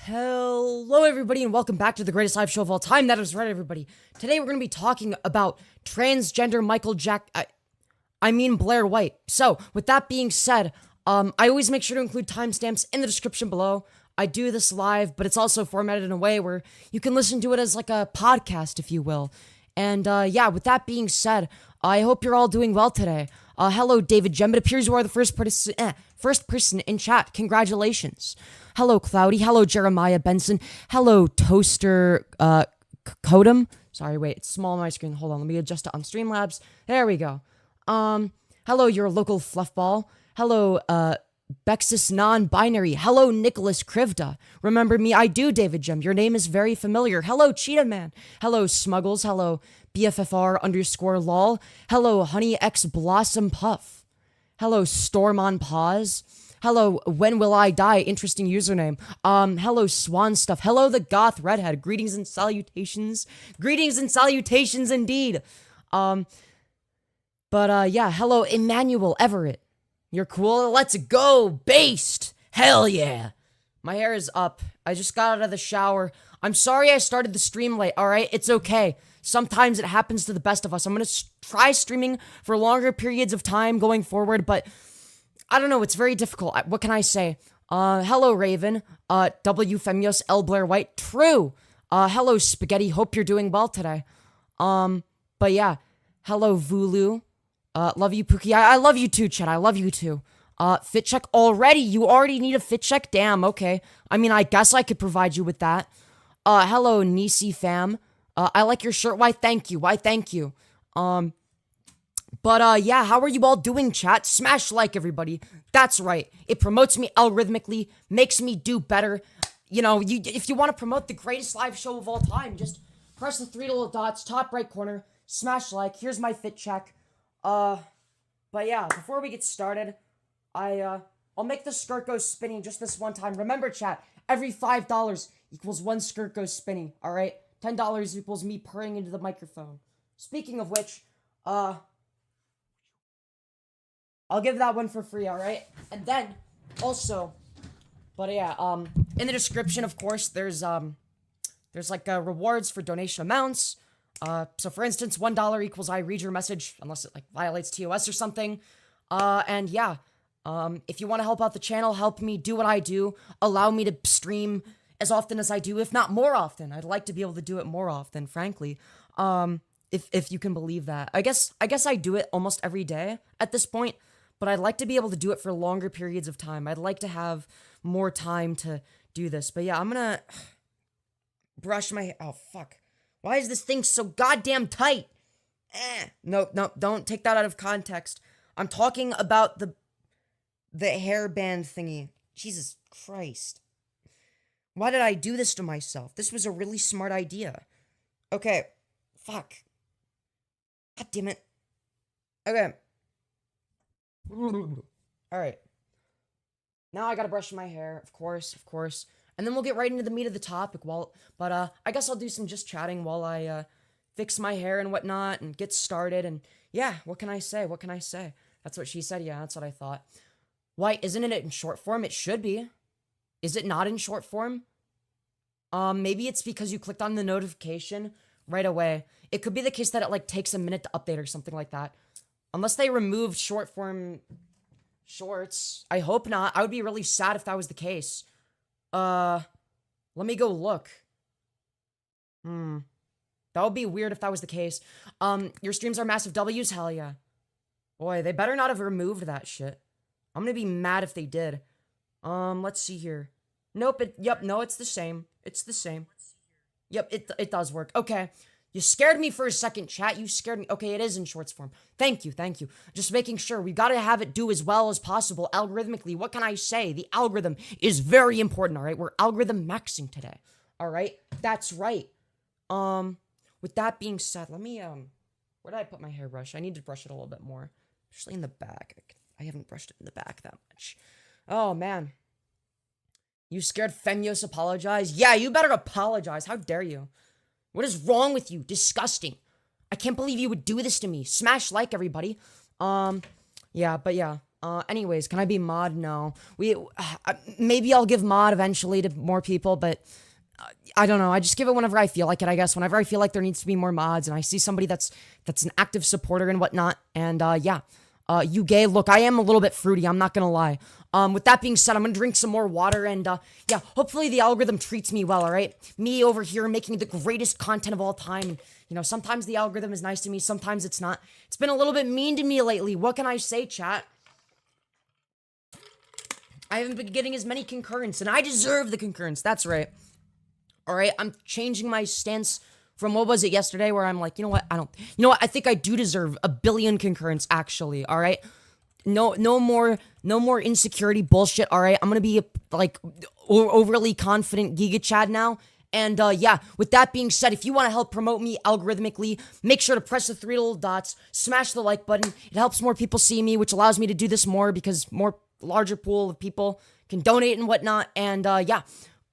Hello everybody and welcome back to the greatest live show of all time. That is right, everybody. Today we're going to be talking about transgender Blaire White. So, with that being said, I always make sure to include timestamps in the description below. I do this live, but it's also formatted in a way where you can listen to it as like a podcast, if you will. And yeah, with that being said, I hope you're all doing well today. Hello, David Gem. It appears you are the first person in chat. Congratulations. Hello, Cloudy. Hello, Jeremiah Benson. Hello, Toaster Kodum. Sorry, wait, it's small on my screen. Hold on, let me adjust it on Streamlabs. There we go. Hello, your local fluffball. Hello, Bexis non-binary. Hello, Nicholas Krivda. Remember me? I do, David Gem. Your name is very familiar. Hello, Cheetah Man. Hello, Smuggles. Hello, BFFR_lol. Hello, Honey X Blossom Puff. Hello, Storm on Pause. Hello, When Will I Die? Interesting username. Hello, Swan Stuff. Hello, the Goth Redhead. Greetings and salutations. Greetings and salutations indeed. Yeah, hello, Emmanuel Everett. You're cool? Let's go, based! Hell yeah! My hair is up. I just got out of the shower. I'm sorry I started the stream late, alright? It's okay. Sometimes it happens to the best of us. I'm gonna try streaming for longer periods of time going forward, but I don't know, it's very difficult. What can I say? Hello, Raven. W. Femyoz, L. Blaire White. True! Hello, Spaghetti. Hope you're doing well today. But yeah. Hello, Vulu. Love you, Pookie. I love you too, Chet. I love you too. Fit check already? You already need a fit check? Damn, okay. I mean, I guess I could provide you with that. Hello, Nisi fam. I like your shirt. Why, thank you. Why, thank you. Yeah, how are you all doing, chat? Smash like, everybody. That's right. It promotes me algorithmically, makes me do better. You know, if you want to promote the greatest live show of all time, just press the three little dots, top right corner, smash like. Here's my fit check. But yeah, before we get started, I'll make the skirt go spinning just this one time. Remember, chat, every $5 equals one skirt go spinning, alright? $10 equals me purring into the microphone. Speaking of which, I'll give that one for free, alright? And then, also, but yeah, in the description, of course, there's like, rewards for donation amounts. So for instance, $1 equals I read your message, unless it, like, violates TOS or something. And yeah, if you want to help out the channel, help me do what I do, allow me to stream as often as I do, if not more often. I'd like to be able to do it more often, frankly. If you can believe that. I guess I do it almost every day at this point, but I'd like to be able to do it for longer periods of time. I'd like to have more time to do this. But yeah, I'm gonna brush my hair. Oh, fuck. Why is this thing so goddamn tight? No, don't take that out of context. I'm talking about the hairband thingy. Jesus Christ. Why did I do this to myself? This was a really smart idea. Okay. Fuck. God damn it. Okay. Alright. Now I gotta brush my hair, of course. And then we'll get right into the meat of the topic but I guess I'll do some just chatting while I, fix my hair and whatnot and get started and yeah, what can I say? That's what she said, yeah, that's what I thought. Why, isn't it in short form? It should be. Is it not in short form? Maybe it's because you clicked on the notification right away. It could be the case that it, like, takes a minute to update or something like that. Unless they removed short form shorts. I hope not. I would be really sad if that was the case. Let me go look. That would be weird if that was the case. Your streams are massive W's? Hell yeah. Boy, they better not have removed that shit. I'm gonna be mad if they did. Let's see here. Nope, no, it's the same. It's the same. Yep, it does work. Okay. You scared me for a second, chat. You scared me. Okay, it is in shorts form. Thank you. Just making sure. We gotta have it do as well as possible algorithmically. What can I say? The algorithm is very important, alright? We're algorithm maxing today. Alright? That's right. With that being said, let me, where did I put my hairbrush? I need to brush it a little bit more. Especially in the back. I haven't brushed it in the back that much. Oh, man. You scared Femyoz apologize? Yeah, you better apologize. How dare you? What is wrong with you? Disgusting. I can't believe you would do this to me. Smash like, everybody. Yeah, but yeah. Anyways, can I be mod? No. Maybe I'll give mod eventually to more people, but I don't know. I just give it whenever I feel like it, I guess. Whenever I feel like there needs to be more mods and I see somebody that's an active supporter and whatnot. And, yeah. You gay, look, I am a little bit fruity, I'm not gonna lie. With that being said, I'm gonna drink some more water and, yeah, hopefully the algorithm treats me well, alright? Me over here making the greatest content of all time. And, you know, sometimes the algorithm is nice to me, sometimes it's not. It's been a little bit mean to me lately. What can I say, chat? I haven't been getting as many concurrents, and I deserve the concurrents. That's right. All right, I'm changing my stance from what was it yesterday, where I'm like, you know what? You know what? I think I do deserve a billion concurrents, actually. All right, no more insecurity bullshit. All right, I'm gonna be like overly confident Giga Chad now. And yeah, with that being said, if you want to help promote me algorithmically, make sure to press the 3 little dots, smash the like button. It helps more people see me, which allows me to do this more because larger pool of people can donate and whatnot. And yeah,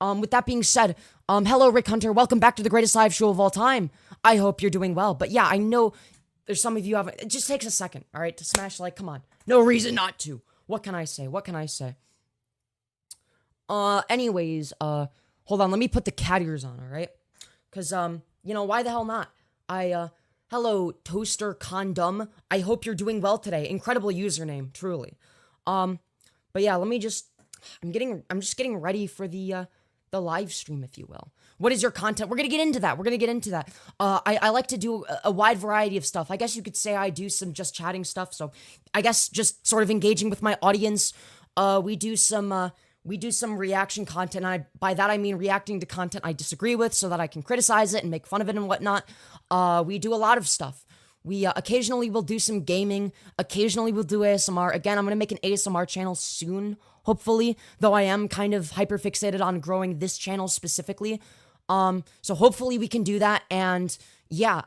with that being said, hello Rick Hunter, welcome back to the greatest live show of all time. I hope you're doing well. But yeah, I know there's some of you haven't. It just takes a second, all right, to smash like. Come on, no reason not to. What can I say? Anyways, hold on, let me put the cat ears on, all right? Because you know, why the hell not? Hello Toaster Condom, I hope you're doing well today. Incredible username, truly. But yeah, I'm just getting ready for the live stream, if you will. What is your content? We're gonna get into that. I like to do a wide variety of stuff. I guess you could say I do some just chatting stuff. So I guess just sort of engaging with my audience. We do some reaction content. And by that I mean reacting to content I disagree with, so that I can criticize it and make fun of it and whatnot. We do a lot of stuff. We occasionally will do some gaming. Occasionally we'll do ASMR. Again, I'm gonna make an ASMR channel soon, hopefully. Though I am kind of hyper-fixated on growing this channel specifically. So hopefully we can do that. And yeah,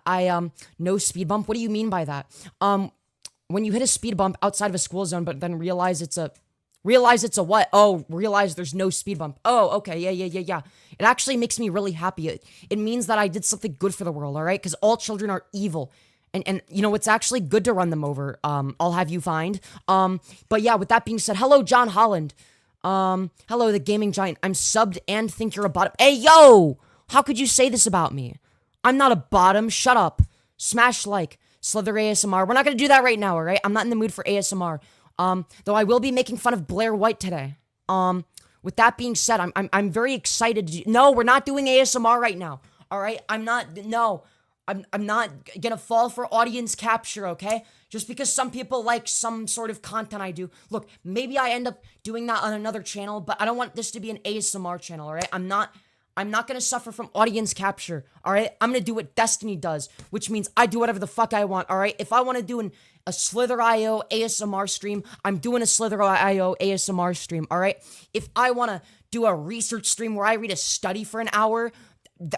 no speed bump. What do you mean by that? When you hit a speed bump outside of a school zone, but then realize it's a what? Oh, realize there's no speed bump. Oh, okay, yeah. It actually makes me really happy. It means that I did something good for the world, all right? Because all children are evil. And you know, it's actually good to run them over, I'll have you find. But yeah, with that being said, hello, John Holland. Hello, the gaming giant. I'm subbed and think you're a bottom. Hey, yo! How could you say this about me? I'm not a bottom. Shut up. Smash like. Slither ASMR. We're not gonna do that right now, alright? I'm not in the mood for ASMR. Though I will be making fun of Blaire White today. With that being said, I'm very excited. No, we're not doing ASMR right now. Alright? I'm not gonna fall for audience capture, okay? Just because some people like some sort of content I do. Look, maybe I end up doing that on another channel, but I don't want this to be an ASMR channel, alright? I'm not gonna suffer from audience capture, alright? I'm gonna do what Destiny does, which means I do whatever the fuck I want, alright? If I want to do a Slither.io ASMR stream, I'm doing a Slither.io ASMR stream, alright? If I want to do a research stream where I read a study for an hour,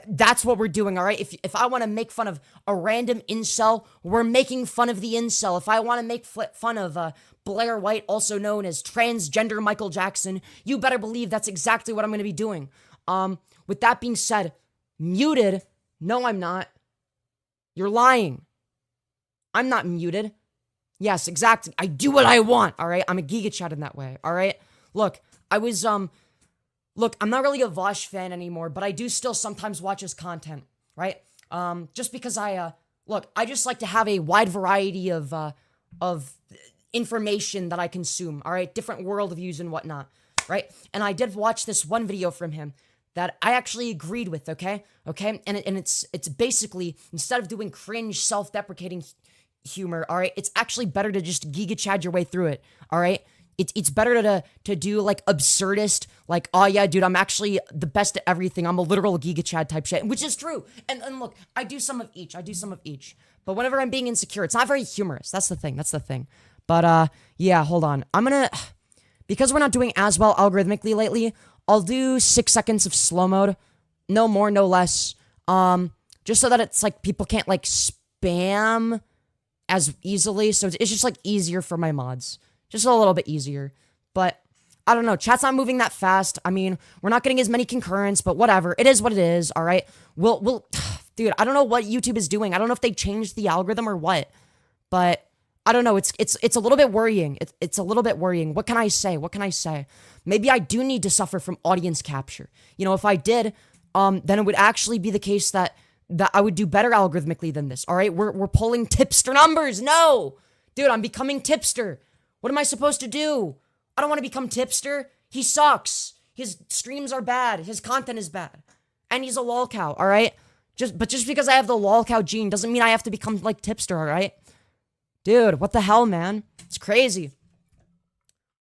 that's what we're doing, alright? If I want to make fun of a random incel, we're making fun of the incel. If I want to make fun of Blaire White, also known as Transgender Michael Jackson, you better believe that's exactly what I'm going to be doing. With that being said, muted? No, I'm not. You're lying. I'm not muted. Yes, exactly. I do what I want, alright? I'm a Giga Chad in that way, alright? Look, Look, I'm not really a Vosh fan anymore, but I do still sometimes watch his content, right? Just because I just like to have a wide variety of information that I consume, all right? Different worldviews and whatnot, right? And I did watch this one video from him that I actually agreed with, okay? And it's basically, instead of doing cringe, self-deprecating humor, all right? It's actually better to just Giga Chad your way through it, all right? It's better to do like absurdist, like, oh yeah, dude, I'm actually the best at everything. I'm a literal Giga Chad type shit, which is true. And look, I do some of each. But whenever I'm being insecure, it's not very humorous. That's the thing. But yeah, hold on. Because we're not doing as well algorithmically lately, I'll do 6 seconds of slow mode. No more, no less. Just so that it's like people can't like spam as easily. So it's just like easier for my mods. Just a little bit easier. But I don't know. Chat's not moving that fast. I mean, we're not getting as many concurrents, but whatever. It is what it is, all right? We'll dude, I don't know what YouTube is doing. I don't know if they changed the algorithm or what. But I don't know. It's a little bit worrying. It's a little bit worrying. What can I say? What can I say? Maybe I do need to suffer from audience capture. You know, if I did, then it would actually be the case that I would do better algorithmically than this. All right, we're pulling tipster numbers. No, dude, I'm becoming tipster. What am I supposed to do? I don't want to become tipster. He sucks. His streams are bad. His content is bad, and he's a lol cow. All right, just because I have the lol cow gene doesn't mean I have to become like tipster. All right. Dude, what the hell, man? It's crazy.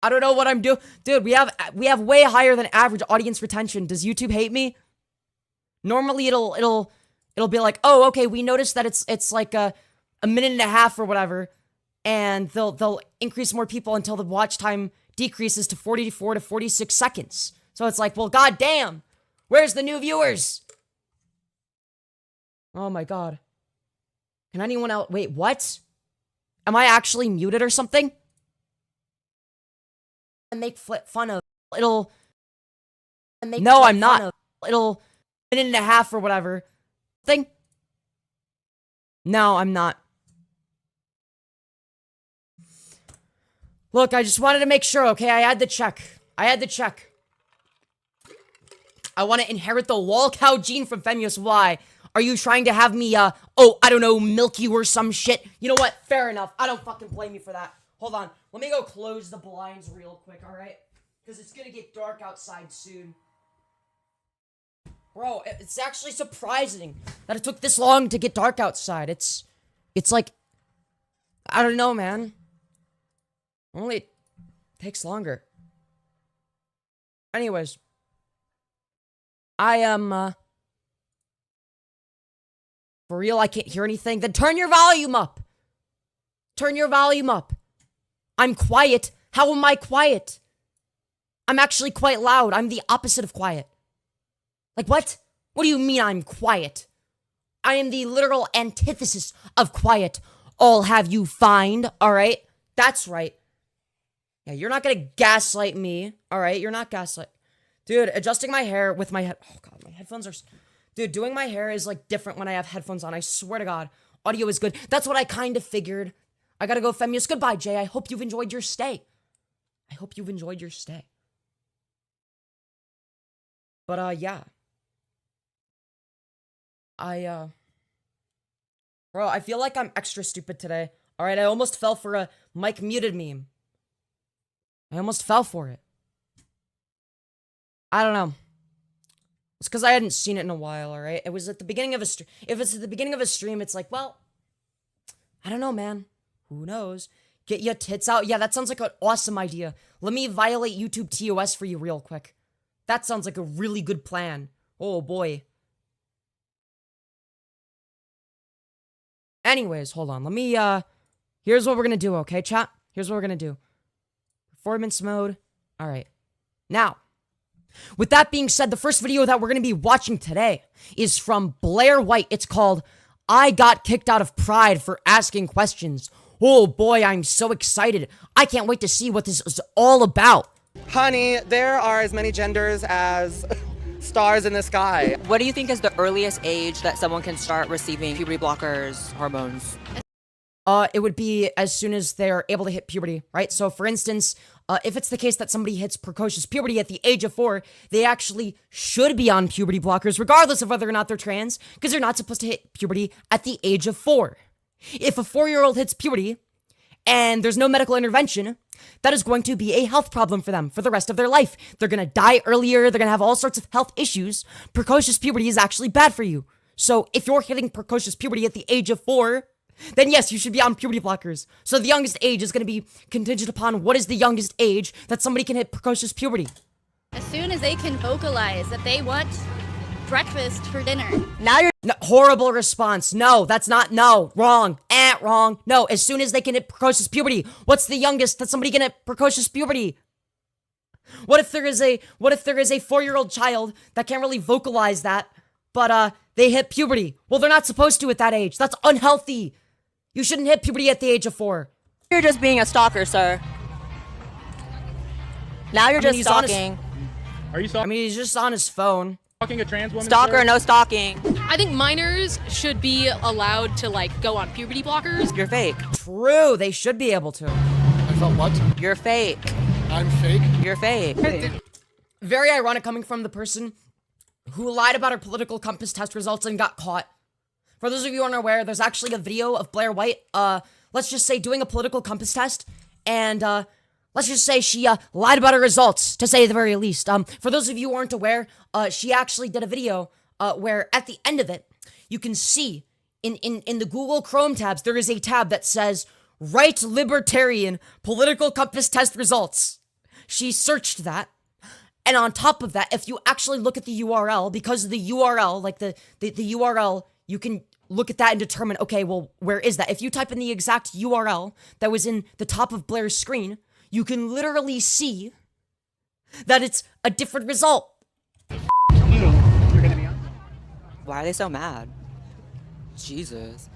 I don't know what I'm doing. Dude, we have way higher than average audience retention. Does YouTube hate me? Normally it'll be like, "Oh, okay, we noticed that it's like a minute and a half or whatever." And they'll increase more people until the watch time decreases to 44 to 46 seconds. So it's like, "Well, goddamn. Where's the new viewers?" Oh my god. Can anyone else wait, what? Am I actually muted or something? Make fun of it'll make no, I'm not. It'll minute and a half or whatever thing. No, I'm not. Look, I just wanted to make sure, okay? I had to check. I want to inherit the lol cow gene from Femyoz. Why? Are you trying to have me, I don't know, milk you or some shit? You know what? Fair enough. I don't fucking blame you for that. Hold on. Let me go close the blinds real quick, alright? Because it's gonna get dark outside soon. Bro, it's actually surprising that it took this long to get dark outside. It's like, I don't know, man. Only it takes longer. Anyways. I am, for real, I can't hear anything. Then turn your volume up. Turn your volume up. I'm quiet. How am I quiet? I'm actually quite loud. I'm the opposite of quiet. Like what? What do you mean I'm quiet? I am the literal antithesis of quiet. I'll have you find, alright? That's right. Yeah, you're not gonna gaslight me, alright? You're not gaslight. Dude, adjusting my hair with my head. Oh god, my headphones are. Dude, doing my hair is like different when I have headphones on. I swear to god. Audio is good. That's what I kind of figured. I gotta go, Femyoz. Goodbye, Jay. I hope you've enjoyed your stay. But, yeah. Bro, I feel like I'm extra stupid today. Alright, I almost fell for a Mike muted meme. I almost fell for it. I don't know. It's because I hadn't seen it in a while, alright? It was at the beginning of a stream. If it's at the beginning of a stream, it's like, well, I don't know, man. Who knows? Get your tits out. Yeah, that sounds like an awesome idea. Let me violate YouTube TOS for you real quick. That sounds like a really good plan. Oh, boy. Anyways, hold on. Let me, here's what we're gonna do, okay, chat? Here's what we're gonna do. Performance mode. Alright. Now, with that being said, the first video that we're gonna be watching today is from Blaire White. It's called, I Got Kicked Out of Pride for Asking Questions. Oh boy, I'm so excited. I can't wait to see what this is all about. Honey, there are as many genders as stars in the sky. What do you think is the earliest age that someone can start receiving puberty blockers, hormones? It would be as soon as they're able to hit puberty, right? So for instance, if it's the case that somebody hits precocious puberty at the age of 4, they actually should be on puberty blockers regardless of whether or not they're trans, because they're not supposed to hit puberty at the age of 4. If a 4-year-old hits puberty and there's no medical intervention, that is going to be a health problem for them for the rest of their life. They're going to die earlier. They're going to have all sorts of health issues. Precocious puberty is actually bad for you. So if you're hitting precocious puberty at the age of 4, then yes, you should be on puberty blockers. So the youngest age is going to be contingent upon what is the youngest age that somebody can hit precocious puberty. As soon as they can vocalize that they want breakfast for dinner. Now you're... No, horrible response. No, that's not... No. Wrong. Wrong. No, as soon as they can hit precocious puberty. What's the youngest that somebody can hit precocious puberty? What if there is a 4-year-old child that can't really vocalize that, but they hit puberty? Well, they're not supposed to at that age. That's unhealthy. You shouldn't hit puberty at the age of 4. You're just being a stalker, sir. Now you're just stalking. Are you stalking? I mean, he's just on his phone. Stalking a trans woman? Stalker, sir? no stalking. I think minors should be allowed to like go on puberty blockers. You're fake. True, they should be able to. I felt what? You're fake. I'm fake? You're fake. Very ironic coming from the person who lied about her political compass test results and got caught. For those of you who aren't aware, there's actually a video of Blaire White, let's just say doing a political compass test, and let's just say she lied about her results, to say the very least. For those of you who aren't aware, she actually did a video where at the end of it, you can see in the Google Chrome tabs, there is a tab that says, Right Libertarian Political Compass Test Results. She searched that, and on top of that, if you actually look at the URL, because of the URL, like the URL, you can look at that and determine, okay, well, where is that? If you type in the exact URL that was in the top of Blaire's screen, you can literally see that it's a different result. Why are they so mad? Jesus.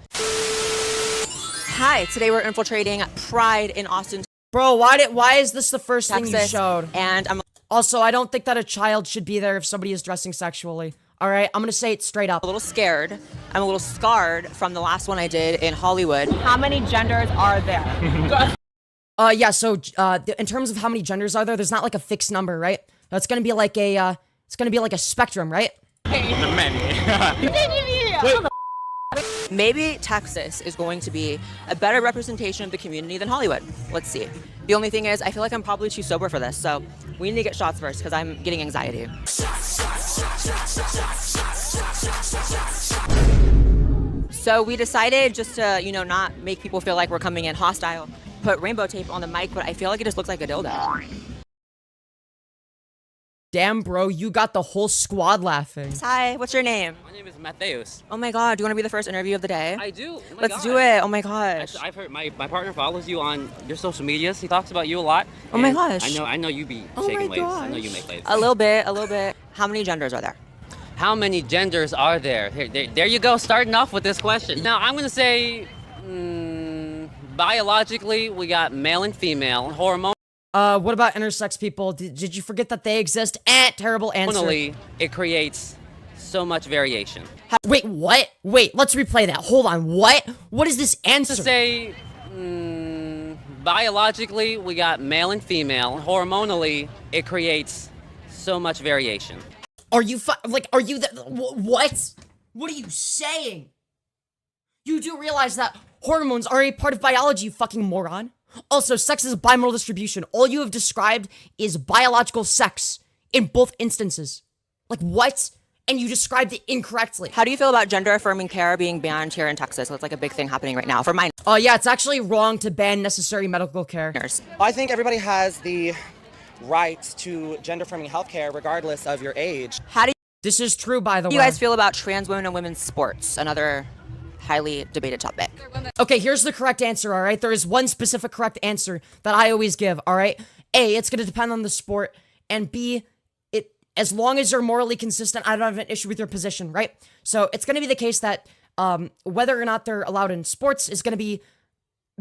Hi, today we're infiltrating Pride in Austin, Bro, why is this the first thing you Texas. showed? And I'm Also, I don't think that a child should be there if somebody is dressing sexually. All right, I'm gonna say it straight up. a little scared. I'm a little scarred from the last one I did in Hollywood. How many genders are there? Yeah, so, in terms of how many genders are there, there's not like a fixed number, right? It's gonna be like a, spectrum, right? Maybe Texas is going to be a better representation of the community than Hollywood. Let's see. The only thing is, I feel like I'm probably too sober for this, so we need to get shots first because I'm getting anxiety. So we decided just to, not make people feel like we're coming in hostile, put rainbow tape on the mic, but I feel like it just looks like a dildo. Damn, bro, you got the whole squad laughing. Hi, what's your name? My name is Mattheus. Oh my god, do you want to be the first interview of the day? I do. Oh my Let's God. do it. Oh my gosh. I've heard my partner follows you on your social medias. He talks about you a lot. Oh my and gosh. I know you be Oh shaking my waves. I know gosh. you make waves. A little bit. How many genders are there? How many genders are there? There you go, starting off with this question. Now, I'm going to say, biologically, we got male and female. What about intersex people? Did you forget that they exist? Terrible answer. Hormonally, it creates so much variation. Wait, what? Wait, let's replay that. Hold on, what? What is this answer? To say, biologically, we got male and female. Hormonally, it creates so much variation. Are you what? What are you saying? You do realize that hormones are a part of biology, you fucking moron. Also, sex is a bimodal distribution. All you have described is biological sex in both instances. Like, what? And you described it incorrectly. How do you feel about gender affirming care being banned here in Texas? That's like a big thing happening right now for minors. Yeah, it's actually wrong to ban necessary medical care. I think everybody has the right to gender-affirming healthcare regardless of your age. How do This is true, by the way. you guys feel about trans women and women's sports? Another highly debated topic. Okay, here's the correct answer, all right? There is one specific correct answer that I always give, all right? A, it's going to depend on the sport, and B, as long as you're morally consistent, I don't have an issue with your position, right? So it's going to be the case that whether or not they're allowed in sports is going to be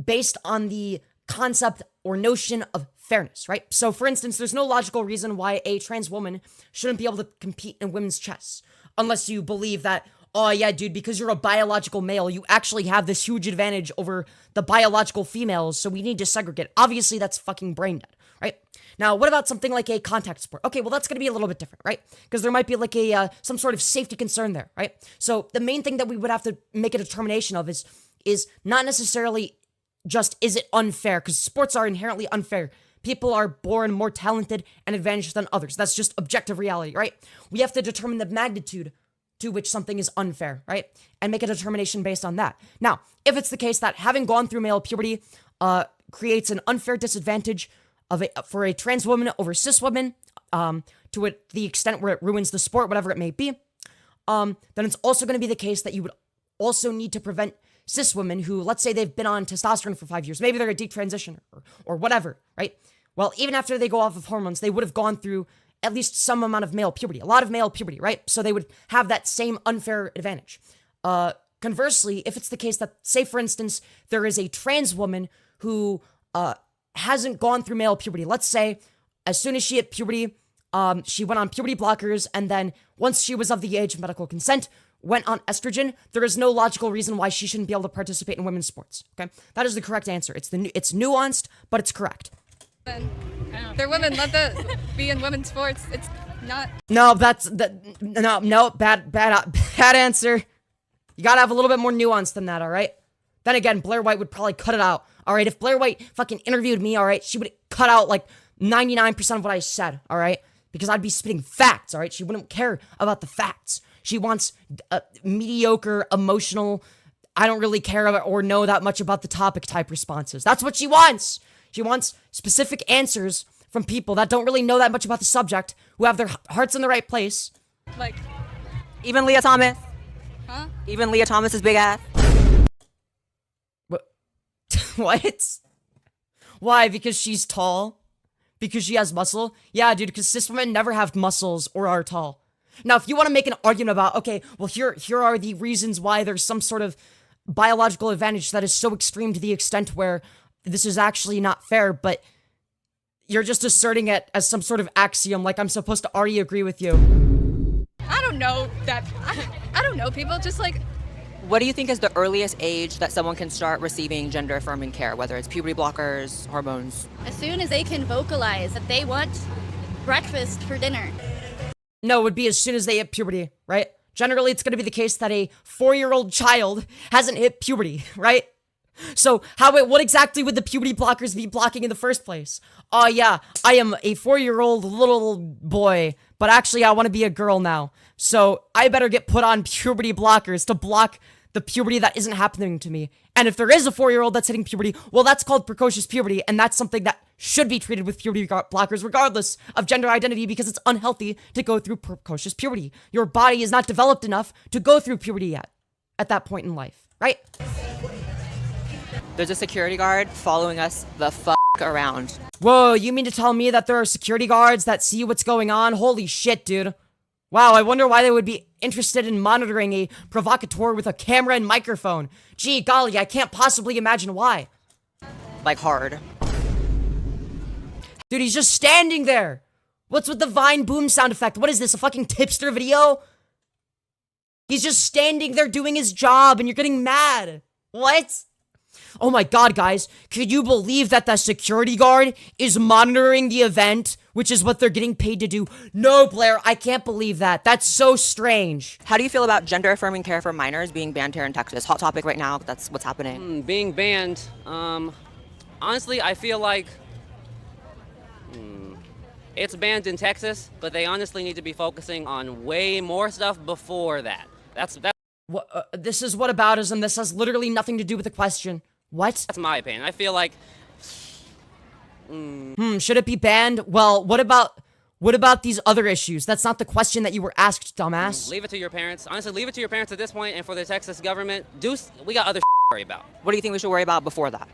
based on the concept or notion of fairness, right? So for instance, there's no logical reason why a trans woman shouldn't be able to compete in women's chess, unless you believe that, oh yeah, dude, because you're a biological male, you actually have this huge advantage over the biological females, so we need to segregate. Obviously, that's fucking brain dead, right? Now, what about something like a contact sport? Okay, well, that's going to be a little bit different, right? Because there might be like a some sort of safety concern there, right? So the main thing that we would have to make a determination of is not necessarily just, is it unfair? Because sports are inherently unfair. People are born more talented and advantaged than others. That's just objective reality, right? We have to determine the magnitude to which something is unfair, right? And make a determination based on that. Now, if it's the case that having gone through male puberty creates an unfair disadvantage for a trans woman over cis women, to the extent where it ruins the sport, whatever it may be, then it's also going to be the case that you would also need to prevent cis women who, let's say they've been on testosterone for 5 years, maybe they're a deep transition or whatever, right? Well, even after they go off of hormones, they would have gone through at least some amount of male puberty, a lot of male puberty, right? So they would have that same unfair advantage. Conversely, if it's the case that, say for instance, there is a trans woman who hasn't gone through male puberty, let's say as soon as she hit puberty, She went on puberty blockers, and then once she was of the age of medical consent, went on estrogen. There is no logical reason why she shouldn't be able to participate in women's sports. Okay, that is the correct answer. It's nuanced, but it's correct. They're women. Let them be in women's sports. It's not. No, bad answer. You gotta have a little bit more nuance than that, all right? Then again, Blaire White would probably cut it out, all right? If Blaire White fucking interviewed me, all right, she would cut out like 99% of what I said, all right? Because I'd be spitting facts, all right? She wouldn't care about the facts. She wants mediocre, emotional, I don't really care about or know that much about the topic type responses. That's what she wants. She wants specific answers from people that don't really know that much about the subject, who have their hearts in the right place. Like, Even Leah Thomas. huh? Even Leah Thomas's big ass. What? Why? Because she's tall? Because she has muscle? Yeah, dude, because cis women never have muscles or are tall. Now, if you want to make an argument about, okay, well, here are the reasons why there's some sort of biological advantage that is so extreme to the extent where this is actually not fair, but you're just asserting it as some sort of axiom, like I'm supposed to already agree with you. I don't know that. I don't know. People just like. What do you think is the earliest age that someone can start receiving gender affirming care, whether it's puberty blockers, hormones? As soon as they can vocalize that they want breakfast for dinner. No, it would be as soon as they hit puberty, right? Generally, it's going to be the case that a 4-year-old child hasn't hit puberty, right? So, what exactly would the puberty blockers be blocking in the first place? Oh, yeah, I am a 4-year-old little boy, but actually I want to be a girl now. So, I better get put on puberty blockers to block the puberty that isn't happening to me. And if there is a 4-year-old that's hitting puberty, well, that's called precocious puberty, and that's something that should be treated with puberty blockers regardless of gender identity, because it's unhealthy to go through precocious puberty. Your body is not developed enough to go through puberty yet, at that point in life, right? There's a security guard following us the fuck around. Whoa, you mean to tell me that there are security guards that see what's going on? Holy shit, dude. Wow, I wonder why they would be interested in monitoring a provocateur with a camera and microphone. Gee, golly, I can't possibly imagine why. Like hard. Dude, he's just standing there. What's with the Vine boom sound effect? What is this, a fucking tipster video? He's just standing there doing his job and you're getting mad. What? Oh my god, guys. Could you believe that the security guard is monitoring the event, which is what they're getting paid to do? No, Blaire, I can't believe that. That's so strange. How do you feel about gender affirming care for minors being banned here in Texas? Hot topic right now. That's what's happening. Being banned, honestly, I feel like it's banned in Texas, but they honestly need to be focusing on way more stuff before that. That's This is whataboutism. This has literally nothing to do with the question. What? That's my opinion. I feel like Should it be banned? Well, what about these other issues? That's not the question that you were asked, dumbass. leave it to your parents. Honestly, leave it to your parents at this point, and for the Texas government, we got other to worry about. What do you think we should worry about before that?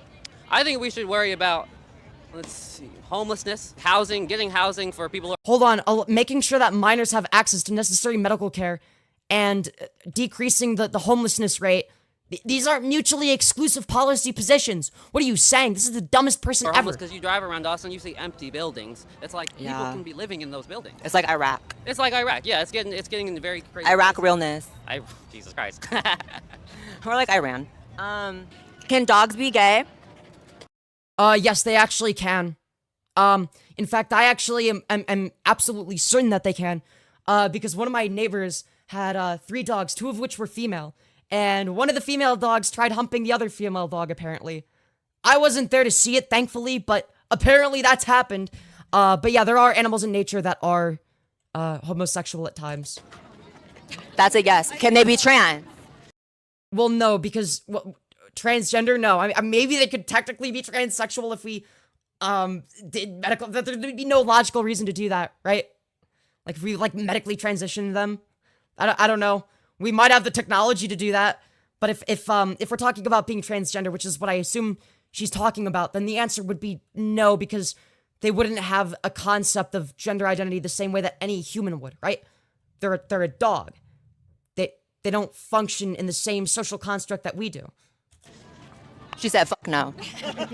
I think we should worry about, let's see, homelessness, housing, getting housing for people who Hold on, making sure that minors have access to necessary medical care and decreasing the homelessness rate. These aren't mutually exclusive policy positions. What are you saying? This is the dumbest person are ever. homeless, because you drive around Dawson, you see empty buildings. It's like people can be living in those buildings. It's like Iraq. It's like Iraq. Yeah, it's getting in very crazy. Iraq realness. Jesus Christ. Or like Iran. Can dogs be gay? Yes, they actually can. In fact, I actually am absolutely certain that they can. Because one of my neighbors had 3 dogs, 2 of which were female. And one of the female dogs tried humping the other female dog, apparently. I wasn't there to see it, thankfully, but apparently that's happened. But yeah, there are animals in nature that are homosexual at times. That's a yes. Can they be trans? Well, no, because transgender, no. I mean, maybe they could technically be transsexual if we did medical. There'd be no logical reason to do that, right? Like if we medically transitioned them. I don't know. We might have the technology to do that, but if we're talking about being transgender, which is what I assume she's talking about, then the answer would be no, because they wouldn't have a concept of gender identity the same way that any human would, right? They're a dog. They don't function in the same social construct that we do. She said, fuck no.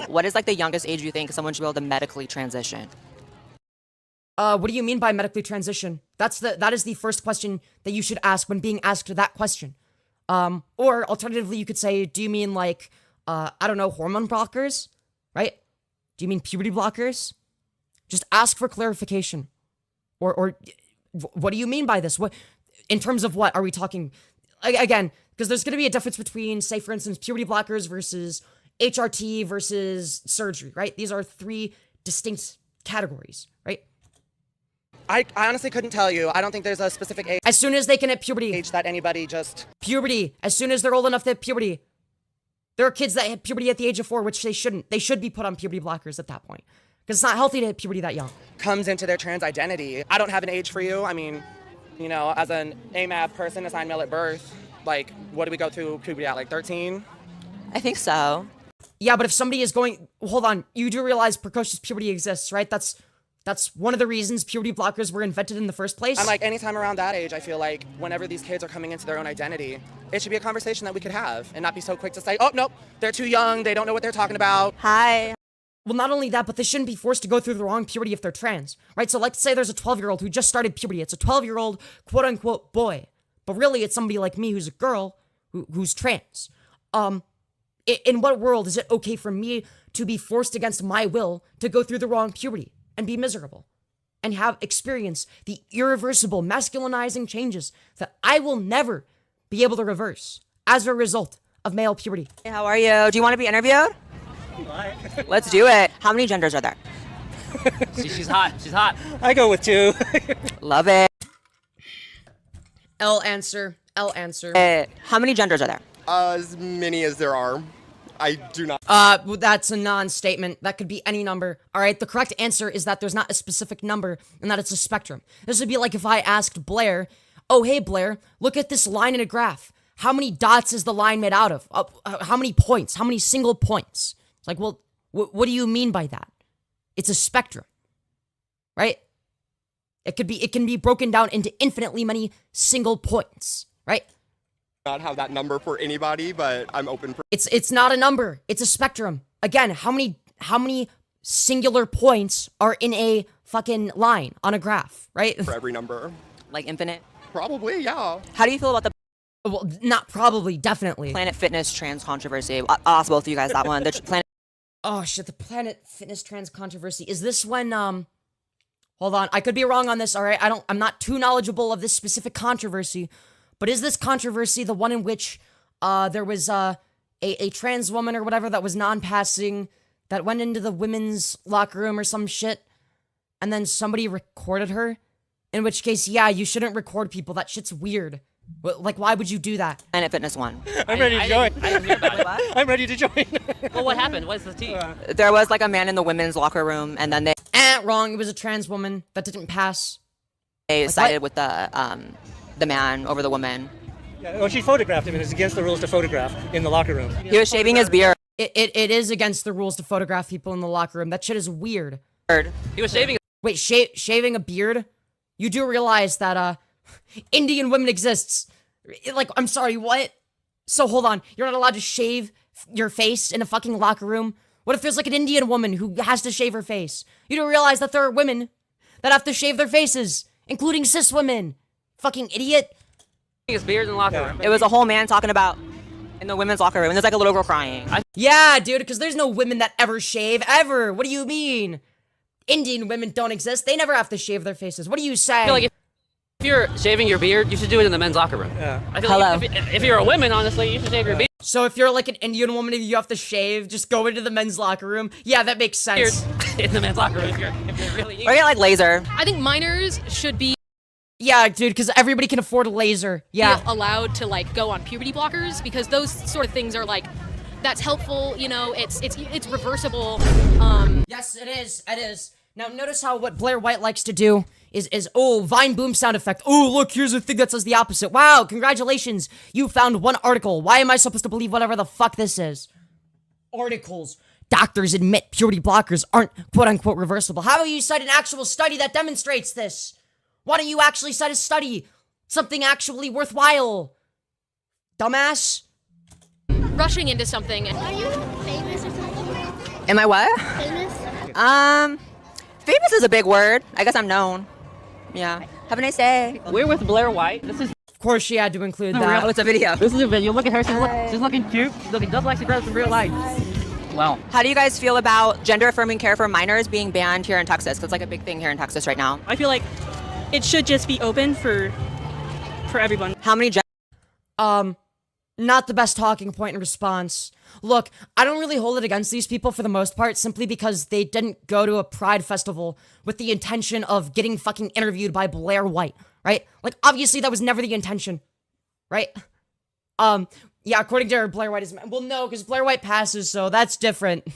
What is like the youngest age you think someone should be able to medically transition? What do you mean by medically transition? That is the first question that you should ask when being asked that question. Or alternatively, you could say, do you mean like, I don't know, hormone blockers, right? Do you mean puberty blockers? Just ask for clarification. Or what do you mean by this? What, in terms of what are we talking? Again, because there's going to be a difference between, say, for instance, puberty blockers versus HRT versus surgery, right? These are 3 distinct categories, right? I honestly couldn't tell you. I don't think there's a specific age As soon as they can hit puberty. that anybody just... Puberty. As soon as they're old enough to hit puberty. There are kids that hit puberty at the age of 4, which they shouldn't. They should be put on puberty blockers at that point. Because it's not healthy to hit puberty that young. comes into their trans identity. I don't have an age for you. I mean, you know, as an AMAB person assigned male at birth, like, what do we go through puberty at, like 13? I think so. Yeah, but if somebody is going... Hold on. You do realize precocious puberty exists, right? That's one of the reasons puberty blockers were invented in the first place. I'm like, anytime around that age, I feel like whenever these kids are coming into their own identity, it should be a conversation that we could have and not be so quick to say, oh, nope, they're too young, they don't know what they're talking about. Hi. Well, not only that, but they shouldn't be forced to go through the wrong puberty if they're trans, right? So let's say there's a 12-year-old who just started puberty. It's a 12-year-old quote-unquote boy. But really, it's somebody like me who's a girl who's trans. In what world is it okay for me to be forced against my will to go through the wrong puberty and be miserable and have experienced the irreversible masculinizing changes that I will never be able to reverse as a result of male puberty? Hey, how are you? Do you want to be interviewed? Let's do it. How many genders are there? She's hot. She's hot. I go with 2. Love it. L answer. How many genders are there? As many as there are. I do not. Well, that's a non-statement. That could be any number. All right, the correct answer is that there's not a specific number and that it's a spectrum. This would be like if I asked Blaire, oh, hey, Blaire, look at this line in a graph. How many dots is the line made out of? How many points? How many single points? It's like, well, what do you mean by that? It's a spectrum, right? It can be broken down into infinitely many single points, right? Not have that number for anybody, but I'm open for. It's not a number. It's a spectrum. Again, how many singular points are in a fucking line on a graph, right? For every number. Like infinite? Probably, yeah. How do you feel about the Well, not probably, definitely. Planet Fitness trans controversy? I'll ask both of you guys that one. The Planet. Oh shit, the Planet Fitness trans controversy. Is this when hold on, I could be wrong on this, all right? I'm not too knowledgeable of this specific controversy, but is this controversy the one in which there was a trans woman or whatever that was non-passing that went into the women's locker room or some shit and then somebody recorded her? In which case, yeah, you shouldn't record people. That shit's weird. Like, why would you do that? Planet Fitness one. I'm ready to join. I didn't hear about it. I'm ready to join. Well, what happened? What's the tea? There was like a man in the women's locker room, and then Wrong. It was a trans woman that didn't pass. they Like sided with the man over the woman. Yeah, well, she photographed him, and it's against the rules to photograph in the locker room. He was shaving his beard. It is against the rules to photograph people in the locker room. That shit is weird. He was shaving. Wait, shaving a beard? You do realize that, Indian women exists. Like, I'm sorry, what? So hold on, you're not allowed to shave your face in a fucking locker room? What if there's like an Indian woman who has to shave her face? You do realize that there are women that have to shave their faces, including cis women. Fucking idiot. His beard in the locker room. It was a whole man talking about in the women's locker room, and there's like a little girl crying. Yeah, dude, because there's no women that ever shave, ever. What do you mean? Indian women don't exist. They never have to shave their faces. What do you say? I feel like if you're shaving your beard, you should do it in the men's locker room. Yeah. I feel like if you're a woman, honestly, you should shave your beard. So if you're like an Indian woman and you have to shave, just go into the men's locker room. Yeah, that makes sense. In the men's locker room if you're really. Or get like laser. I think minors should be Yeah, dude, because everybody can afford a laser. Yeah. allowed to like go on puberty blockers because those sort of things are like that's helpful. You know, it's reversible. Yes, it is. It is. Now notice how what Blaire White likes to do is oh, Vine boom sound effect. Oh, look, here's a thing that says the opposite. Wow, congratulations. You found one article. Why am I supposed to believe whatever the fuck this is? Articles. Doctors admit puberty blockers aren't quote-unquote reversible. How about you cite an actual study that demonstrates this? Why don't you actually cite a study? Something actually worthwhile. Dumbass. Rushing into something. Are you famous or something? Am I what? Famous? Famous is a big word. I guess I'm known. Yeah. Have a nice day. We're with Blaire White. This is Of course she had to include Oh, that. it's a video. this is a video. Look at her. She's looking cute. She's looking just like she does in real life. Wow. How do you guys feel about gender-affirming care for minors being banned here in Texas? 'Cause it's like a big thing here in Texas right now. I feel like it should just be open for everyone. How many Not the best talking point in response. Look, I don't really hold it against these people for the most part, simply because they didn't go to a pride festival with the intention of getting fucking interviewed by Blaire White, right? Like, obviously that was never the intention, right? Yeah, according to her, Blaire White is, well, no, because Blaire White passes, so that's different,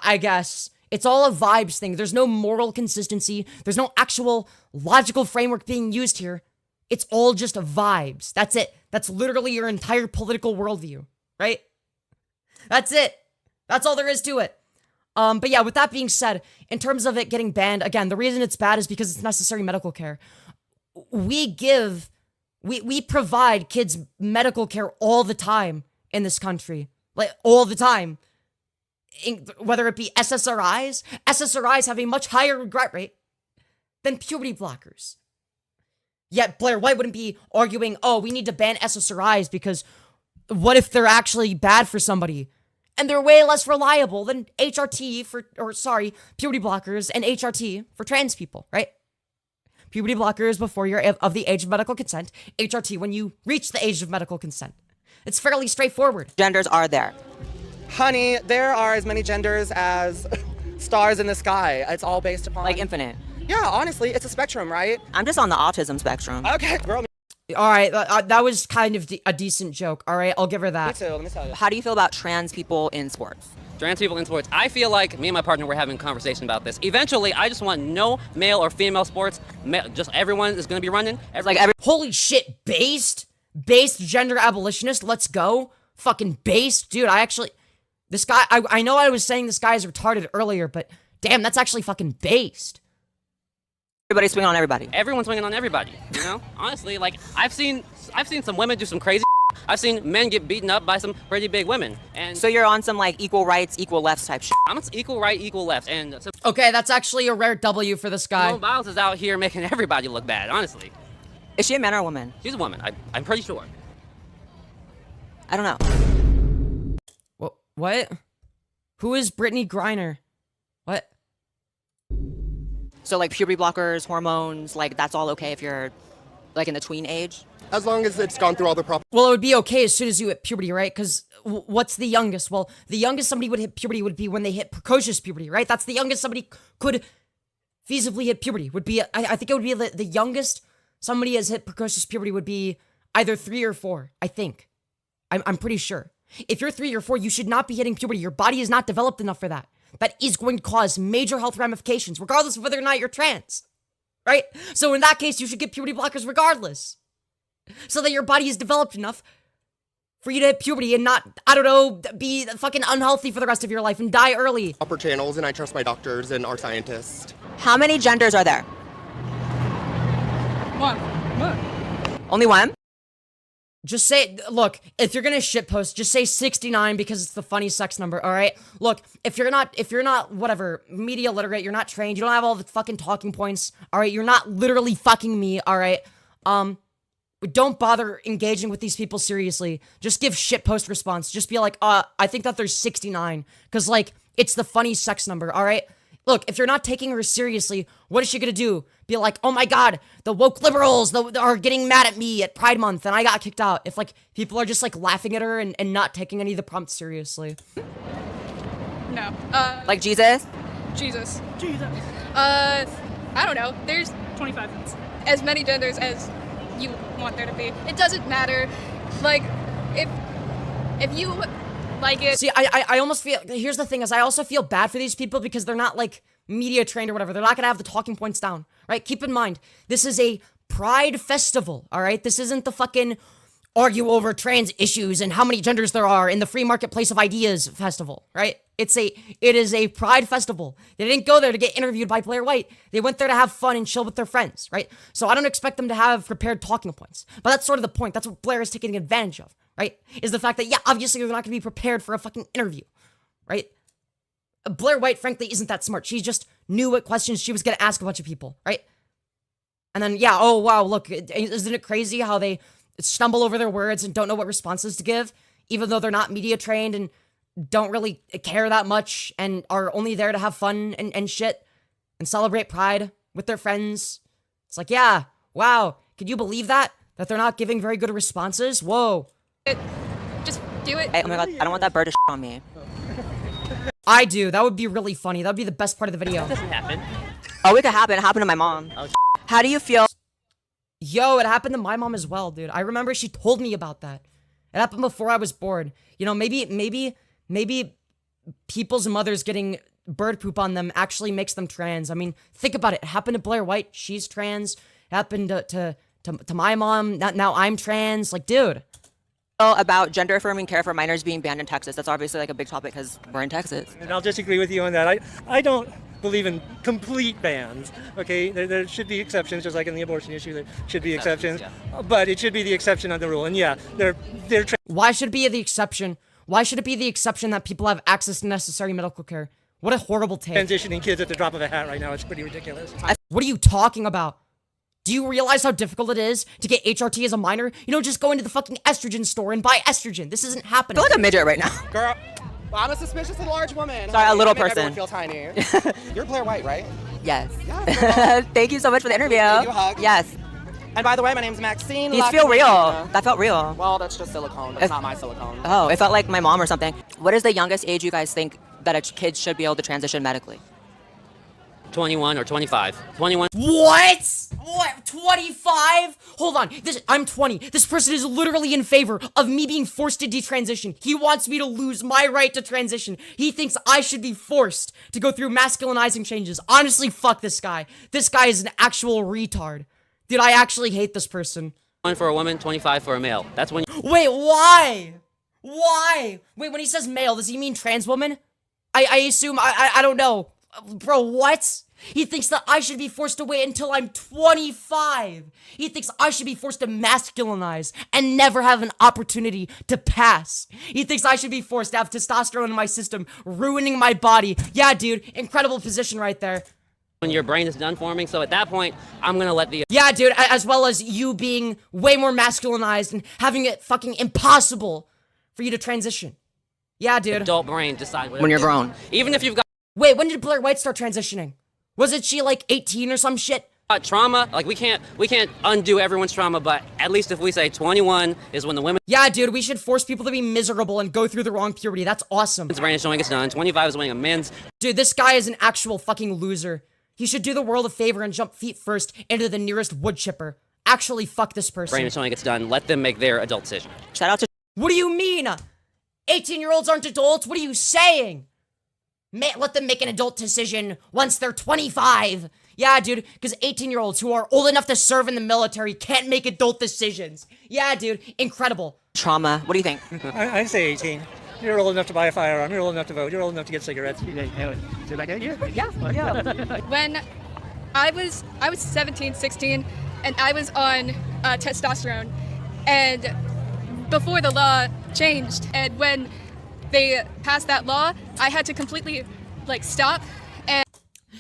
I guess. It's all a vibes thing. There's no moral consistency. There's no actual logical framework being used here. It's all just vibes. That's it. That's literally your entire political worldview, right? That's it. That's all there is to it. But yeah, with that being said, in terms of it getting banned, again, the reason it's bad is because it's necessary medical care. We provide kids medical care all the time in this country. Like, all the time. Whether it be SSRIs, SSRIs have a much higher regret rate than puberty blockers. Yet Blaire White wouldn't be arguing, oh, we need to ban SSRIs because what if they're actually bad for somebody? And they're way less reliable than puberty blockers and HRT for trans people, right? Puberty blockers before you're of the age of medical consent, HRT when you reach the age of medical consent. It's fairly straightforward. Genders are there. Honey, there are as many genders as stars in the sky. It's all based upon... Like infinite. Yeah, honestly, it's a spectrum, right? I'm just on the autism spectrum. Okay, girl. All right, that was kind of a decent joke. All right, I'll give her that. Me too, let me tell you. How do you feel about trans people in sports? Trans people in sports. I feel like me and my partner were having a conversation about this. Eventually, I just want no male or female sports. Just everyone is going to be running. Holy shit, based gender abolitionist. Let's go. Fucking based, dude. This guy. I know I was saying this guy is retarded earlier, but damn, that's actually fucking based. Everybody's swinging on everybody. Everyone's swinging on everybody. You know, honestly, like I've seen some women do some crazy. I've seen men get beaten up by some pretty big women. And so you're on some like equal rights, equal lefts type shit. I'm on equal right, equal left. And so, okay, that's actually a rare W for this guy. Simone Biles is out here making everybody look bad. Honestly. Is she a man or a woman? She's a woman. I'm pretty sure. I don't know. What? Who is Brittany Griner? What? So like puberty blockers, hormones, like that's all okay if you're like in the tween age? As long as it's gone through all the proper... Well, it would be okay as soon as you hit puberty, right? Because what's the youngest? Well, the youngest somebody would hit puberty would be when they hit precocious puberty, right? That's the youngest somebody could feasibly hit puberty. Would be, I think it would be the youngest somebody has hit precocious puberty would be either 3 or 4, I think. I'm pretty sure. If you're 3 or 4, you should not be hitting puberty. Your body is not developed enough for that. That is going to cause major health ramifications, regardless of whether or not you're trans, right? So in that case, you should get puberty blockers regardless, so that your body is developed enough for you to hit puberty and not, I don't know, be fucking unhealthy for the rest of your life and die early. Proper channels, and I trust my doctors and our scientists. How many genders are there? One. Only one? Just say, look, if you're gonna shitpost, just say 69 because it's the funny sex number, alright? Look, if you're not, whatever, media literate, you're not trained, you don't have all the fucking talking points, alright? You're not literally fucking me, alright? Don't bother engaging with these people seriously. Just give shitpost response. Just be like, I think that there's 69. Cause like, it's the funny sex number, alright? Look, if you're not taking her seriously, what is she gonna do? Be like, oh my god, the woke liberals are getting mad at me at Pride Month and I got kicked out. If like, people are just like laughing at her and not taking any of the prompts seriously. No. Like Jesus? Jesus. I don't know. There's 25 minutes. as many genders as you want there to be. It doesn't matter. Like, if you like it. See, I almost feel, here's the thing is I also feel bad for these people because they're not like media trained or whatever. They're not gonna have the talking points down, right? Keep in mind, this is a pride festival, all right? This isn't the fucking argue over trans issues and how many genders there are in the free marketplace of ideas festival, right? It is a pride festival. They didn't go there to get interviewed by Blaire White. They went there to have fun and chill with their friends, right? So I don't expect them to have prepared talking points. But that's sort of the point. That's what Blaire is taking advantage of, right? Is the fact that, yeah, obviously they're not going to be prepared for a fucking interview, right? Blaire White, frankly, isn't that smart. She's just knew what questions she was gonna ask a bunch of people, right? And then, yeah, oh wow, look, isn't it crazy how they stumble over their words and don't know what responses to give, even though they're not media trained and don't really care that much and are only there to have fun and shit and celebrate Pride with their friends. It's like, yeah, wow, could you believe that? That they're not giving very good responses? Whoa. Just do it. Hey, oh my god, I don't want that bird to on me. I do. That would be really funny. That would be the best part of the video. That doesn't happen. Oh, it could happen. It happened to my mom. Oh, How do you feel? Yo, it happened to my mom as well, dude. I remember she told me about that. It happened before I was born. You know, maybe people's mothers getting bird poop on them actually makes them trans. I mean, think about it. It happened to Blaire White. She's trans. It happened to my mom. Now I'm trans. Like, dude. About gender affirming care for minors being banned in Texas. That's obviously like a big topic because we're in Texas. And I'll disagree with you on that. I don't believe in complete bans. Okay, there should be exceptions, just like in the abortion issue. There should be exceptions, but it should be the exception on the rule. And yeah, they're. Why should it be the exception? Why should it be the exception that people have access to necessary medical care? What a horrible take. Transitioning kids at the drop of a hat right now. It's pretty ridiculous. What are you talking about? Do you realize how difficult it is to get HRT as a minor? You know, just go into the fucking estrogen store and buy estrogen. This isn't happening. I feel like a midget right now. Girl, well, I'm a suspiciously large woman. Sorry, a little I make person. everyone feel tiny. You're Blaire White, right? Yes. Yes. Thank you so much for the interview. Give you a hug. Yes. And by the way, my name's Maxine. These feel real. That felt real. Well, that's just silicone. That's not my silicone. Oh, it felt like my mom or something. What is the youngest age you guys think that a kid should be able to transition medically? 21 or 25. 21. What? What? 25? Hold on. I'm 20. This person is literally in favor of me being forced to detransition. He wants me to lose my right to transition. He thinks I should be forced to go through masculinizing changes. Honestly, fuck this guy. This guy is an actual retard. Dude, I actually hate this person. 1 for a woman, 25 for a male. That's when. Wait, why? Why? Wait, when he says male, does he mean trans woman? I assume, I don't know. Bro, what? He thinks that I should be forced to wait until I'm 25. He thinks I should be forced to masculinize and never have an opportunity to pass. He thinks I should be forced to have testosterone in my system, ruining my body. Yeah, dude, incredible position right there. When your brain is done forming, so at that point, I'm gonna let the. Yeah, dude, as well as you being way more masculinized and having it fucking impossible for you to transition. Yeah, dude. Adult brain decide when you're grown. Even if you've got. Wait, when did Blaire White start transitioning? Wasn't she like 18 or some shit? Trauma, like we can't undo everyone's trauma, but at least if we say 21 is when the women. Yeah, dude, we should force people to be miserable and go through the wrong puberty. That's awesome. Brain is showing it's done. 25 is when a men's. Dude, this guy is an actual fucking loser. He should do the world a favor and jump feet first into the nearest wood chipper. Actually, fuck this person. Brain is showing it's done. Let them make their adult decision. Shout out to. What do you mean? 18-year-olds aren't adults? What are you saying? Let them make an adult decision once they're 25. Yeah, dude, because 18-year-olds who are old enough to serve in the military can't make adult decisions. Yeah, dude, incredible. Trauma. What do you think? I say 18. You're old enough to buy a firearm. You're old enough to vote. You're old enough to get cigarettes. Yeah. When I was 17, 16, and I was on testosterone, and before the law changed, and when they passed that law, I had to completely stop. And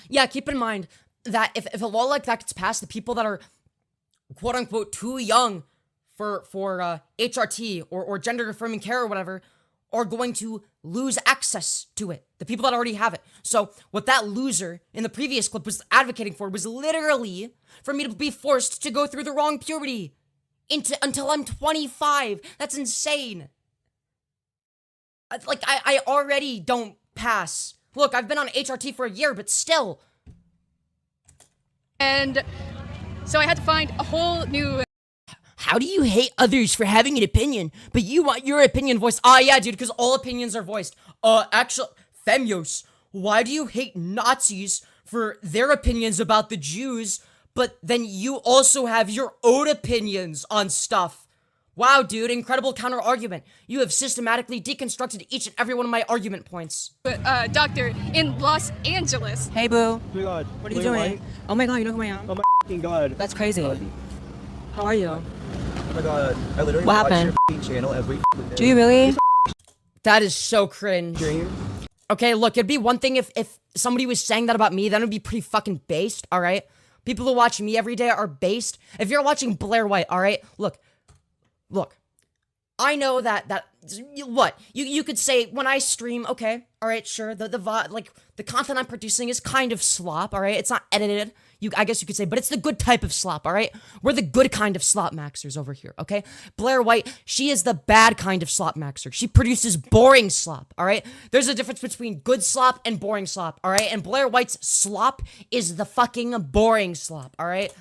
yeah, keep in mind that if a law like that gets passed, the people that are quote unquote too young for HRT or gender affirming care or whatever are going to lose access to it. The people that already have it. So what that loser in the previous clip was advocating for was literally for me to be forced to go through the wrong puberty until I'm 25. That's insane. I already don't pass. Look, I've been on HRT for a year, but still. And so I had to find a whole new. How do you hate others for having an opinion, but you want your opinion voiced? Ah, yeah, dude, because all opinions are voiced. Actually, Femyoz, why do you hate Nazis for their opinions about the Jews, but then you also have your own opinions on stuff? Wow, dude, incredible counter-argument. You have systematically deconstructed each and every one of my argument points. Doctor in Los Angeles. Hey, boo. Oh my god. What are you doing? Oh my god, you know who I am? Oh my f***ing god. That's crazy. How are you? Oh my god. I literally what watch happened? your channel every day. Do you really? That is so cringe. Okay, look, it'd be one thing if somebody was saying that about me, then it'd be pretty fucking based, alright? People who watch me every day are based. If you're watching Blaire White, alright? Look. I know that what? You could say when I stream, okay, alright, sure, the content I'm producing is kind of slop, alright? It's not edited. I guess you could say, but it's the good type of slop, alright? We're the good kind of Slopmaxxers over here, okay? Blaire White, she is the bad kind of Slopmaxxer. She produces boring slop, alright? There's a difference between good slop and boring slop, alright? And Blaire White's slop is the fucking boring slop, alright?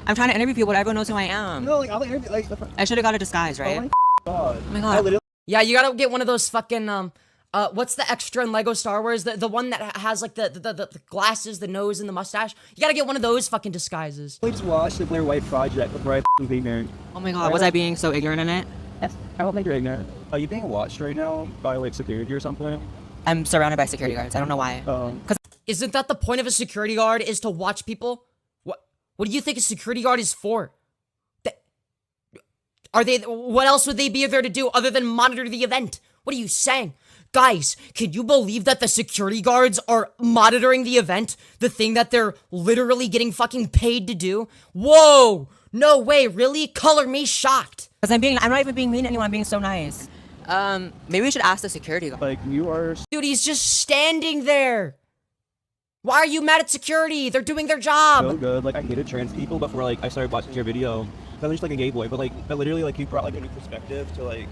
I'm trying to interview people, but everyone knows who I am. No, like, I'll interview, like, I should have got a disguise, right? God. Oh my god. Yeah, you gotta get one of those fucking, what's the extra in Lego Star Wars? The one that has, like, the glasses, the nose, and the mustache? You gotta get one of those fucking disguises. I just watched the Blaire White project before I be ignorant. Oh my god, was I being so ignorant in it? Yes, I don't think you're ignorant. Are you being watched right now by, like, security or something? I'm surrounded by security guards. I don't know why. Isn't that the point of a security guard, is to watch people? What do you think a security guard is for? What else would they be there to do other than monitor the event? What are you saying? Guys, can you believe that the security guards are monitoring the event? The thing that they're literally getting fucking paid to do? Whoa! No way, really? Color me shocked. Because I'm not even being mean to anyone, I'm being so nice. Maybe we should ask the security guard. Like, you are... Dude, he's just standing there. Why are you mad at security? They're doing their job. So good. Like, I hated trans people before, like, I started watching your video. I'm just like a gay boy, but literally, like, you brought, like, a new perspective to, like...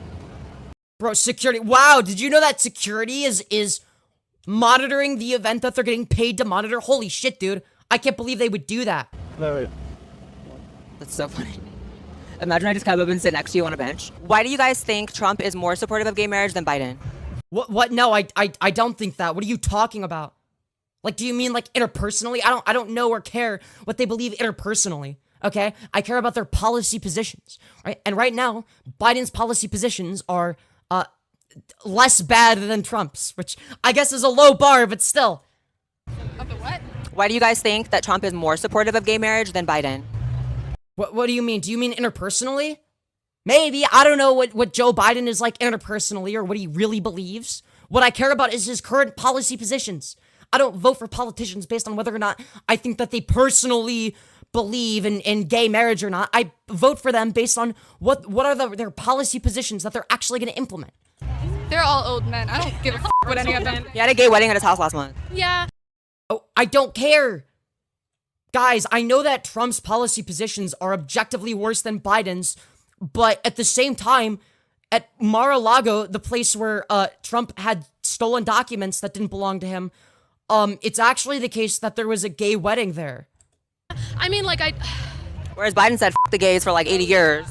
Bro, security. Wow, did you know that security is monitoring the event that they're getting paid to monitor? Holy shit, dude. I can't believe they would do that. No, wait. That's so funny. Imagine I just come up and sit next to you on a bench. Why do you guys think Trump is more supportive of gay marriage than Biden? What? No, I don't think that. What are you talking about? Like, do you mean, like, interpersonally? I don't know or care what they believe interpersonally, okay? I care about their policy positions, right? And right now, Biden's policy positions are, less bad than Trump's, which I guess is a low bar, but still. Of the what? Why do you guys think that Trump is more supportive of gay marriage than Biden? What do you mean? Do you mean interpersonally? Maybe. I don't know what Joe Biden is like interpersonally or what he really believes. What I care about is his current policy positions. I don't vote for politicians based on whether or not I think that they personally believe in gay marriage or not. I vote for them based on what are their policy positions that they're actually going to implement. They're all old men. I don't give a what any of them. He had a gay wedding at his house last month. Yeah. Oh, I don't care. Guys, I know that Trump's policy positions are objectively worse than Biden's, but at the same time, at Mar-a-Lago, the place where Trump had stolen documents that didn't belong to him, it's actually the case that there was a gay wedding there. I mean, like, Whereas Biden said, F the gays for like 80 years.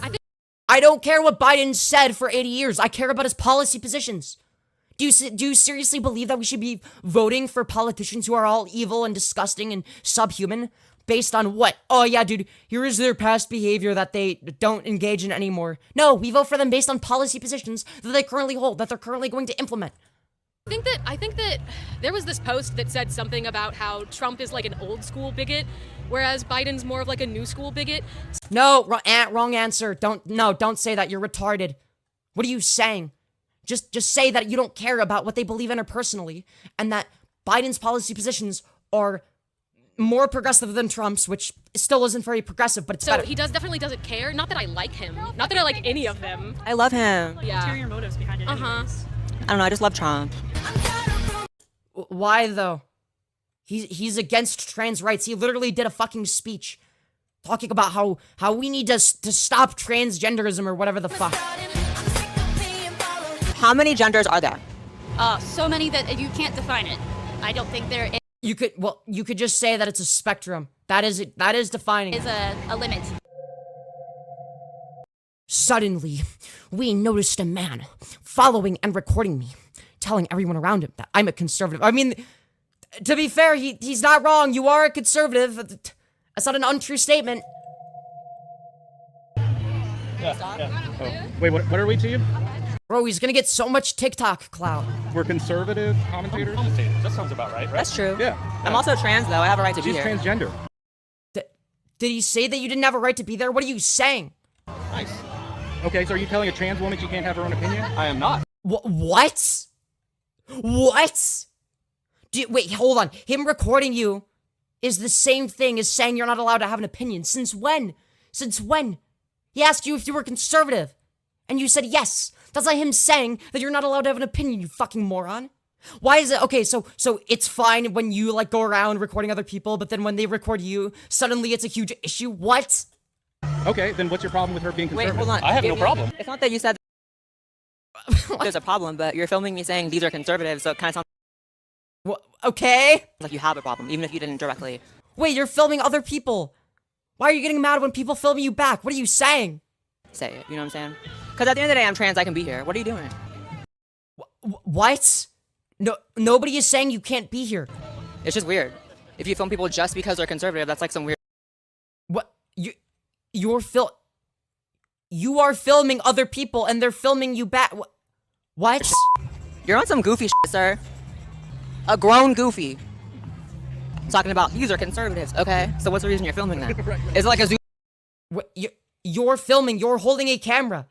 I don't care what Biden said for 80 years. I care about his policy positions. Do you seriously believe that we should be voting for politicians who are all evil and disgusting and subhuman? Based on what? Oh yeah, dude, here is their past behavior that they don't engage in anymore. No, we vote for them based on policy positions that they currently hold, that they're currently going to implement. I think that there was this post that said something about how Trump is like an old school bigot, whereas Biden's more of like a new school bigot. No, wrong answer. Don't say that. You're retarded. What are you saying? Just say that you don't care about what they believe interpersonally, and that Biden's policy positions are more progressive than Trump's, which still isn't very progressive, but it's better. So he definitely doesn't care. Not that I like him. Not that I like any of them. I love him. Yeah. Ulterior motives behind it. I don't know, I just love Trump. Why though? He's against trans rights. He literally did a fucking speech talking about how we need to stop transgenderism or whatever the fuck. How many genders are there? So many that you can't define it. I don't think there You could just say that it's a spectrum. That is defining. is a limit. Suddenly, we noticed a man following and recording me, telling everyone around him that I'm a conservative. I mean, to be fair, he's not wrong. You are a conservative. That's not an untrue statement. Wait, what are we to you? Bro, he's gonna get so much TikTok clout. We're conservative commentators? That sounds about right? That's true. Yeah. I'm also trans, though. I have a right to be She's here. transgender. Did he say that you didn't have a right to be there? What are you saying? Nice. Okay, so are you telling a trans woman she can't have her own opinion? I am not. What? What? Wait, hold on. Him recording you is the same thing as saying you're not allowed to have an opinion. Since when? Since when? He asked you if you were conservative, and you said yes. That's like him saying that you're not allowed to have an opinion, you fucking moron. Why is it, okay, so it's fine when you, like, go around recording other people, but then when they record you, suddenly it's a huge issue? What? Okay, then what's your problem with her being Wait, conservative? hold on. I have no problem. It's not that you said there's a problem, but you're filming me saying these are conservative, so it kind of sounds okay. like you have a problem, even if you didn't directly. Wait, you're filming other people. Why are you getting mad when people film you back? What are you saying? Say it, you know what I'm saying? Because at the end of the day, I'm trans, I can be here. What are you doing? What? No, nobody is saying you can't be here. It's just weird. If you film people just because they're conservative, that's like some weird. What? You are filming other people and they're filming you back. What? You're on some goofy shit, sir. A grown goofy. Talking about these are conservatives, okay? So what's the reason you're filming that? Is it like a zoo? What, you're filming. You're holding a camera.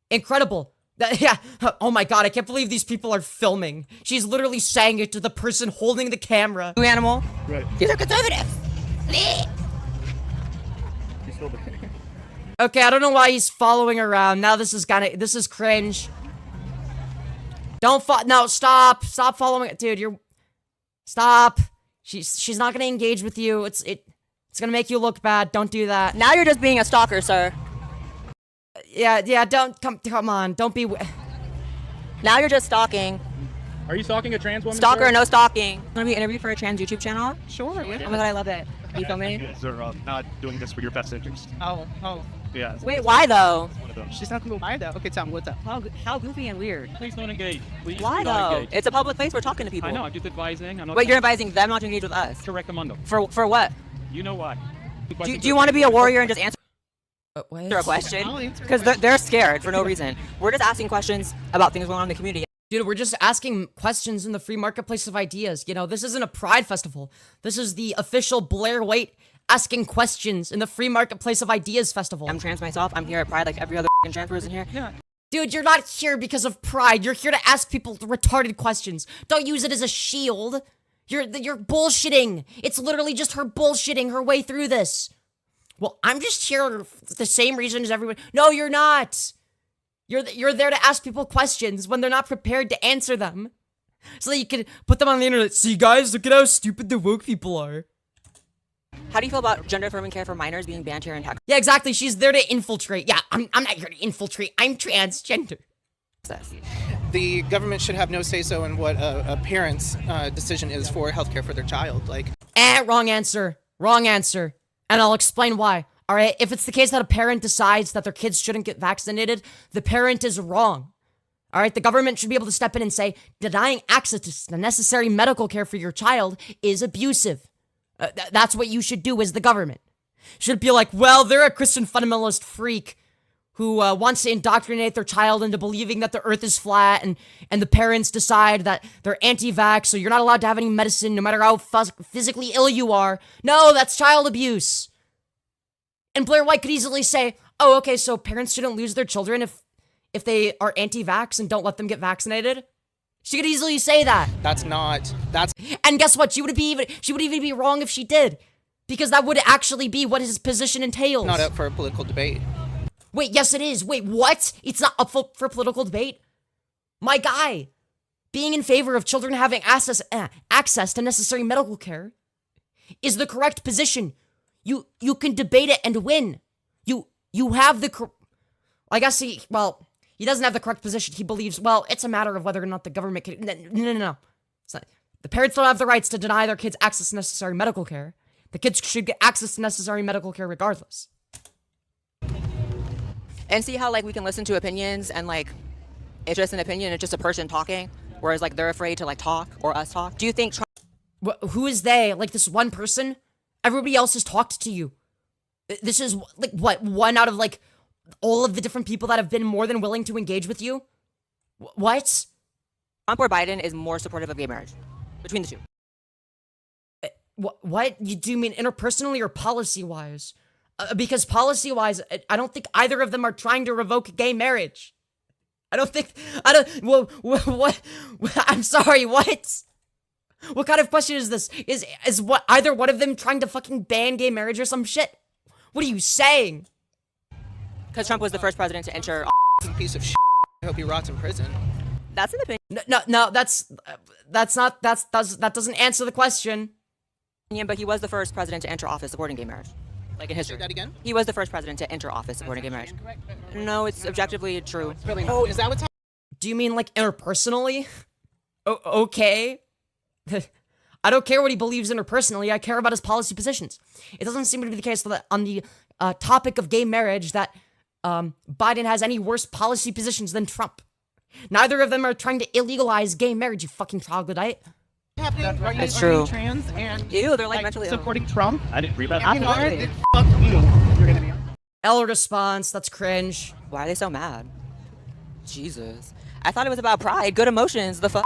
Incredible. Yeah. Oh my god, I can't believe these people are filming. She's literally saying it to the person holding the camera. Animal. Right. These are conservatives. Okay, I don't know why he's following around. Now this is cringe. No, stop following, dude. Stop. She's not gonna engage with you. It's gonna make you look bad. Don't do that. Now you're just being a stalker, sir. Yeah, don't, come on, don't be... Now you're just stalking. Are you stalking a trans woman? Stalker, sir? no stalking. Want to be interviewed for a trans YouTube channel? Sure. Oh my god, I love it. Are you filming? Yes, they're not doing this for your best interest. Oh. Yeah. Wait, why though? One of them. She's not cool. Why though? Okay, tell me what's up. How goofy and weird. Please don't engage. Please Why do not though? engage. It's a public place. We're talking to people. I know. I'm just advising. I'm not. Wait, you're advising them not to engage with us? Correct, Amundo. For what? You know why? Do you want to be a warrior and just answer What? a question? Because they're scared for no reason. We're just asking questions about things going on in the community. Dude, we're just asking questions in the free marketplace of ideas. You know, this isn't a pride festival. This is the official Blaire White asking questions in the free marketplace of ideas festival. I'm trans myself. I'm here at Pride like every other trans person here. Yeah. Dude, you're not here because of pride. You're here to ask people retarded questions. Don't use it as a shield. You're bullshitting. It's literally just her bullshitting her way through this. Well, I'm just here for the same reason as everyone. No, you're not. You're there to ask people questions when they're not prepared to answer them. So that you can put them on the internet. See, guys, look at how stupid the woke people are. How do you feel about gender affirming care for minors being banned here in Texas? Yeah, exactly. She's there to infiltrate. Yeah, I'm not here to infiltrate. I'm transgender. The government should have no say-so in what a parent's decision is for healthcare for their child. Like, wrong answer. Wrong answer. And I'll explain why. All right, if it's the case that a parent decides that their kids shouldn't get vaccinated, the parent is wrong. All right, the government should be able to step in and say, denying access to the necessary medical care for your child is abusive. That's what you should do as the government. Should be like, well, they're a Christian fundamentalist freak who wants to indoctrinate their child into believing that the earth is flat, and the parents decide that they're anti-vax, so you're not allowed to have any medicine no matter how physically ill you are. No, that's child abuse. And Blaire White could easily say, oh, okay, so parents shouldn't lose their children if they are anti-vax and don't let them get vaccinated. She could easily say that. And guess what? She would even be wrong if she did. Because that would actually be what his position entails. Not up for a political debate. Wait, yes it is. Wait, what? It's not up for political debate? My guy, being in favor of children having access to necessary medical care is the correct position. You can debate it and win. You have the I guess he doesn't have the correct position. He believes, well, it's a matter of whether or not the government can... No. It's not. The parents don't have the rights to deny their kids access to necessary medical care. The kids should get access to necessary medical care regardless. And see how, like, we can listen to opinions and, like, it's just an opinion, it's just a person talking, whereas, like, they're afraid to, like, talk or us talk. Do you think... Who is they? Like, this one person? Everybody else has talked to you. This is, like, what? One out of, like, all of the different people that have been more than willing to engage with you? What? Trump or Biden is more supportive of gay marriage. Between the two. What? Do you mean interpersonally or policy-wise? Because policy-wise, I don't think either of them are trying to revoke gay marriage. I don't, well, what, I'm sorry, what? What kind of question is this? Is what, either one of them trying to fucking ban gay marriage or some shit? What are you saying? Because Trump was the first president to enter. Piece of shit. I hope he rots in prison. That's an opinion. No, that doesn't answer the question. But he was the first president to enter office supporting gay marriage. Like in history. Say that again? He was the first president to enter office supporting gay marriage. No, it's objectively true. Oh, is that what's happening? Do you mean like interpersonally? Okay. I don't care what he believes interpersonally. I care about his policy positions. It doesn't seem to be the case that on the topic of gay marriage that Biden has any worse policy positions than Trump. Neither of them are trying to illegalize gay marriage, you fucking troglodyte. It's true. Trans and Ew, they're like mentally ill. supporting Trump. I didn't read that. Absolutely. Fuck you. You're gonna be on. L response, that's cringe. Why are they so mad? Jesus. I thought it was about pride. Good emotions. The fuck?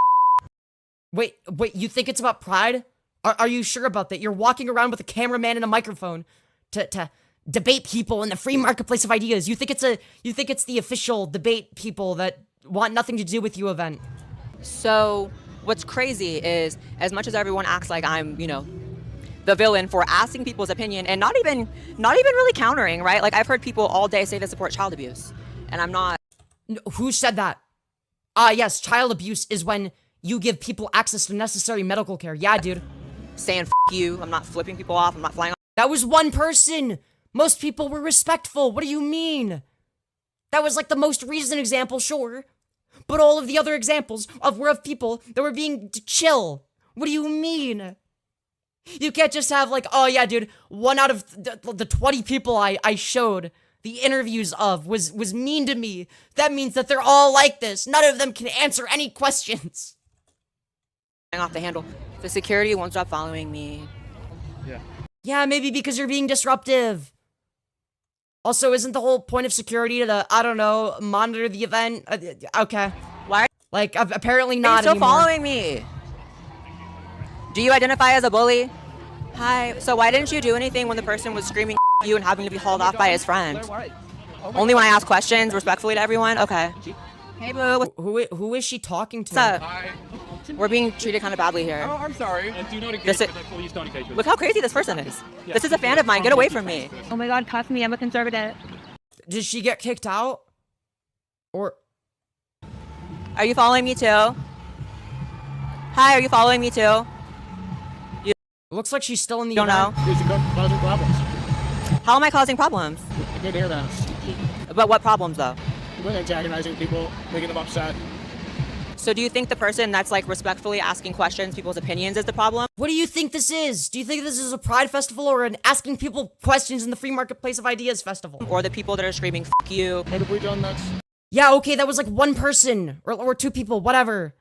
Wait, you think it's about pride? Are you sure about that? You're walking around with a cameraman and a microphone to debate people in the free marketplace of ideas. You think it's the official debate people that want nothing to do with you event. So, what's crazy is, as much as everyone acts like I'm, the villain for asking people's opinion and not even really countering, right? Like, I've heard people all day say they support child abuse, and I'm not. Who said that? Yes, child abuse is when you give people access to necessary medical care. Yeah, dude. Saying F you, I'm not flipping people off, I'm not flying off. That was one person. Most people were respectful. What do you mean? That was like the most recent example, sure. But all of the other examples were of people that were being chill. What do you mean? You can't just have like, oh yeah, dude, one out of the 20 people I showed the interviews of was mean to me. That means that they're all like this. None of them can answer any questions. Off the handle. The security won't stop following me. Yeah, maybe because you're being disruptive. Also, isn't the whole point of security to, I don't know, monitor the event? Okay. Why? Like, apparently Are you not still anymore. following me? Do you identify as a bully? Hi. So why didn't you do anything when the person was screaming you and having to be hauled off by his friend? Only when I ask questions respectfully to everyone? Okay. Hey, boo. Who is she talking to? What's up? We're being treated kind of badly here. Oh, I'm sorry. And do not engage with it. Please don't engage with Look how crazy this person is. This is a fan of mine. Get away from me. Oh my god, cuff me, I'm a conservative. Did she get kicked out? Or... Are you following me too? Hi, are you following me too? Looks like she's still in the Don't know. Causing problems. How am I causing problems? I did hear that. But what problems though? You're antagonizing people, making them upset. So do you think the person that's like respectfully asking questions, people's opinions is the problem? What do you think this is? Do you think this is a pride festival or an asking people questions in the free marketplace of ideas festival? Or the people that are screaming F you? What have we done next? Yeah, okay, that was like one person or two people, whatever.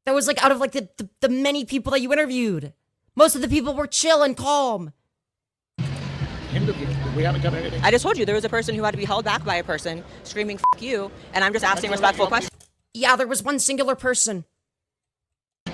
That was like out of like the many people that you interviewed. Most of the people were chill and calm. We haven't done anything. I just told you there was a person who had to be held back by a person screaming F you, and I'm just asking respectful questions. Yeah, there was one singular person.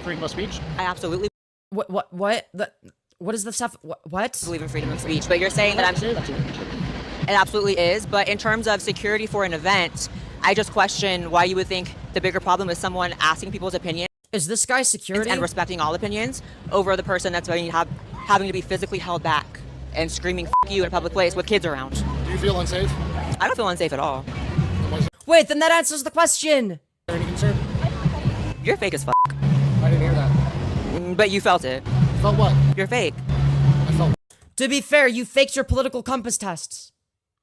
Freedom of speech? I absolutely What is the stuff? What? believe in freedom of speech, but you're saying that it absolutely is. But in terms of security for an event, I just question why you would think the bigger problem is someone asking people's opinions. Is this guy security? And respecting all opinions over the person that's having to be physically held back and screaming F you in a public place with kids around. Do you feel unsafe? I don't feel unsafe at all. Wait, then that answers the question. Any concern? You're fake as f. I didn't hear that. But you felt it. Felt what? You're fake. I felt. To be fair, you faked your political compass tests.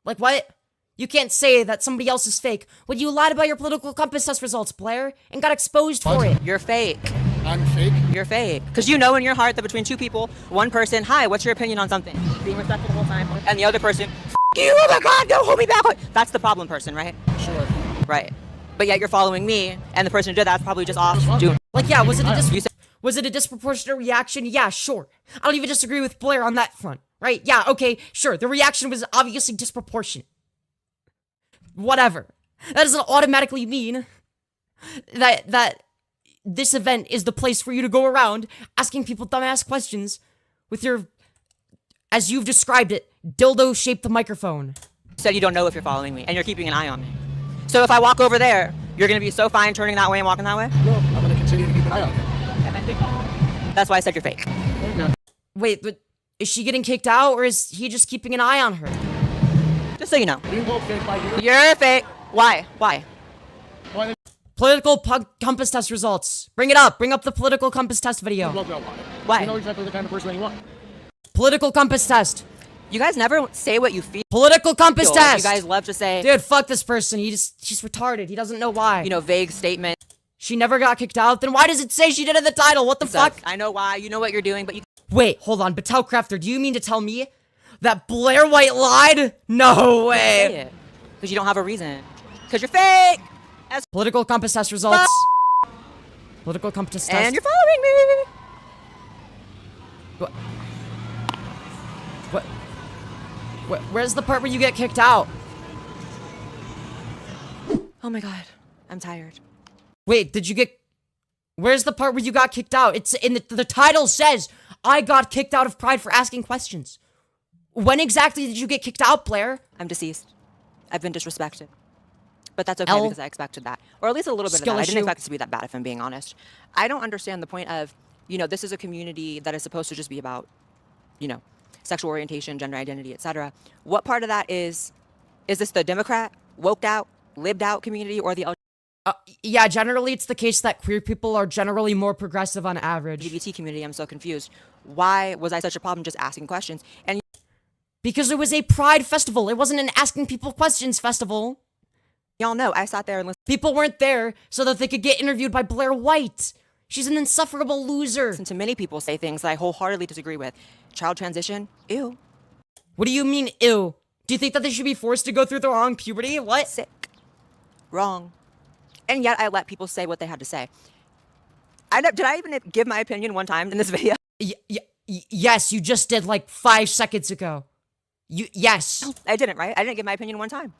Like what? You can't say that somebody else is fake when you lied about your political compass test results, Blaire, and got exposed for it. You're fake. I'm fake? You're fake. Because you know in your heart that between two people, one person, hi, what's your opinion on something? Being respectful the whole time. And the other person, F you, oh my god, no, hold me back. That's the problem person, right? Sure. Right. But yet you're following me, and the person who did that's probably just off doing. Like, yeah, was it a disproportionate reaction? Yeah, sure. I don't even disagree with Blaire on that front, right? Yeah, okay, sure. The reaction was obviously disproportionate. Whatever. That doesn't automatically mean that this event is the place for you to go around asking people dumbass questions with your, as you've described it, dildo-shaped microphone. You said you don't know if you're following me, and you're keeping an eye on me. So if I walk over there, You're gonna be so fine turning that way and walking that way? No, I'm gonna continue to keep an eye on it. That's why I said you're fake. Wait, but is she getting kicked out, or is he just keeping an eye on her? Just so you know. You both fake like you. You're fake. Why? Why? Political compass test results. Bring it up. Bring up the political compass test video. Why? You know exactly the kind of person that you want. Political compass test. You guys never say what you feel. Political compass You test. guys love to say, Dude, fuck this person. She's retarded. He doesn't know why. you know, vague statement. She never got kicked out. Then why does it say she did in the title? What the fuck? I know why. You know what you're doing, but you. Wait, hold on. Batel Crafter, do you mean to tell me that Blaire White lied? No way. Because you don't have a reason. Because you're fake. As Political compass test results. Political compass test. and you're following me. What? Where's the part where you get kicked out? Oh my god, I'm tired. Wait, did you get... Where's the part where you got kicked out? It's in the title says, I got kicked out of Pride for asking questions. When exactly did you get kicked out, Blaire? I'm deceased. I've been disrespected. But that's okay because I expected that. Or at least a little bit of that. I didn't expect it to be that bad, if I'm being honest. I don't understand the point of, you know, this is a community that is supposed to just be about, you know, sexual orientation, gender identity, etc. What part of that is this the Democrat, woked out, lived out community, or the yeah, generally it's the case that queer people are generally more progressive on average. LGBT community? I'm so confused. Why was I such a problem just asking questions? And because it was a Pride festival. It wasn't an asking people questions festival. Y'all know, I sat there and listened. People weren't there so that they could get interviewed by Blaire White. She's an insufferable loser. To many people say things that I wholeheartedly disagree with. Child transition? Ew. What do you mean, ew? Do you think that they should be forced to go through the wrong puberty? What? Sick. Wrong. And yet I let people say what they had to say. Did I even give my opinion one time in this video? Yes, you just did like 5 seconds ago. Yes. No, I didn't, right? I didn't give my opinion one time.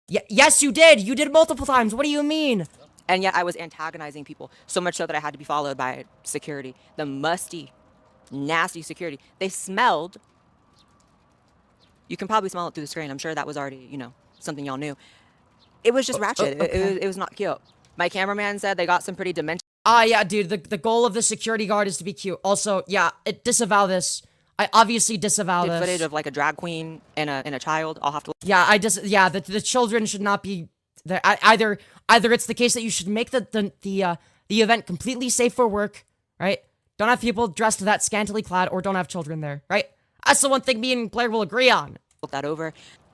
Yes, you did. You did multiple times. What do you mean? And yet I was antagonizing people, so much so that I had to be followed by security. The musty, nasty security. They smelled. You can probably smell it through the screen. I'm sure that was already, you know, something y'all knew. It was just ratchet. Okay. It was not cute. My cameraman said they got some pretty dimension. Yeah, dude. The goal of the security guard is to be cute. Also, yeah, disavow this. I obviously disavow this. Footage of like a drag queen and a child. I'll have to. Yeah, the children should not be there. Either it's the case that you should make the event completely safe for work, right? Don't have people dressed that scantily clad, or don't have children there, right? That's the one thing me and Blaire will agree on. Look that over.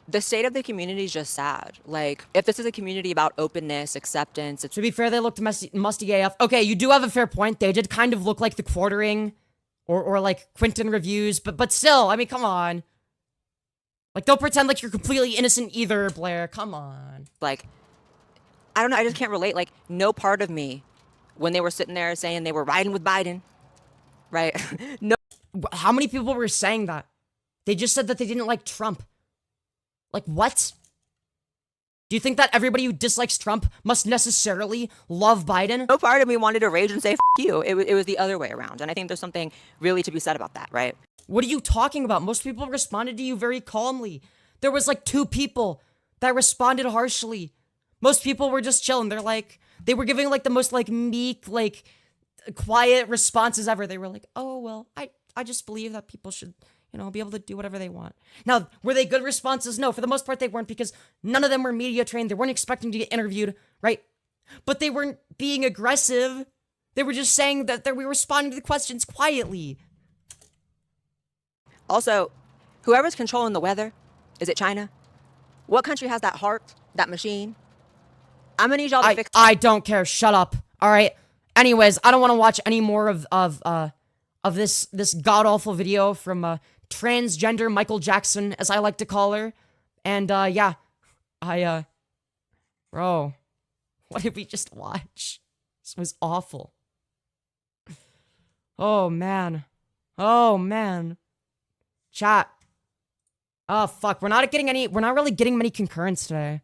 The state of the community is just sad. Like, if this is a community about openness, acceptance... To be fair, they looked musty AF. Okay, you do have a fair point. They did kind of look like the Quartering or like Quentin reviews, but still, I mean, come on. Like, don't pretend like you're completely innocent either, Blaire. Come on. Like, I don't know, I just can't relate. Like, no part of me, when they were sitting there saying they were riding with Biden, right? No. How many people were saying that? They just said that they didn't like Trump. Like, what? Do you think that everybody who dislikes Trump must necessarily love Biden? No part of me wanted to rage and say, F you. It was the other way around. And I think there's something really to be said about that, right? What are you talking about? Most people responded to you very calmly. There was like 2 people that responded harshly. Most people were just chilling. They were giving like the most like meek, like quiet responses ever. They were like, oh, well, I just believe that people should, you know, be able to do whatever they want. Now, were they good responses? No, for the most part they weren't, because none of them were media trained. They weren't expecting to get interviewed, right? But they weren't being aggressive. They were just saying that we were responding to the questions quietly. Also, whoever's controlling the weather, is it China? What country has that heart, that machine? I'm gonna need y'all to fix. I don't care. Shut up. All right. Anyways, I don't want to watch any more of this god-awful video from transgender Michael Jackson, as I like to call her. And yeah, bro, what did we just watch? This was awful. Oh man. Chat. Oh fuck, we're not really getting many concurrents today.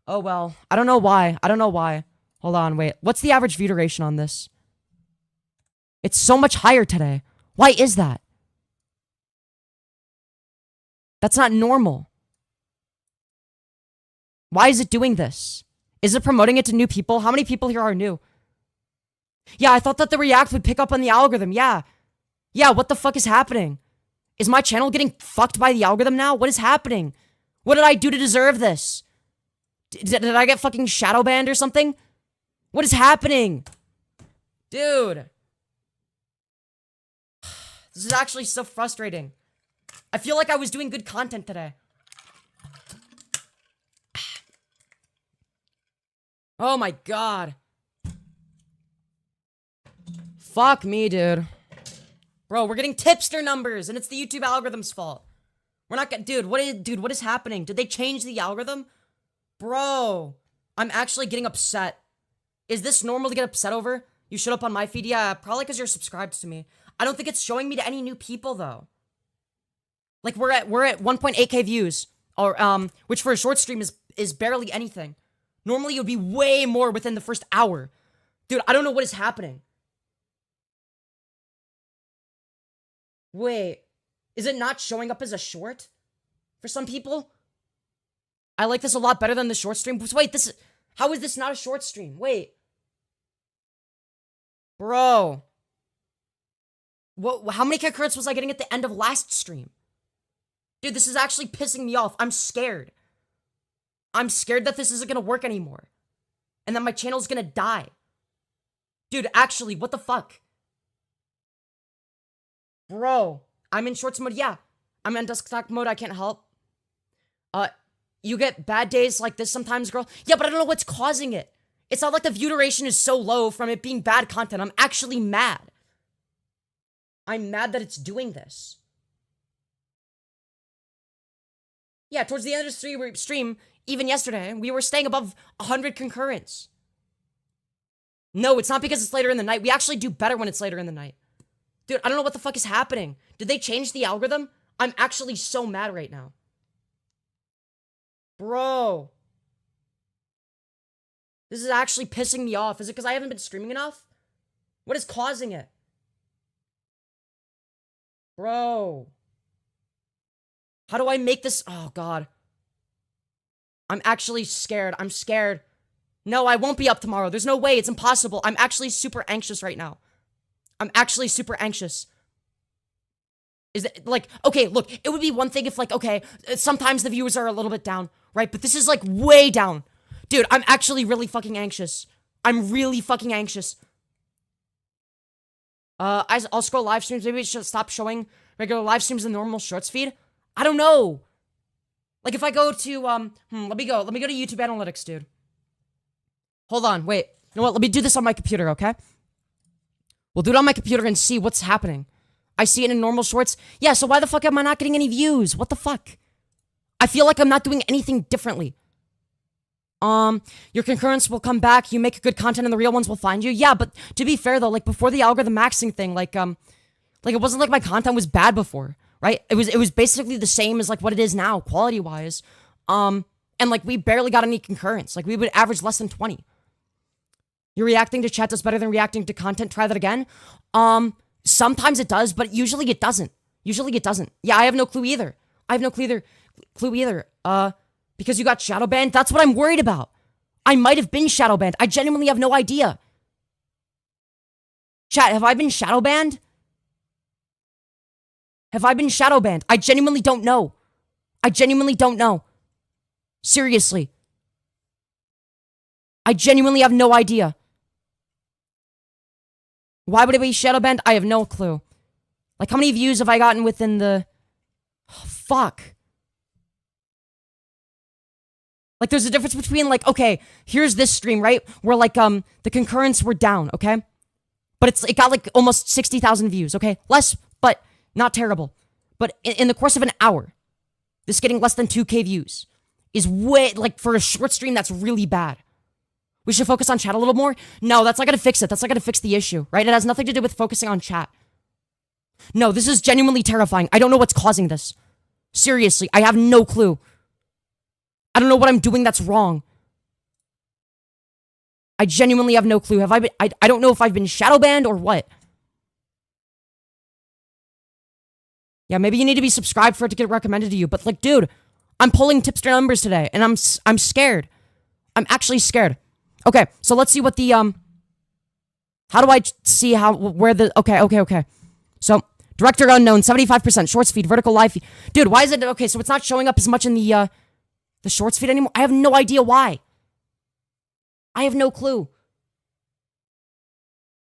Oh well, I don't know why. Hold on, wait. What's the average view duration on this? It's so much higher today. Why is that? That's not normal. Why is it doing this? Is it promoting it to new people? How many people here are new? Yeah, I thought that the React would pick up on the algorithm. Yeah. Yeah, what the fuck is happening? Is my channel getting fucked by the algorithm now? What is happening? What did I do to deserve this? Did I get fucking shadow banned or something? What is happening? Dude. This is actually so frustrating. I feel like I was doing good content today. Oh my god. Fuck me, dude. Bro, we're getting tipster numbers, and it's the YouTube algorithm's fault. We're not gonna- Dude, what is happening? Did they change the algorithm? Bro, I'm actually getting upset. Is this normal to get upset over? You showed up on my feed? Yeah, probably because you're subscribed to me. I don't think it's showing me to any new people, though. Like, we're at 1.8k views, or, which for a short stream is barely anything. Normally, it would be way more within the first hour. Dude, I don't know what is happening. Wait, is it not showing up as a short for some people? I like this a lot better than the short stream. Wait, how is this not a short stream? Wait. Bro. How many concurrents was I getting at the end of last stream? Dude, this is actually pissing me off. I'm scared. I'm scared that this isn't gonna work anymore. And that my channel's gonna die. Dude, actually, what the fuck? Bro, I'm in shorts mode. Yeah, I'm in desktop mode. I can't help. You get bad days like this sometimes, girl. Yeah, but I don't know what's causing it. It's not like the view duration is so low from it being bad content. I'm actually mad. I'm mad that it's doing this. Yeah, towards the end of the stream, even yesterday, we were staying above 100 concurrents. No, it's not because it's later in the night. We actually do better when it's later in the night. Dude, I don't know what the fuck is happening. Did they change the algorithm? I'm actually so mad right now. Bro. This is actually pissing me off. Is it because I haven't been streaming enough? What is causing it? Bro. How do I make this? Oh, God. I'm actually scared. I'm scared. No, I won't be up tomorrow. There's no way. It's impossible. I'm actually super anxious right now. I'm actually super anxious. Is it, like, okay, look, it would be one thing if, like, okay, sometimes the viewers are a little bit down, right? But this is, like, way down. Dude, I'm actually really fucking anxious. I'm really fucking anxious. I'll scroll live streams. Maybe it should stop showing regular live streams in the normal shorts feed. I don't know. Like, if I go to, let me go to YouTube Analytics, dude. Hold on, wait. You know what? Let me do this on my computer, okay? We'll do it on my computer and see what's happening. I see it in normal shorts. Yeah, so why the fuck am I not getting any views? What the fuck? I feel like I'm not doing anything differently. Your concurrents will come back. You make good content and the real ones will find you. Yeah, but to be fair though, like before the LyreozMC thing, like it wasn't like my content was bad before, right? It was basically the same as like what it is now, quality-wise. And like we barely got any concurrents. Like we would average less than 20. You're reacting to chat does better than reacting to content. Try that again. Sometimes it does, but usually it doesn't. Usually it doesn't. Yeah, I have no clue either. Because you got shadow banned? That's what I'm worried about. I might have been shadow banned. I genuinely have no idea. Chat, have I been shadow banned? Have I been shadow banned? I genuinely don't know. I genuinely don't know. Seriously. I genuinely have no idea. Why would it be shadow banned? I have no clue. Like, how many views have I gotten within the... Oh, fuck. Like, there's a difference between, like, okay, here's this stream, right? Where, like, the concurrents were down, okay? But it got, like, almost 60,000 views, okay? Less, but not terrible. But in the course of an hour, this getting less than 2k views is way, like, for a short stream, that's really bad. We should focus on chat a little more? No, that's not gonna fix it. That's not gonna fix the issue, right? It has nothing to do with focusing on chat. No, this is genuinely terrifying. I don't know what's causing this. Seriously, I have no clue. I don't know what I'm doing that's wrong. I genuinely have no clue. I don't know if I've been shadow banned or what. Yeah, maybe you need to be subscribed for it to get recommended to you. But like, dude, I'm pulling tipster numbers today, and I'm scared. I'm actually scared. Okay, so let's see what the, how do I see where the, okay. So, director unknown, 75%, shorts feed, vertical live feed. Dude, why is it, okay, so it's not showing up as much in the shorts feed anymore? I have no idea why. I have no clue.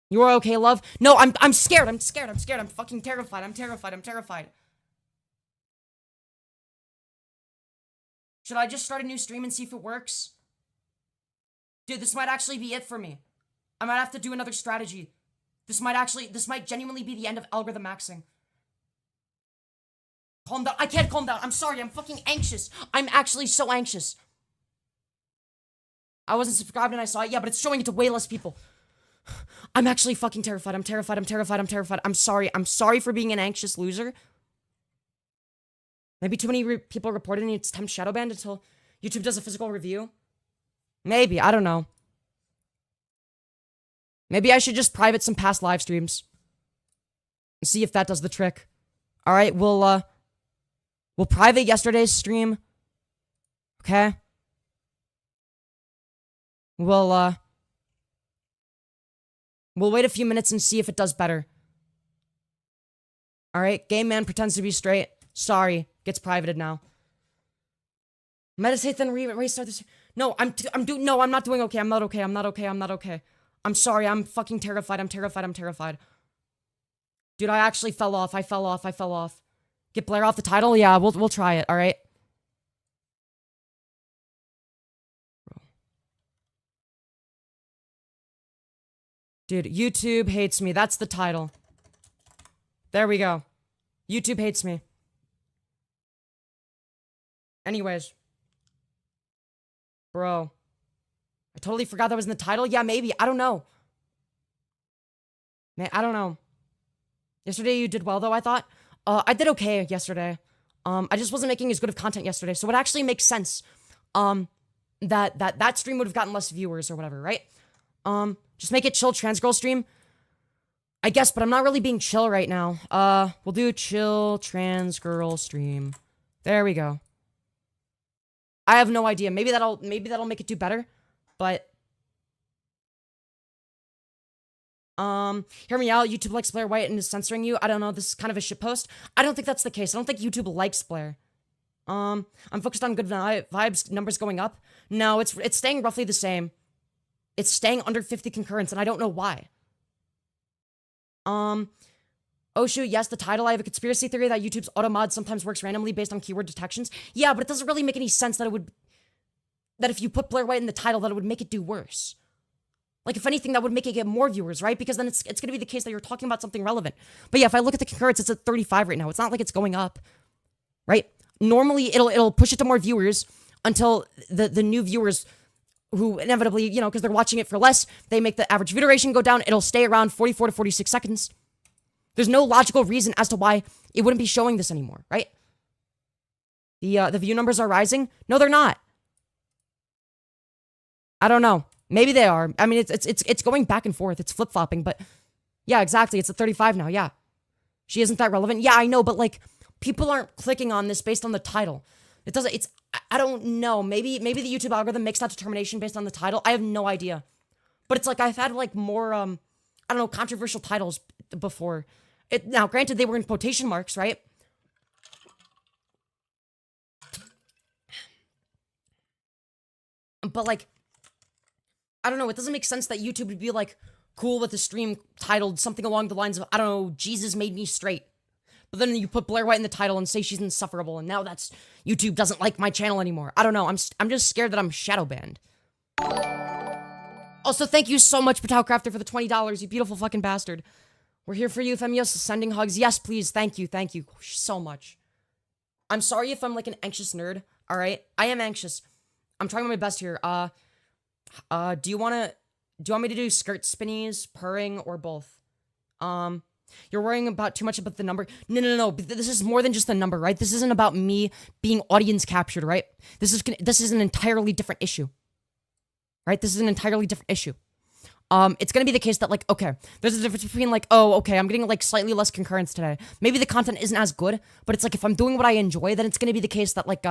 You are okay, love? No, I'm scared. I'm fucking terrified. I'm terrified. Should I just start a new stream and see if it works? Dude, this might actually be it for me. I might have to do another strategy. This might genuinely be the end of LyreozMC. Calm down. I can't calm down. I'm sorry. I'm fucking anxious. I'm actually so anxious. I wasn't subscribed and I saw it. Yeah, but it's showing it to way less people. I'm actually fucking terrified. I'm terrified. I'm sorry. I'm sorry for being an anxious loser. Maybe too many people reported and it's time to shadow banned until YouTube does a physical review. Maybe. I don't know. Maybe I should just private some past live streams. And see if that does the trick. Alright, we'll private yesterday's stream. Okay? We'll wait a few minutes and see if it does better. Alright, gay man pretends to be straight. Sorry, gets privated now. Meditate, then restart this. No, I'm not doing okay. I'm not okay. I'm sorry, I'm fucking terrified. I'm terrified. Dude, I actually fell off. I fell off. Get Blaire off the title? Yeah, we'll try it, alright? Dude, YouTube hates me. That's the title. There we go. YouTube hates me. Anyways. Bro. I totally forgot that was in the title. Yeah, maybe. I don't know. Man, I don't know. Yesterday you did well, though, I thought. I did okay yesterday. I just wasn't making as good of content yesterday. So it actually makes sense. That stream would have gotten less viewers or whatever, right? Just make it chill trans girl stream. I guess, but I'm not really being chill right now. We'll do chill trans girl stream. There we go. I have no idea. Maybe that'll make it do better. But hear me out. YouTube likes Blaire White and is censoring you. I don't know. This is kind of a shitpost. I don't think that's the case. I don't think YouTube likes Blaire. I'm focused on good vibes, numbers going up. No, it's staying roughly the same. It's staying under 50 concurrents, and I don't know why. Oh shoot, yes, the title. I have a conspiracy theory that YouTube's auto-mod sometimes works randomly based on keyword detections. Yeah, but it doesn't really make any sense that that if you put Blaire White in the title, that it would make it do worse. Like, if anything, that would make it get more viewers, right? Because then it's gonna be the case that you're talking about something relevant. But yeah, if I look at the concurrents, it's at 35 right now. It's not like it's going up, right? Normally, it'll push it to more viewers until the new viewers who inevitably, you know, because they're watching it for less, they make the average view duration go down. It'll stay around 44 to 46 seconds. There's no logical reason as to why it wouldn't be showing this anymore, right? The view numbers are rising. No, they're not. I don't know. Maybe they are. I mean, it's going back and forth. It's flip-flopping, but yeah, exactly. It's at 35 now. Yeah. She isn't that relevant. Yeah, I know, but like, people aren't clicking on this based on the title. It doesn't, I don't know. Maybe the YouTube algorithm makes that determination based on the title. I have no idea. But it's like, I've had like more, I don't know, controversial titles before. Now, granted, they were in quotation marks, right? But like, I don't know, it doesn't make sense that YouTube would be like, cool with the stream titled something along the lines of, I don't know, Jesus made me straight. But then you put Blaire White in the title and say she's insufferable, and now that's, YouTube doesn't like my channel anymore. I don't know, I'm just scared that I'm shadow banned. Also, thank you so much, Patowcrafter, for the $20, you beautiful fucking bastard. We're here for you, Femyoz, sending hugs. Yes, please, thank you so much. I'm sorry if I'm like an anxious nerd, alright? I am anxious. I'm trying my best here. Do you want me to do skirt spinnies, purring, or both? You're worrying about too much about the number. No. This is more than just the number, right? This isn't about me being audience captured, right? This is an entirely different issue. Right? This is an entirely different issue. It's gonna be the case that, like, okay, there's a difference between, like, oh, okay, I'm getting, like, slightly less concurrence today. Maybe the content isn't as good, but it's like, if I'm doing what I enjoy, then it's gonna be the case that, like,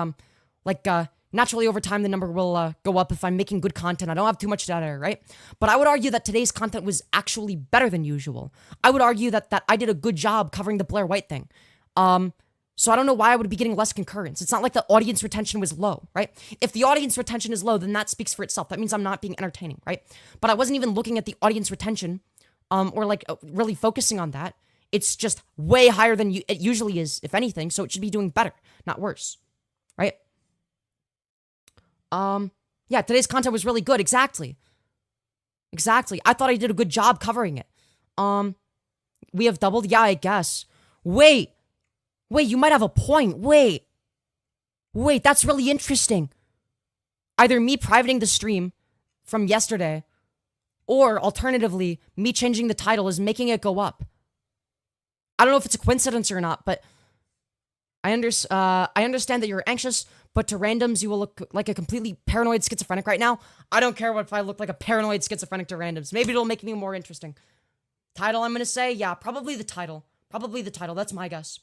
Naturally, over time, the number will go up if I'm making good content. I don't have too much data, right? But I would argue that today's content was actually better than usual. I would argue that I did a good job covering the Blaire White thing. So I don't know why I would be getting less concurrence. It's not like the audience retention was low, right? If the audience retention is low, then that speaks for itself. That means I'm not being entertaining, right? But I wasn't even looking at the audience retention, or like really focusing on that. It's just way higher than it usually is, if anything. So it should be doing better, not worse, right? Yeah, today's content was really good. Exactly. I thought I did a good job covering it. We have doubled? Yeah, I guess. Wait, you might have a point. Wait, that's really interesting. Either me privating the stream from yesterday, or alternatively, me changing the title is making it go up. I don't know if it's a coincidence or not, but I understand that you're anxious, but to randoms, you will look like a completely paranoid schizophrenic right now. I don't care if I look like a paranoid schizophrenic to randoms. Maybe it'll make me more interesting. Title, I'm gonna say? Yeah, probably the title. That's my guess.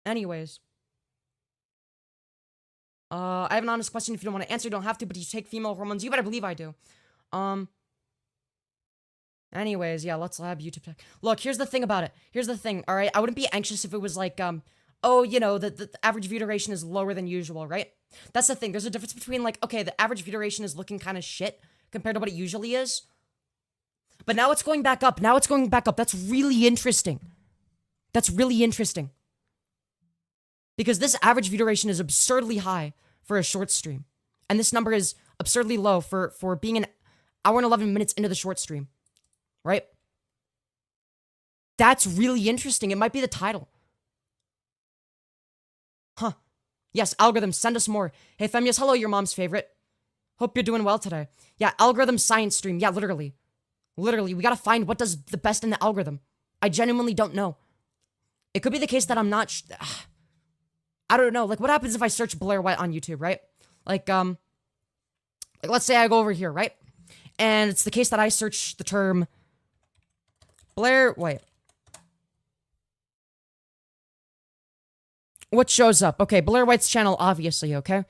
Anyways. I have an honest question. If you don't want to answer, you don't have to, but do you take female hormones? You better believe I do. Anyways, yeah, let's have YouTube tech. Look, here's the thing about it. Here's the thing, alright? I wouldn't be anxious if it was like, oh, you know, the average view duration is lower than usual, right? That's the thing. There's a difference between, like, okay, the average view duration is looking kind of shit compared to what it usually is. But now it's going back up. That's really interesting. Because this average view duration is absurdly high for a short stream. And this number is absurdly low for being an hour and 11 minutes into the short stream. Right? That's really interesting. It might be the title. Huh. Yes, algorithms, send us more. Hey, Femyoz, hello, your mom's favorite. Hope you're doing well today. Yeah, algorithm science stream. Yeah, literally. We gotta find what does the best in the algorithm. I genuinely don't know. It could be the case that I'm not... I don't know. Like, what happens if I search Blaire White on YouTube, right? Like, let's say I go over here, right? And it's the case that I search the term Blaire White. What shows up? Okay, Blaire White's channel, obviously, okay?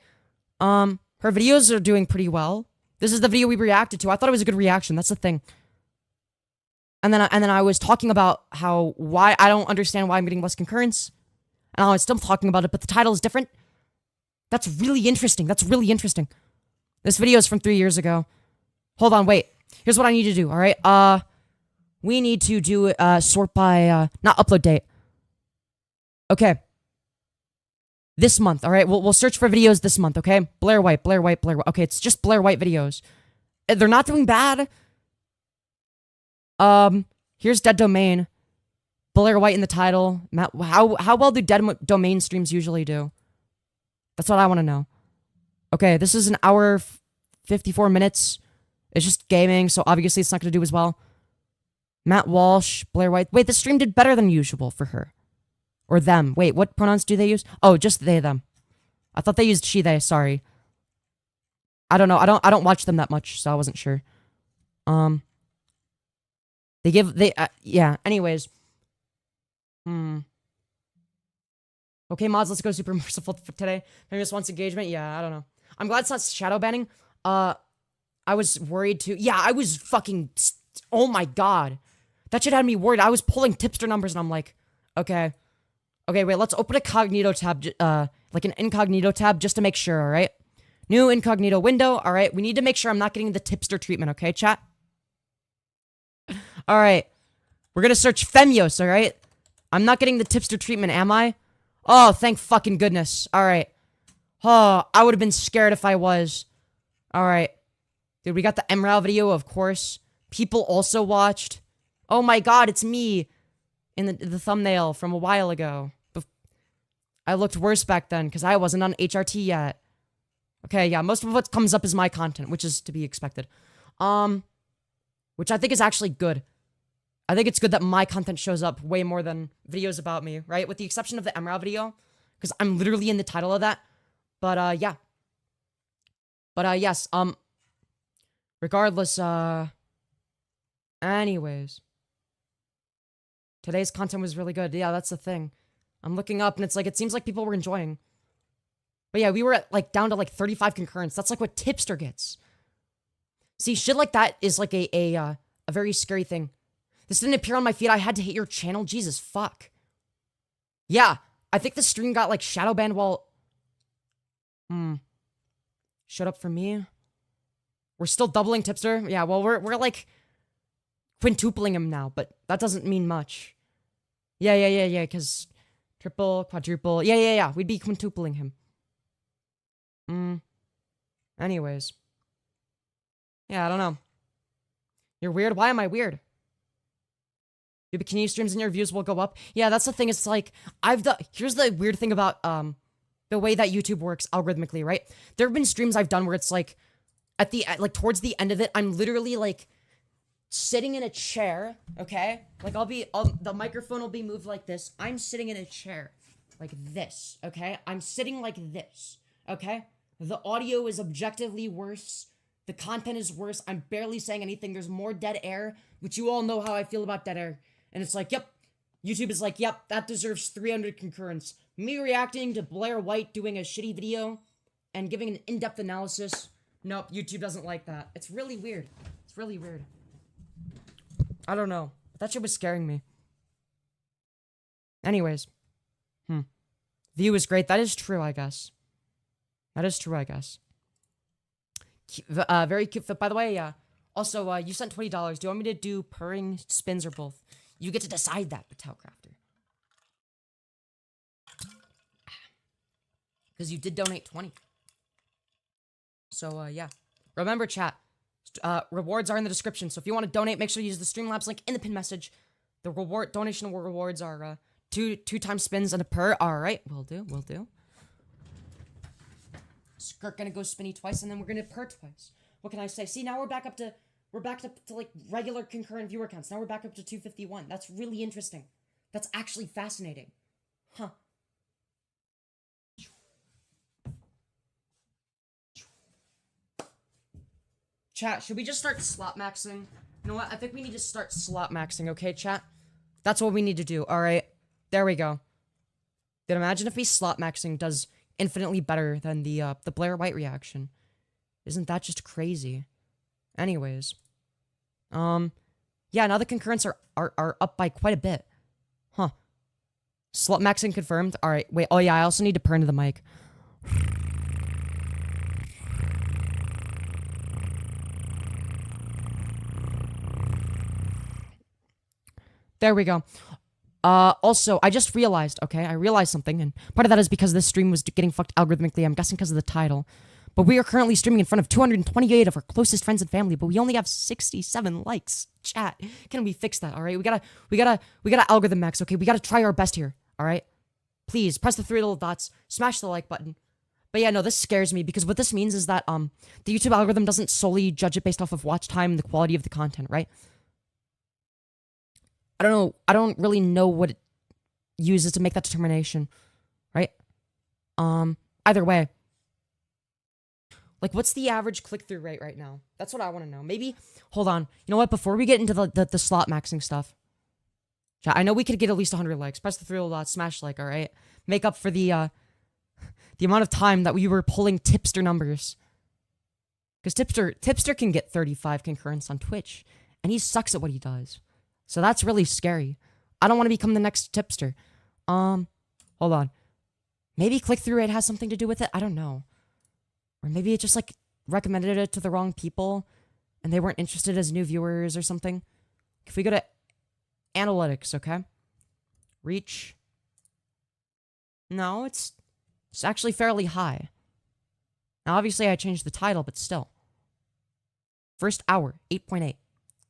Her videos are doing pretty well. This is the video we reacted to. I thought it was a good reaction. That's the thing. And then I was talking about why I don't understand why I'm getting less concurrence. And I was still talking about it, but the title is different. That's really interesting. This video is from 3 years ago. Hold on, wait. Here's what I need to do, alright? We need to do sort by, not upload date. Okay. This month, alright? We'll search for videos this month, okay? Blaire White. Okay, it's just Blaire White videos. They're not doing bad. Here's Dead Domain. Blaire White in the title. Matt, how well do Dead Domain streams usually do? That's what I want to know. Okay, this is an hour 54 minutes. It's just gaming, so obviously it's not going to do as well. Matt Walsh, Blaire White. Wait, the stream did better than usual for her. Or them. Wait, what pronouns do they use? Oh, just they, them. I thought they used she, they. Sorry. I don't know. I don't watch them that much, so I wasn't sure. Yeah, anyways. Okay, mods, let's go super merciful for today. Maybe just wants engagement? Yeah, I don't know. I'm glad it's not shadow banning. I was worried too. Yeah, I was fucking... Oh my god. That shit had me worried. I was pulling tipster numbers and I'm like, okay. Okay, wait, let's open a cognito tab, like an incognito tab just to make sure, alright? New incognito window, alright? We need to make sure I'm not getting the tipster treatment, okay, chat? Alright. We're gonna search Femyoz, alright? I'm not getting the tipster treatment, am I? Oh, thank fucking goodness. Alright. Oh, I would have been scared if I was. Alright. Dude, we got the MRAL video, of course. People also watched. Oh my god, it's me. In the thumbnail from a while ago. I looked worse back then, because I wasn't on HRT yet. Okay, yeah, most of what comes up is my content, which is to be expected. Which I think is actually good. I think it's good that my content shows up way more than videos about me, right? With the exception of the MRAL video, because I'm literally in the title of that. But, yeah. But, yes, regardless, anyways. Today's content was really good. Yeah, that's the thing. I'm looking up, and it's like, it seems like people were enjoying. But yeah, we were at, like, down to, like, 35 concurrents. That's, like, what Tipster gets. See, shit like that is, like, a very scary thing. This didn't appear on my feed. I had to hit your channel. Jesus, fuck. Yeah, I think the stream got, like, shadow banned while... Shut up for me. We're still doubling Tipster. Yeah, well, we're like, quintupling him now, but that doesn't mean much. Yeah, because triple, quadruple. Yeah. We'd be quintupling him. Anyways. Yeah, I don't know. You're weird? Why am I weird? Your bikini streams and your views will go up. Yeah, that's the thing. It's like, here's the weird thing about, the way that YouTube works algorithmically, right? There have been streams I've done where it's like, towards the end of it, I'm literally, like, sitting in a chair, okay? Like, the microphone will be moved like this. I'm sitting in a chair like this, okay? I'm sitting like this, okay? The audio is objectively worse. The content is worse. I'm barely saying anything. There's more dead air, which you all know how I feel about dead air. And it's like, yep. YouTube is like, yep, that deserves 300 concurrents. Me reacting to Blaire White doing a shitty video and giving an in-depth analysis. Nope, YouTube doesn't like that. It's really weird. It's really weird. I don't know. That shit was scaring me. Anyways. View is great. That is true, I guess. That is true, I guess. Very cute fit, by the way. Also, you sent $20. Do you want me to do purring, spins, or both? You get to decide that, Patel Crafter. Because you did donate 20. So, yeah. Remember, chat. Rewards are in the description. So if you want to donate, make sure you use the Streamlabs link in the pin message. The donation rewards are two times spins and a purr. Alright, will do. Skirt gonna go spinny twice, and then we're gonna purr twice. What can I say? See, now we're back up to like regular concurrent viewer counts. Now we're back up to 251. That's really interesting. That's actually fascinating. Huh. Chat, should we just start Slopmaxxing? You know what? I think we need to start Slopmaxxing, okay, chat? That's what we need to do, alright? There we go. Then imagine if we Slopmaxxing does infinitely better than the Blaire White reaction. Isn't that just crazy? Anyways. Yeah, now the concurrents are up by quite a bit. Huh. Slopmaxxing confirmed. Alright, wait, oh yeah, I also need to purr into the mic. There we go. Also, I just realized, okay, I realized something, and part of that is because this stream was getting fucked algorithmically, I'm guessing because of the title. But we are currently streaming in front of 228 of our closest friends and family, but we only have 67 likes. Chat, can we fix that, alright? We gotta algorithm max, okay? We gotta try our best here, alright? Please, press the 3 little dots, smash the like button. But yeah, no, this scares me, because what this means is that, the YouTube algorithm doesn't solely judge it based off of watch time and the quality of the content, right? I don't know. I don't really know what it uses to make that determination, right? Either way. Like, what's the average click-through rate right now? That's what I want to know. Maybe, hold on. You know what? Before we get into the slot maxing stuff, I know we could get at least 100 likes. Press the 3 little dots, smash like, all right? Make up for the amount of time that we were pulling Tipster numbers. Because Tipster can get 35 concurrents on Twitch, and he sucks at what he does. So that's really scary. I don't want to become the next Tipster. Hold on. Maybe click-through rate has something to do with it? I don't know. Or maybe it just, like, recommended it to the wrong people, and they weren't interested as new viewers or something. If we go to analytics, okay? Reach. No, it's actually fairly high. Now, obviously, I changed the title, but still. First hour, 8.8.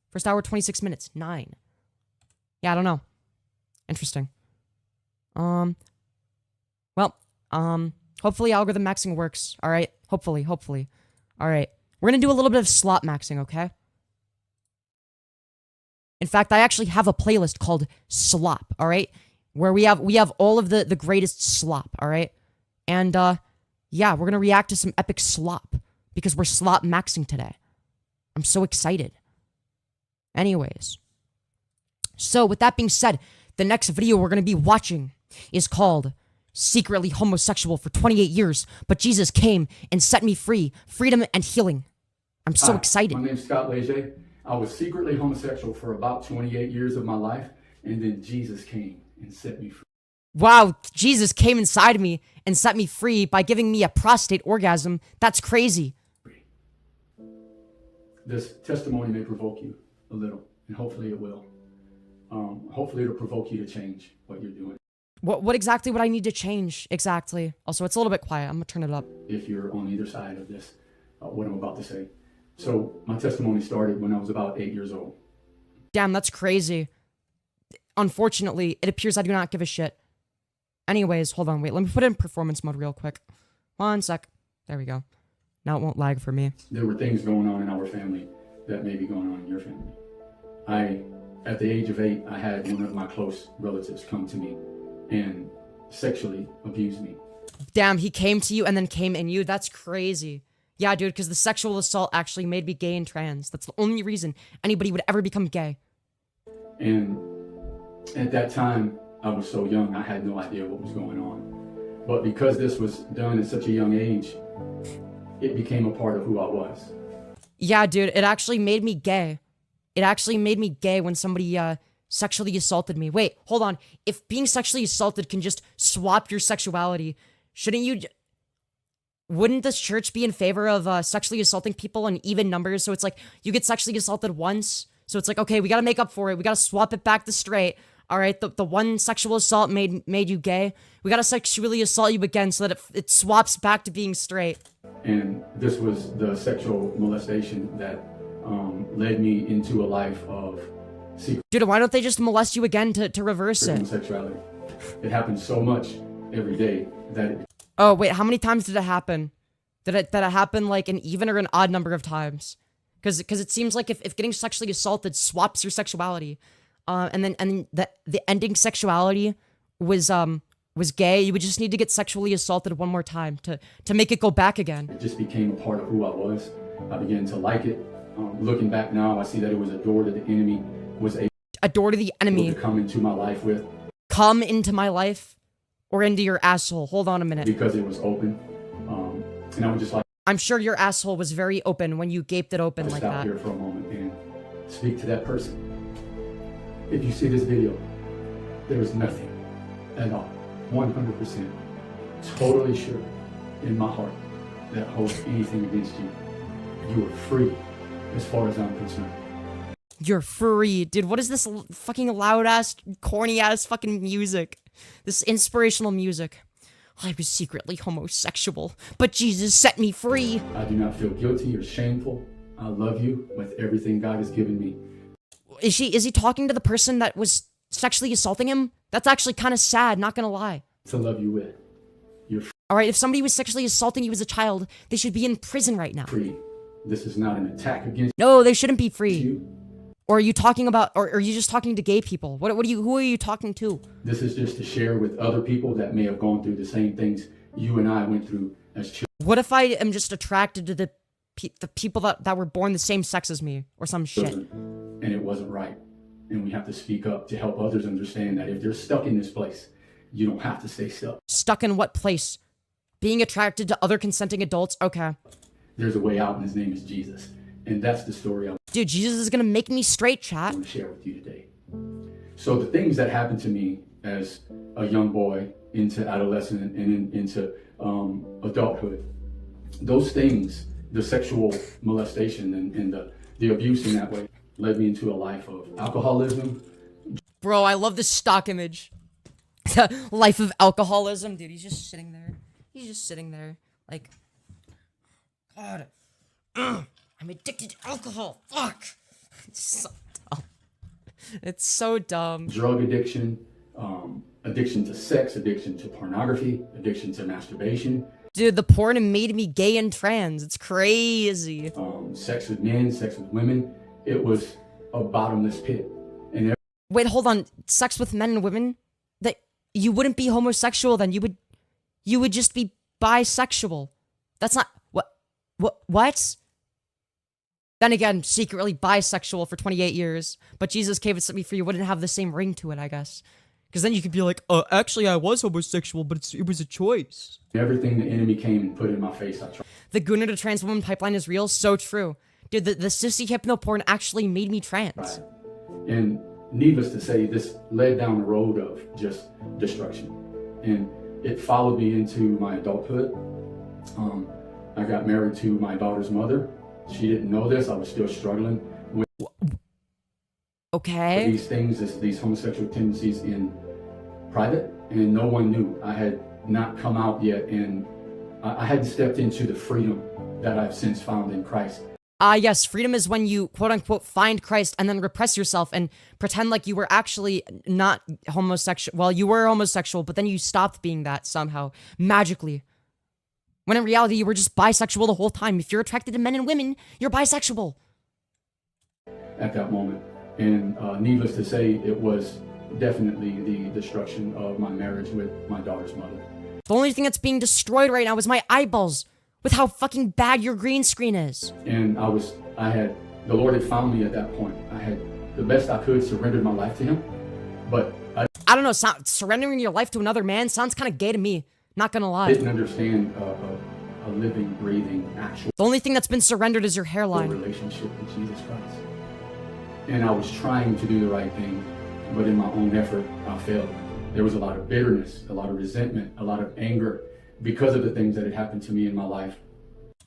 First hour, 26 minutes, 9. Yeah, I don't know. Interesting. Well, hopefully algorithm maxing works, alright? Hopefully. Alright. We're gonna do a little bit of slot maxing, okay? In fact, I actually have a playlist called Slop, alright? Where we have all of the greatest slop, alright? And, yeah, we're gonna react to some epic slop. Because we're slop maxing today. I'm so excited. Anyways. So, with that being said, the next video we're going to be watching is called secretly homosexual for 28 years, but Jesus came and set me free. Freedom and healing. I'm so excited. My name's Scott Leger. I was secretly homosexual for about 28 years of my life, and then Jesus came and set me free. Wow, Jesus came inside me and set me free by giving me a prostate orgasm. That's crazy. This testimony may provoke you a little, and hopefully it will. Hopefully it'll provoke you to change what you're doing. What exactly would I need to change? Exactly. Also, it's a little bit quiet. I'm gonna turn it up. If you're on either side of this, what I'm about to say. So my testimony started when I was about 8 years old. Damn, that's crazy. Unfortunately, it appears I do not give a shit. Anyways, hold on, wait. Let me put it in performance mode real quick. 1 sec. There we go. Now it won't lag for me. There were things going on in our family that may be going on in your family. At the age of 8, I had one of my close relatives come to me and sexually abuse me. Damn, he came to you and then came in you? That's crazy. Yeah, dude, because the sexual assault actually made me gay and trans. That's the only reason anybody would ever become gay. And at that time, I was so young, I had no idea what was going on. But because this was done at such a young age, it became a part of who I was. Yeah, dude, it actually made me gay. It actually made me gay when somebody sexually assaulted me. Wait, hold on. If being sexually assaulted can just swap your sexuality, shouldn't you... Wouldn't this church be in favor of sexually assaulting people in even numbers? So it's like, you get sexually assaulted once, so it's like, okay, we gotta make up for it. We gotta swap it back to straight. All right, the one sexual assault made you gay. We gotta sexually assault you again so that it swaps back to being straight. And this was the sexual molestation that led me into a life of secret. Dude, why don't they just molest you again to reverse it? Homosexuality. It happens so much every day that it... Oh, wait, how many times did it happen? Did it happen like an even or an odd number of times? Because it seems like if getting sexually assaulted swaps your sexuality, and then the ending sexuality was gay, you would just need to get sexually assaulted one more time to make it go back again. It just became a part of who I was. I began to like it. Looking back now, I see that it was a door that the enemy was able a door to the enemy to come into my life with. Come into my life? Or into your asshole? Hold on a minute. Because it was open. And I would just like... I'm sure your asshole was very open when you gaped it open like that. Stop here for a moment and speak to that person. If you see this video, there is nothing at all, 100%, totally sure in my heart that holds anything against you. You are free as far as I'm concerned. You're free. Dude, what is this fucking loud-ass, corny-ass fucking music? This inspirational music. I was secretly homosexual, but Jesus set me free. I do not feel guilty or shameful. I love you with everything God has given me. Is he talking to the person that was sexually assaulting him? That's actually kind of sad, not gonna lie. To love you with. You're free. Alright, if somebody was sexually assaulting you as a child, they should be in prison right now. Free. This is not an attack against No, they shouldn't be free. you. Or are you talking about, or are you just talking to gay people? Who are you talking to? This is just to share with other people that may have gone through the same things you and I went through as children. What if I am just attracted to the people that were born the same sex as me, or some shit? And it wasn't right. And we have to speak up to help others understand that if they're stuck in this place, you don't have to stay stuck. Stuck in what place? Being attracted to other consenting adults? Okay. There's a way out, and his name is Jesus. And that's the story Dude, Jesus is gonna make me straight, chat. I want to share with you today. So the things that happened to me as a young boy into adolescent and into adulthood, those things, the sexual molestation and the abuse in that way, led me into a life of alcoholism. Bro, I love this stock image. Life of alcoholism. Dude, he's just sitting there. He's just sitting there. Like, God. I'm addicted to alcohol. Fuck. It's so dumb. It's so dumb. Drug addiction, addiction to sex, addiction to pornography, addiction to masturbation. Dude, the porn made me gay and trans. It's crazy. Sex with men, sex with women. It was a bottomless pit. And wait, hold on. Sex with men and women? That you wouldn't be homosexual then. You would just be bisexual. That's not what? Then again, secretly bisexual for 28 years. But Jesus came and set me free. Wouldn't have the same ring to it, I guess. Because then you could be like, actually I was homosexual, but it was a choice. Everything the enemy came and put in my face, I tried. The Gunnar to trans woman pipeline is real, so true. Dude, the sissy hypno porn actually made me trans. Right. And needless to say, this led down a road of just destruction. And it followed me into my adulthood. I got married to my daughter's mother. She didn't know this. I was still struggling with these things, these homosexual tendencies in private, and no one knew. I had not come out yet, and I hadn't stepped into the freedom that I've since found in Christ. Yes, freedom is when you quote-unquote find Christ and then repress yourself and pretend like you were actually not homosexual. Well, you were homosexual, but then you stopped being that somehow, magically. When in reality, you were just bisexual the whole time. If you're attracted to men and women, you're bisexual. At that moment. And needless to say, it was definitely the destruction of my marriage with my daughter's mother. The only thing that's being destroyed right now is my eyeballs, with how fucking bad your green screen is. And the Lord had found me at that point. I had the best I could surrendered my life to him, but I don't know, surrendering your life to another man sounds kind of gay to me, not gonna lie. didn't understand a living, breathing, actual The only thing that's been surrendered is your hairline. relationship with Jesus Christ. And I was trying to do the right thing, but in my own effort, I failed. There was a lot of bitterness, a lot of resentment, a lot of anger because of the things that had happened to me in my life.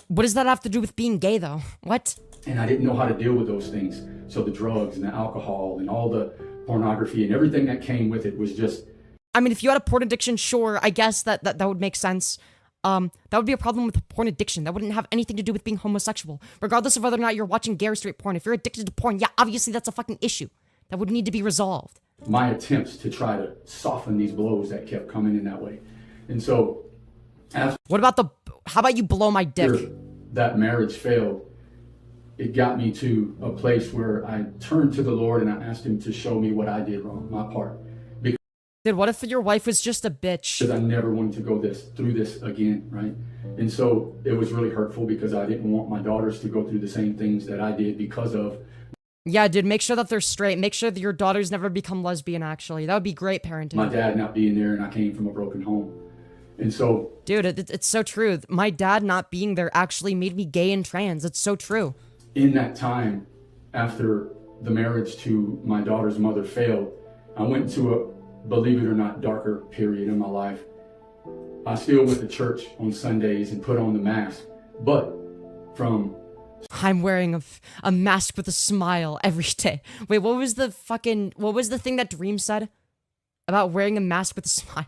What does that have to do with being gay, though? What? And I didn't know how to deal with those things. So the drugs and the alcohol and all the pornography and everything that came with it was just... I mean, if you had a porn addiction, sure, I guess that would make sense. That would be a problem with porn addiction. That wouldn't have anything to do with being homosexual. Regardless of whether or not you're watching gay or straight porn, if you're addicted to porn, yeah, obviously that's a fucking issue. That would need to be resolved. My attempts to try to soften these blows that kept coming in that way. And so... What about how about you blow my dick? After that marriage failed, it got me to a place where I turned to the Lord and I asked him to show me what I did wrong, my part. Dude, what if your wife was just a bitch? Because I never wanted to go through this again, right? And so it was really hurtful because I didn't want my daughters to go through the same things that I did because of... Yeah, dude, make sure that they're straight. Make sure that your daughters never become lesbian, actually. That would be great parenting. My dad not being there, and I came from a broken home. And so... Dude, it's so true. My dad not being there actually made me gay and trans. It's so true. In that time, after the marriage to my daughter's mother failed, I went to a, believe it or not, darker period in my life. I still went to church on Sundays and put on the mask, but from... I'm wearing a mask with a smile every day. Wait, what was the thing that Dream said about wearing a mask with a smile?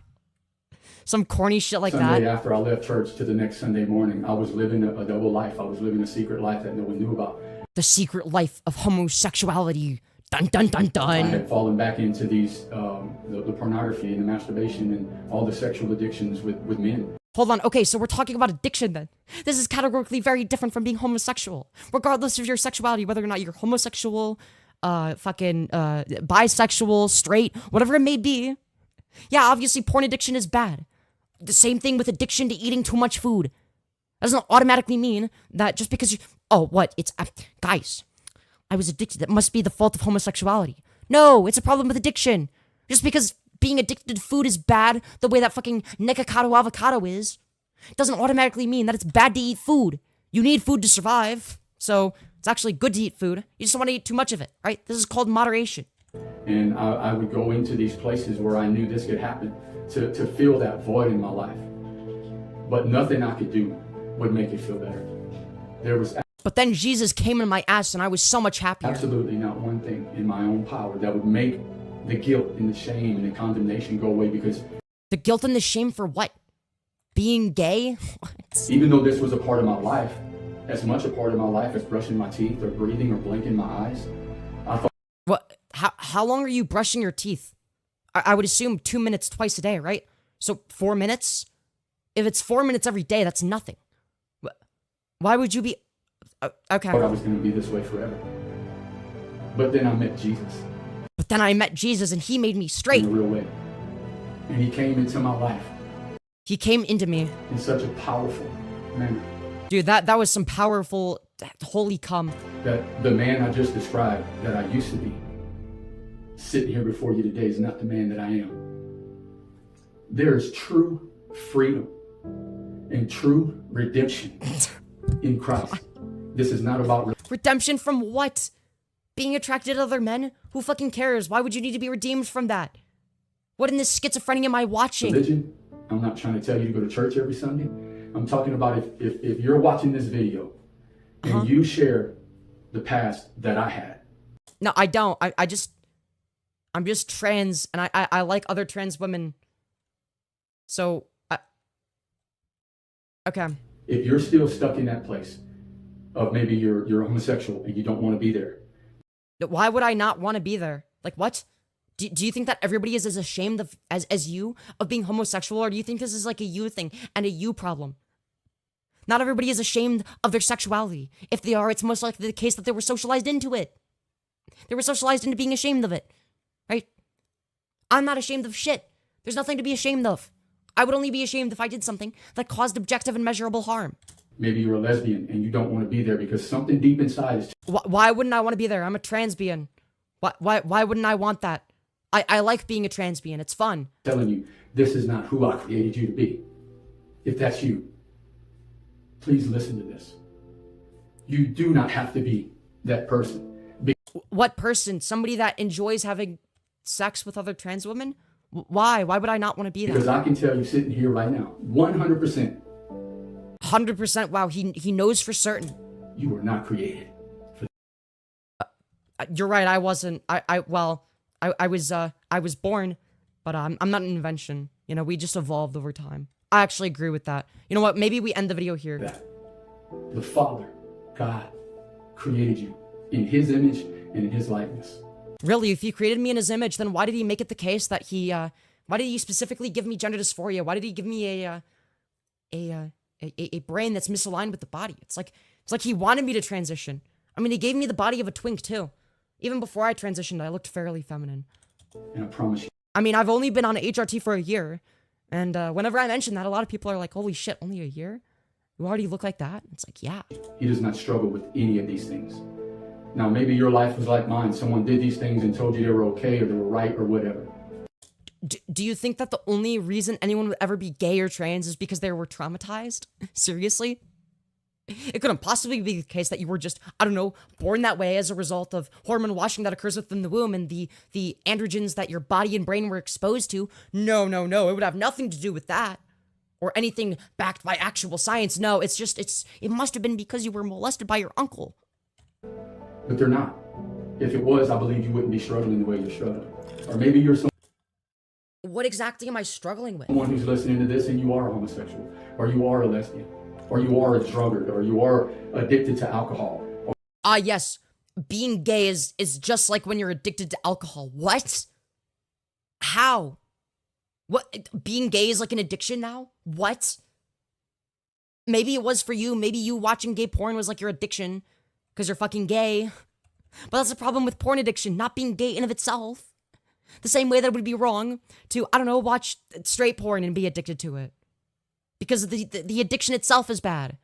Some corny shit like Sunday that. After I left church to the next Sunday morning, I was living a double life. I was living a secret life that no one knew about. The secret life of homosexuality. Dun dun dun dun. I had fallen back into these, the pornography and the masturbation and all the sexual addictions with men. Hold on, okay, so we're talking about addiction then. This is categorically very different from being homosexual. Regardless of your sexuality, whether or not you're homosexual, bisexual, straight, whatever it may be. Yeah, obviously porn addiction is bad. The same thing with addiction to eating too much food. That doesn't automatically mean that just because you... Oh, what? It's... guys, I was addicted. That must be the fault of homosexuality. No, it's a problem with addiction. Just because being addicted to food is bad, the way that fucking Nekakado avocado is, doesn't automatically mean that it's bad to eat food. You need food to survive, so it's actually good to eat food. You just don't want to eat too much of it, right? This is called moderation. And I would go into these places where I knew this could happen to fill that void in my life. But nothing I could do would make it feel better. There was... But then Jesus came in my ass and I was so much happier. Absolutely not one thing in my own power that would make the guilt and the shame and the condemnation go away, because... The guilt and the shame for what? Being gay? What? Even though this was a part of my life, as much a part of my life as brushing my teeth or breathing or blinking my eyes, I thought... What? How long are you brushing your teeth? I would assume 2 minutes twice a day, right? So 4 minutes? If it's 4 minutes every day, that's nothing. Why would you be... Okay. I thought I was going to be this way forever. But then I met Jesus. But then I met Jesus and he made me straight. In a real way. And he came into my life. He came into me. In such a powerful manner. Dude, that was some powerful, holy cum. That the man I just described, that I used to be, sitting here before you today is not the man that I am. There is true freedom and true redemption in Christ. This is not about redemption from what? Being attracted to other men? Who fucking cares? Why would you need to be redeemed from that? What in this schizophrenia am I watching? religion. I'm not trying to tell you to go to church every Sunday. I'm talking about if you're watching this video and you share the past that I had. No, I don't. I'm just trans, and I like other trans women. So, okay. If you're still stuck in that place of maybe you're homosexual and you don't want to be there. Why would I not want to be there? Like, what? Do you think that everybody is as ashamed of as you of being homosexual, or do you think this is like a you thing and a you problem? Not everybody is ashamed of their sexuality. If they are, it's most likely the case that they were socialized into it. They were socialized into being ashamed of it, right? I'm not ashamed of shit. There's nothing to be ashamed of. I would only be ashamed if I did something that caused objective and measurable harm. Maybe you're a lesbian and you don't want to be there because something deep inside is. Why wouldn't I want to be there? I'm a transbian. Why wouldn't I want that? I like being a transbian. It's fun. Telling you, this is not who I created you to be. If that's you, please listen to this. You do not have to be that person. What person? Somebody that enjoys having sex with other trans women? Why? Why would I not want to be that? Because I can tell you sitting here right now, 100%. 100%. Wow, he knows for certain. You were not created. You're right. I wasn't. I was born, but I'm not an invention. You know, we just evolved over time. I actually agree with that. You know what? Maybe we end the video here. That the Father, God, created you in His image and in His likeness. Really, if He created me in His image, then why did He make it the case that He? Why did He specifically give me gender dysphoria? Why did He give me a brain that's misaligned with the body? It's like He wanted me to transition. I mean, He gave me the body of a twink too. Even before I transitioned, I looked fairly feminine. And I promise you. I mean, I've only been on HRT for a year, and whenever I mention that, a lot of people are like, "Holy shit, only a year? You already look like that?" It's like, yeah. He does not struggle with any of these things. Now, maybe your life was like mine. Someone did these things and told you they were okay or they were right or whatever. Do you think that the only reason anyone would ever be gay or trans is because they were traumatized? Seriously? It couldn't possibly be the case that you were just, I don't know, born that way as a result of hormone washing that occurs within the womb and the androgens that your body and brain were exposed to. No. It would have nothing to do with that. Or anything backed by actual science. No, it must have been because you were molested by your uncle. But they're not. If it was, I believe you wouldn't be struggling the way you're struggling. Or maybe you're What exactly am I struggling with? someone who's listening to this and you are a homosexual, or you are a lesbian, or you are a drunkard, or you are addicted to alcohol. Yes. Being gay is just like when you're addicted to alcohol. What? How? What? Being gay is like an addiction now? What? Maybe it was for you. Maybe you watching gay porn was like your addiction because you're fucking gay. But that's the problem with porn addiction, not being gay in and of itself. The same way that it would be wrong to, I don't know, watch straight porn and be addicted to it. Because the addiction itself is bad.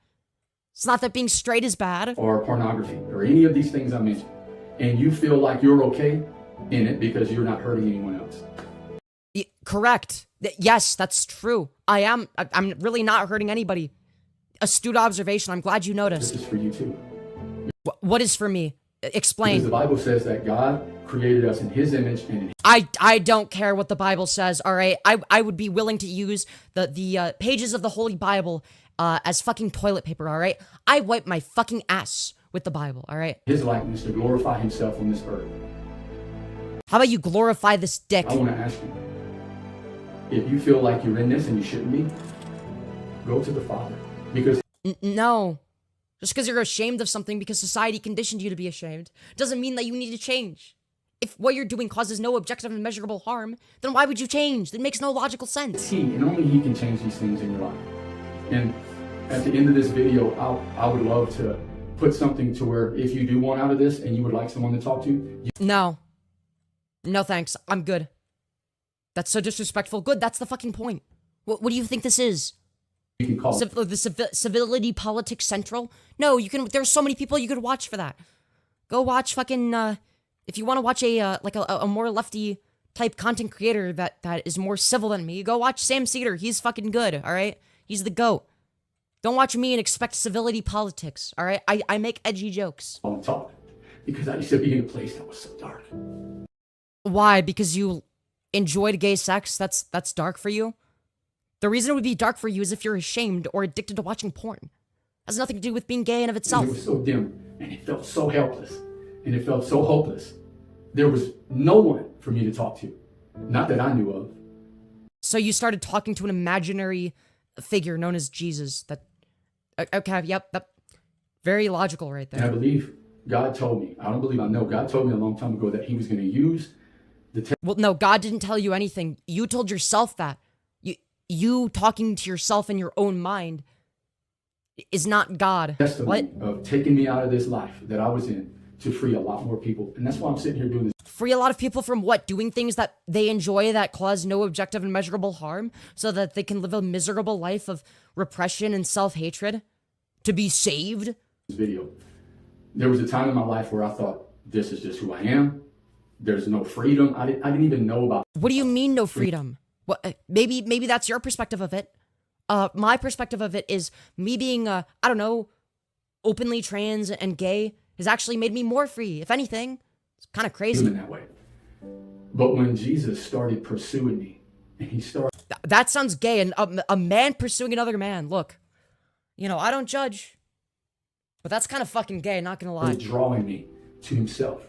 It's not that being straight is bad. Or pornography, or any of these things I mentioned. And you feel like you're okay in it because you're not hurting anyone else. Correct. Yes, that's true. I'm really not hurting anybody. Astute observation. I'm glad you noticed. This is for you too. What is for me? Explain. Because the Bible says that God created us in His image and in I don't care what the Bible says, all right? I would be willing to use the pages of the Holy Bible as fucking toilet paper, all right? I wipe my fucking ass with the Bible, all right? His likeness to glorify Himself on this earth. How about you glorify this dick? I want to ask you, if you feel like you're in this and you shouldn't be, go to the Father. Because no. Just because you're ashamed of something because society conditioned you to be ashamed doesn't mean that you need to change. If what you're doing causes no objective and measurable harm, then why would you change? That makes no logical sense. He, and only He can change these things in your life. And at the end of this video, I would love to put something to where if you do want out of this and you would like someone to talk to. No. No thanks. I'm good. That's so disrespectful. Good, that's the fucking point. What do you think this is? You can call the Civility Politics Central? No, you can. There's so many people you could watch for that. Go watch fucking, if you want to watch a more lefty type content creator that is more civil than me, go watch Sam Cedar. He's fucking good, all right? He's the GOAT. Don't watch me and expect civility politics, all right? I make edgy jokes. On top, because I used to be in a place that was so dark. Why? Because you enjoyed gay sex? That's dark for you? The reason it would be dark for you is if you're ashamed or addicted to watching porn. It has nothing to do with being gay in of itself. And it was so dim, and it felt so helpless, and it felt so hopeless. There was no one for me to talk to, not that I knew of. So you started talking to an imaginary figure known as Jesus. That, okay, yep, that very logical right there. And I believe God told me, I don't believe I know, God told me a long time ago that he was going to use the... Well, no, God didn't tell you anything. You told yourself that. You talking to yourself in your own mind is not God. Testimony of taking me out of this life that I was in to free a lot more people. And that's why I'm sitting here doing this. Free a lot of people from what? Doing things that they enjoy that cause no objective and measurable harm so that they can live a miserable life of repression and self-hatred? To be saved? This video. There was a time in my life where I thought, this is just who I am. There's no freedom. I didn't even know about... What do you mean no freedom? Well, maybe that's your perspective of it. My perspective of it is me being, I don't know, openly trans and gay has actually made me more free. If anything, it's kind of crazy. In that way. But when Jesus started pursuing me, and he started... That sounds gay, and a man pursuing another man. Look, you know, I don't judge, but that's kind of fucking gay, not gonna lie. He was drawing me to himself,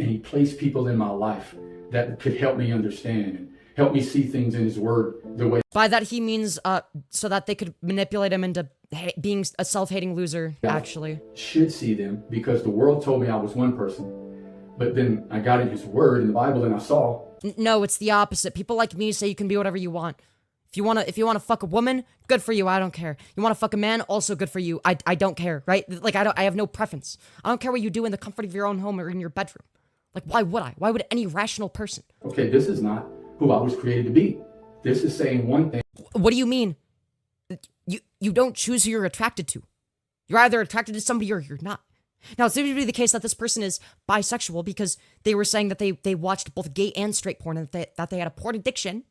and he placed people in my life that could help me understand and help me see things in his word the way... By that he means so that they could manipulate him into being a self-hating loser, actually. Should see them, because the world told me I was one person, but then I got in his word in the Bible and I saw... No, it's the opposite. People like me say you can be whatever you want. If you wanna fuck a woman, good for you, I don't care. You wanna fuck a man, also good for you, I don't care, right? Like, I have no preference. I don't care what you do in the comfort of your own home or in your bedroom. Like, why would I? Why would any rational person? Okay, this is not who I was created to be. This is saying one thing. What do you mean? You don't choose who you're attracted to. You're either attracted to somebody or you're not. Now, it seems to be the case that this person is bisexual because they were saying that they watched both gay and straight porn and that they had a porn addiction,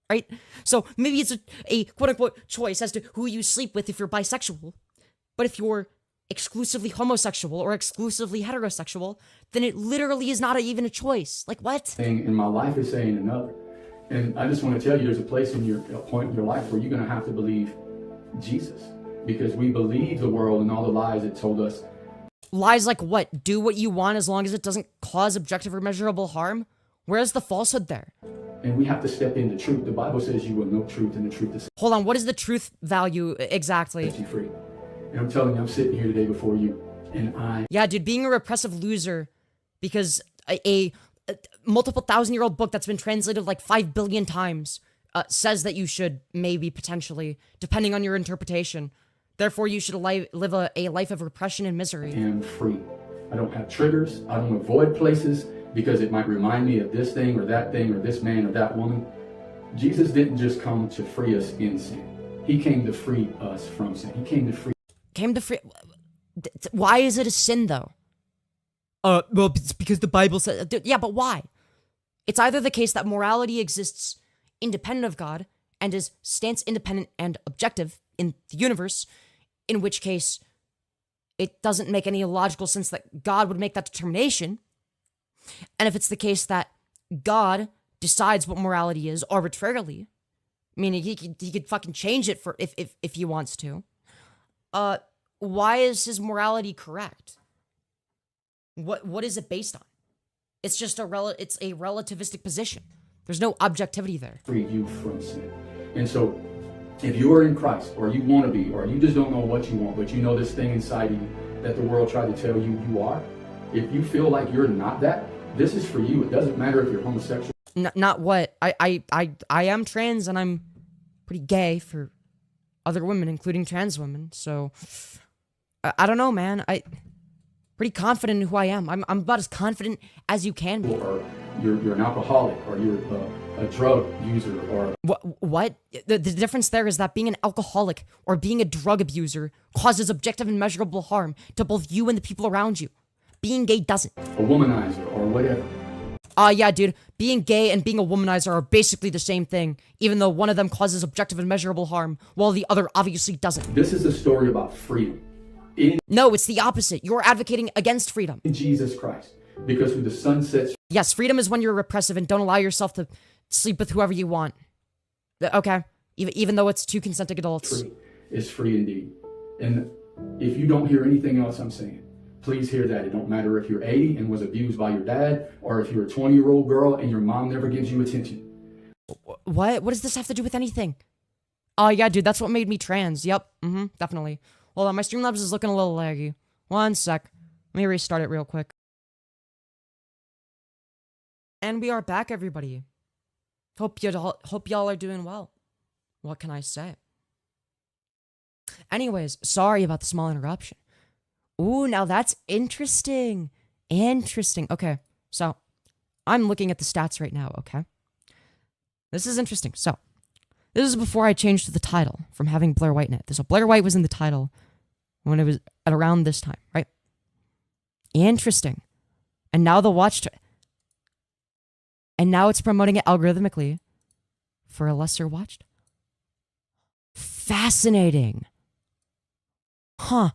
right? So maybe it's a quote-unquote choice as to who you sleep with if you're bisexual. But if you're exclusively homosexual or exclusively heterosexual, then it literally is not even a choice. Like, what? Thing in my life is saying another. And I just want to tell you, there's a place in a point in your life where you're going to have to believe Jesus, because we believe the world and all the lies it told us. Lies like what? Do what you want as long as it doesn't cause objective or measurable harm? Where's the falsehood there? And we have to step into truth. The Bible says you will know truth, and the truth is... Hold on, what is the truth value exactly? ...set you free. And I'm telling you, I'm sitting here today before you, and Yeah, dude, being a repressive loser because a multiple thousand-year-old book that's been translated like 5 billion times says that you should, maybe, potentially, depending on your interpretation. Therefore, you should live a life of repression and misery. I am free. I don't have triggers. I don't avoid places because it might remind me of this thing or this man or that woman. Jesus didn't just come to free us in sin. He came to free us from sin. He came to free... Why is it a sin, though? Well, it's because the Bible says... Yeah, but why? It's either the case that morality exists independent of God and is stance independent and objective in the universe, in which case it doesn't make any logical sense that God would make that determination. And if it's the case that God decides what morality is arbitrarily, meaning he could fucking change it for if he wants to, why is his morality correct? What is it based on? It's just it's a relativistic position. There's no objectivity there. Free you from sin. And so if you are in Christ, or you want to be, or you just don't know what you want, but you know this thing inside of you that the world tried to tell you you are, if you feel like you're not that, this is for you. It doesn't matter if you're homosexual. Not what? I am trans and I'm pretty gay for other women, including trans women. So I don't know, man. Pretty confident in who I am. I'm about as confident as you can be. Or you're an alcoholic, or you're a drug user, or... What? The difference there is that being an alcoholic or being a drug abuser causes objective and measurable harm to both you and the people around you. Being gay doesn't. A womanizer, or whatever. Yeah, dude. Being gay and being a womanizer are basically the same thing, even though one of them causes objective and measurable harm, while the other obviously doesn't. This is a story about freedom. No, it's the opposite. You're advocating against freedom. In Jesus Christ. Because when the sun sets... Yes, freedom is when you're repressive and don't allow yourself to sleep with whoever you want. Okay? Even though it's two consenting adults. Free is free indeed. And if you don't hear anything else I'm saying, please hear that. It don't matter if you're 80 and was abused by your dad, or if you're a 20-year-old girl and your mom never gives you attention. What? What does this have to do with anything? Oh, yeah, dude, that's what made me trans. Yep, definitely. Hold on, my Streamlabs is looking a little laggy. One sec. Let me restart it real quick. And we are back, everybody. Hope y'all are doing well. What can I say? Anyways, sorry about the small interruption. Ooh, now that's interesting. Interesting. Okay, so I'm looking at the stats right now, okay? This is interesting. So, this is before I changed the title from having Blaire White in it. So Blaire White was in the title when it was at around this time, right? Interesting. And now the watch... And now it's promoting it algorithmically for a lesser watched. Fascinating. Huh.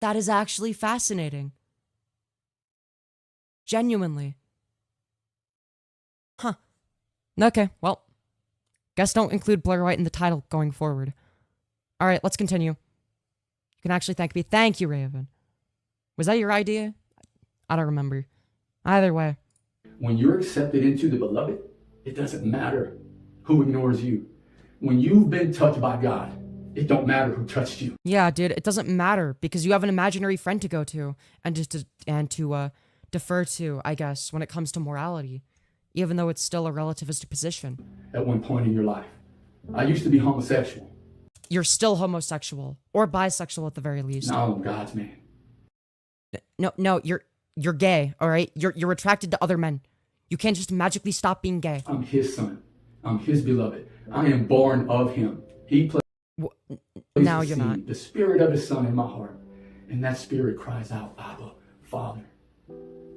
That is actually fascinating. Genuinely. Huh. Okay, well. Guess don't include Blaire White in the title going forward. Alright, let's continue. You can actually thank me. Thank you, Raven. Was that your idea? I don't remember. Either way. When you're accepted into the beloved, it doesn't matter who ignores you. When you've been touched by God, it don't matter who touched you. Yeah, dude, it doesn't matter because you have an imaginary friend to go to and to defer to, I guess, when it comes to morality, even though it's still a relativistic position. At one point in your life, I used to be homosexual. You're still homosexual or bisexual at the very least. Now I'm God's man. No, you're gay, all right? You're attracted to other men. You can't just magically stop being gay. I'm his son. I'm his beloved. I am born of him. He plays now you're not. The spirit of his son in my heart. And that spirit cries out, Abba, Father.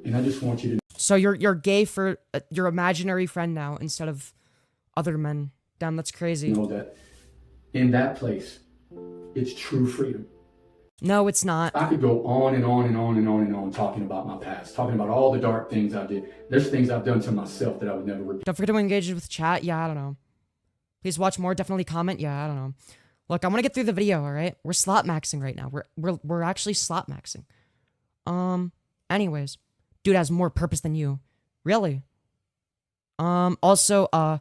And I just want you to... So you're gay for your imaginary friend now instead of other men. Damn, that's crazy. Know that in that place, it's true freedom. No, it's not. I could go on and on and on and on and on talking about my past, talking about all the dark things I did. There's things I've done to myself that I would never repeat. Don't forget to engage with chat. Yeah, I don't know. Please watch more. Definitely comment. Yeah, I don't know. Look, I want to get through the video, all right? We're Slopmaxxing right now. We're actually Slopmaxxing. Anyways, dude has more purpose than you. Really? Also, hold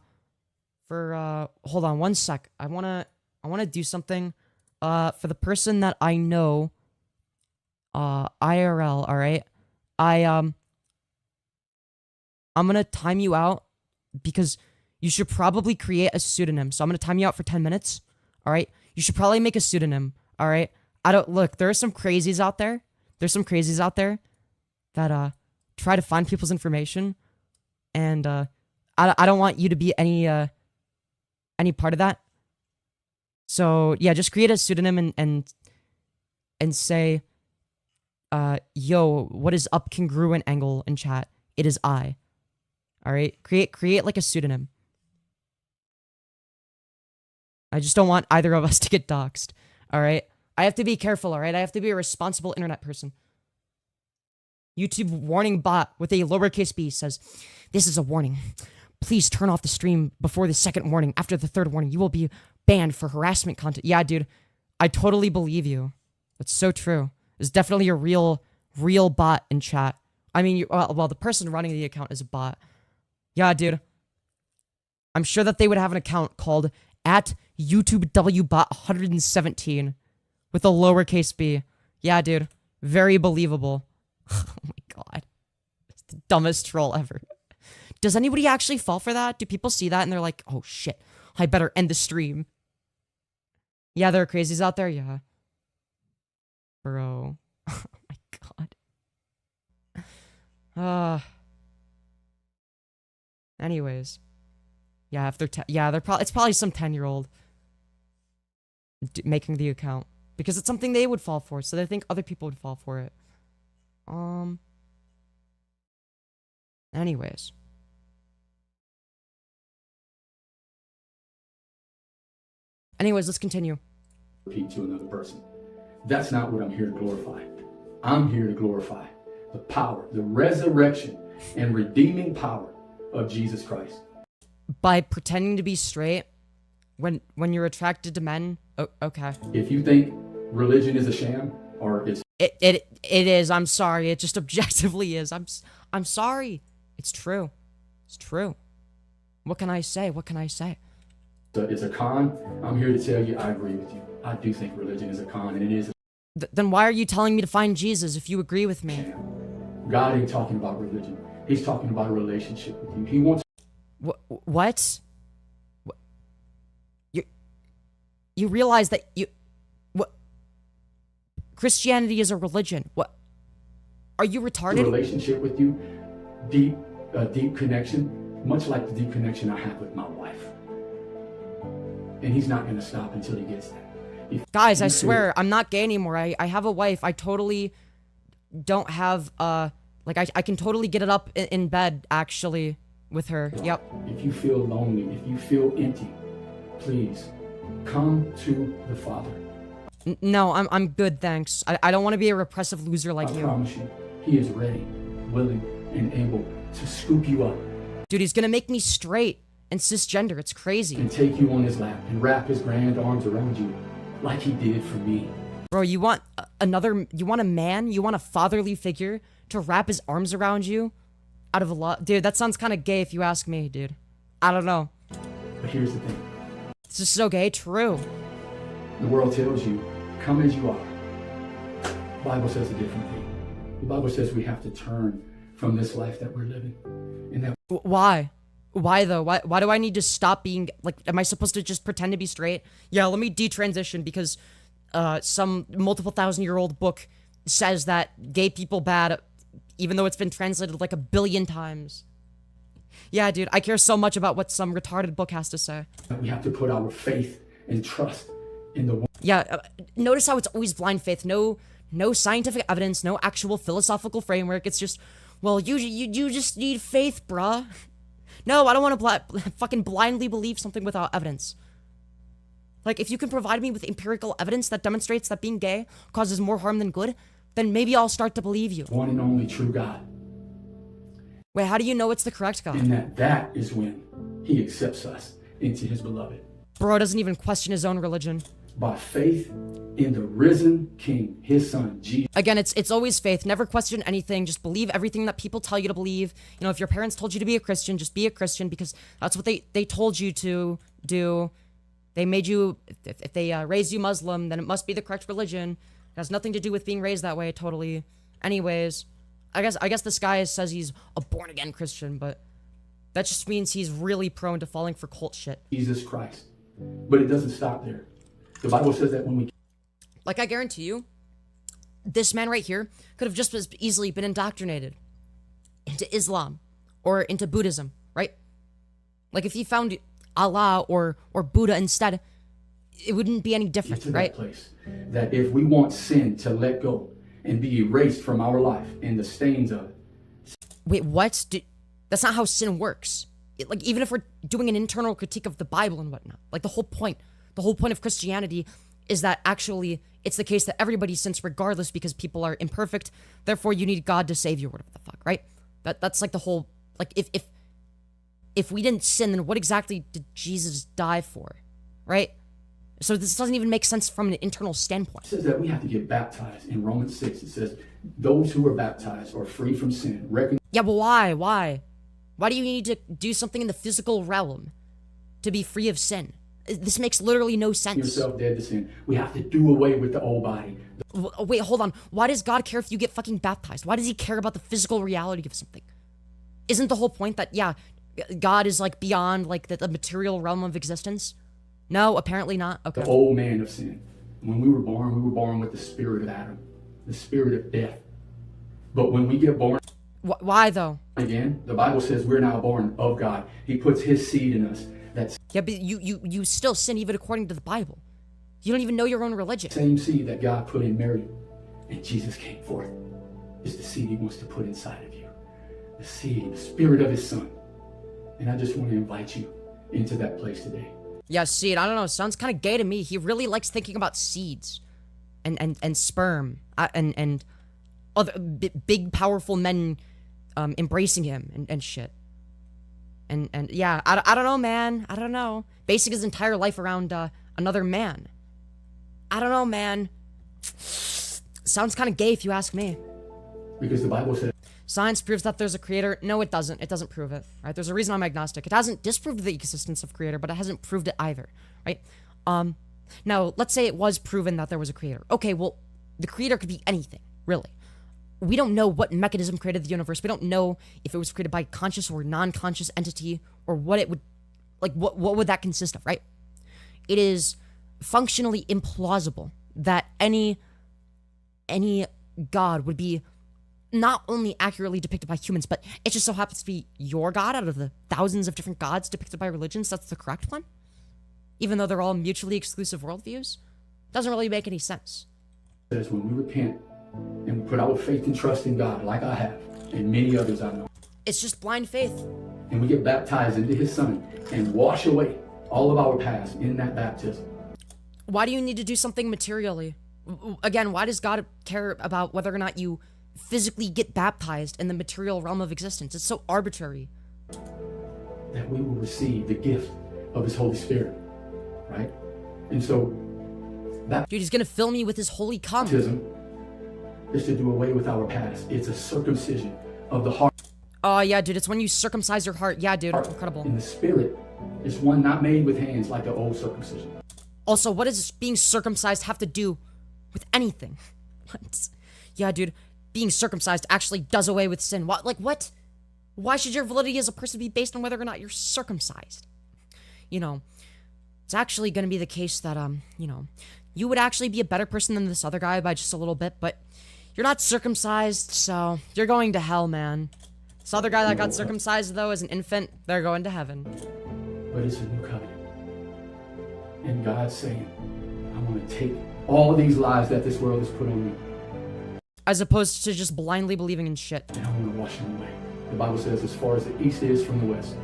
on one sec. I wanna do something. For the person that I know, IRL, alright? I'm gonna time you out because you should probably create a pseudonym. So I'm gonna time you out for 10 minutes, alright? You should probably make a pseudonym, alright? Look, there are some crazies out there. There's some crazies out there that, try to find people's information. And, I don't want you to be any part of that. So yeah, just create a pseudonym and say, yo, what is up congruent angle in chat? It is I. Alright? Create like a pseudonym. I just don't want either of us to get doxxed. Alright? I have to be careful, alright? I have to be a responsible internet person. YouTube warning bot with a lowercase b says, this is a warning. Please turn off the stream before the second warning. After the third warning, you will be banned for harassment content. Yeah, dude, I totally believe you. That's so true. There's definitely a real bot in chat. I mean, well, the person running the account is a bot. Yeah, dude. I'm sure that they would have an account called @YouTubeWBot117 with a lowercase b. Yeah, dude. Very believable. Oh my god. It's the dumbest troll ever. Does anybody actually fall for that? Do people see that and they're like, oh shit, I better end the stream? Yeah, there are crazies out there, yeah. Bro. Oh my god. Anyways. Yeah, if they're it's probably some 10-year-old making the account because it's something they would fall for, so they think other people would fall for it. Anyways. Anyways, let's continue. Repeat to another person. That's not what I'm here to glorify. I'm here to glorify the power, the resurrection, and redeeming power of Jesus Christ. By pretending to be straight when you're attracted to men? Okay. If you think religion is a sham, or it's... It is, I'm sorry. It just objectively is. I'm sorry. It's true. It's true. What can I say? What can I say? It's a con. I'm here to tell you I agree with you. I do think religion is a con, and it is. Then why are you telling me to find Jesus if you agree with me? God ain't talking about religion. He's talking about a relationship with you. He wants... What? You realize that what? Christianity is a religion. What? Are you retarded? A relationship with you, a deep connection, much like the deep connection I have with my wife. And he's not going to stop until he gets that. Guys, I swear, I'm not gay anymore. I have a wife. I totally don't have, like, I can totally get it up in bed, actually, with her. Yep. If you feel lonely, if you feel empty, please, come to the Father. No, I'm good, thanks. I don't want to be a repressive loser like you. I promise you, he is ready, willing, and able to scoop you up. Dude, he's gonna make me straight and cisgender. It's crazy. And take you on his lap and wrap his grand arms around you like he did for me. Bro, you want you want a man? You want a fatherly figure to wrap his arms around you? Out of a lot? Dude, that sounds kind of gay if you ask me, dude. I don't know. But here's the thing. This is so gay, true. The world tells you, come as you are. The Bible says a different thing. The Bible says we have to turn from this life that we're living. And that Why? Why though? Why do I need to stop being, like, am I supposed to just pretend to be straight? Yeah, let me detransition because some multiple thousand-year-old book says that gay people bad, even though it's been translated like 1 billion times. Yeah, dude, I care so much about what some retarded book has to say. we have to put our faith and trust in the one. Yeah, notice how it's always blind faith. No scientific evidence, no actual philosophical framework. It's just, well, you just need faith, bruh. No, I don't want to fucking blindly believe something without evidence. Like, if you can provide me with empirical evidence that demonstrates that being gay causes more harm than good, then maybe I'll start to believe you. One and only true God. Wait, how do you know it's the correct God? And that is when he accepts us into his beloved. Bro doesn't even question his own religion. By faith in the risen King, his son, Jesus. Again, it's always faith. Never question anything. Just believe everything that people tell you to believe. You know, if your parents told you to be a Christian, just be a Christian because that's what they told you to do. They made you, if they raised you Muslim, then it must be the correct religion. It has nothing to do with being raised that way, totally. Anyways, I guess this guy says he's a born-again Christian, but that just means he's really prone to falling for cult shit. Jesus Christ. But it doesn't stop there. The Bible says that when we... Like, I guarantee you, this man right here could have just as easily been indoctrinated into Islam or into Buddhism, right? Like, if he found Allah or Buddha instead, it wouldn't be any different, to right? That place, that if we want sin to let go and be erased from our life and the stains of it. Wait, what? That's not how sin works. Like, even if we're doing an internal critique of the Bible and whatnot, like, the whole point of Christianity is that actually it's the case that everybody sins regardless because people are imperfect. Therefore, you need God to save you, or whatever the fuck, right? That's like the whole, like, if we didn't sin, then what exactly did Jesus die for, right? So this doesn't even make sense from an internal standpoint. It says that we have to get baptized. In Romans 6, it says, those who are baptized are free from sin. Yeah, but why? Why do you need to do something in the physical realm to be free of sin? This makes literally no sense. Yourself dead to sin. We have to do away with the old body. Wait, hold on. Why does God care if you get fucking baptized? Why does he care about the physical reality of something? Isn't the whole point that, yeah, God is, like, beyond, like, the material realm of existence? No, apparently not. Okay. The old man of sin. When we were born with the spirit of Adam, the spirit of death. But when we get born... Why, though? Again, the Bible says we're now born of God. He puts his seed in us. Yeah, but you still sin even according to the Bible. You don't even know your own religion. Same seed that God put in Mary and Jesus came forth is the seed he wants to put inside of you. the seed, the spirit of his son. And I just want to invite you into that place today. Yeah, seed, I don't know, sounds kind of gay to me. He really likes thinking about seeds and sperm and other big powerful men embracing him and shit. And yeah, I don't know, man. I don't know. Basing his entire life around another man. I don't know, man. Sounds kind of gay if you ask me. Because the Bible says science proves that there's a creator. No, it doesn't. It doesn't prove it, right? There's a reason I'm agnostic. It hasn't disproved the existence of creator, but it hasn't proved it either, right? Now, let's say it was proven that there was a creator. Okay, well, the creator could be anything, really. We don't know what mechanism created the universe. We don't know if it was created by conscious or non-conscious entity, or what it would, like, what would that consist of, right? It is functionally implausible that any god would be not only accurately depicted by humans, but it just so happens to be your god out of the thousands of different gods depicted by religions. That's the correct one, even though they're all mutually exclusive worldviews. Doesn't really make any sense. Says when we repent and we put our faith and trust in God, like I have, and many others I know. It's just blind faith. And we get baptized into his son and wash away all of our past in that baptism. Why do you need to do something materially? Again, why does God care about whether or not you physically get baptized in the material realm of existence? It's so arbitrary. That we will receive the gift of his Holy Spirit, right? And so that dude, he's gonna fill me with his holy cum. Baptism is to do away with our past. It's a circumcision of the heart. Oh yeah, dude, it's when you circumcise your heart. Yeah, dude, incredible. In the spirit, it's one not made with hands like the old circumcision. Also, what does being circumcised have to do with anything? What? Yeah, dude, being circumcised actually does away with sin. What? Like, what? Why should your validity as a person be based on whether or not you're circumcised? You know, it's actually gonna be the case that, you know, you would actually be a better person than this other guy by just a little bit, but you're not circumcised, so you're going to hell, man. This other guy that got circumcised, though, as an infant, they're going to heaven. But it's a new covenant. And God's saying, I want to take all these lies that this world has put on me. As opposed to just blindly believing in shit. And I want to wash them away. The Bible says, as far as the east is from the west,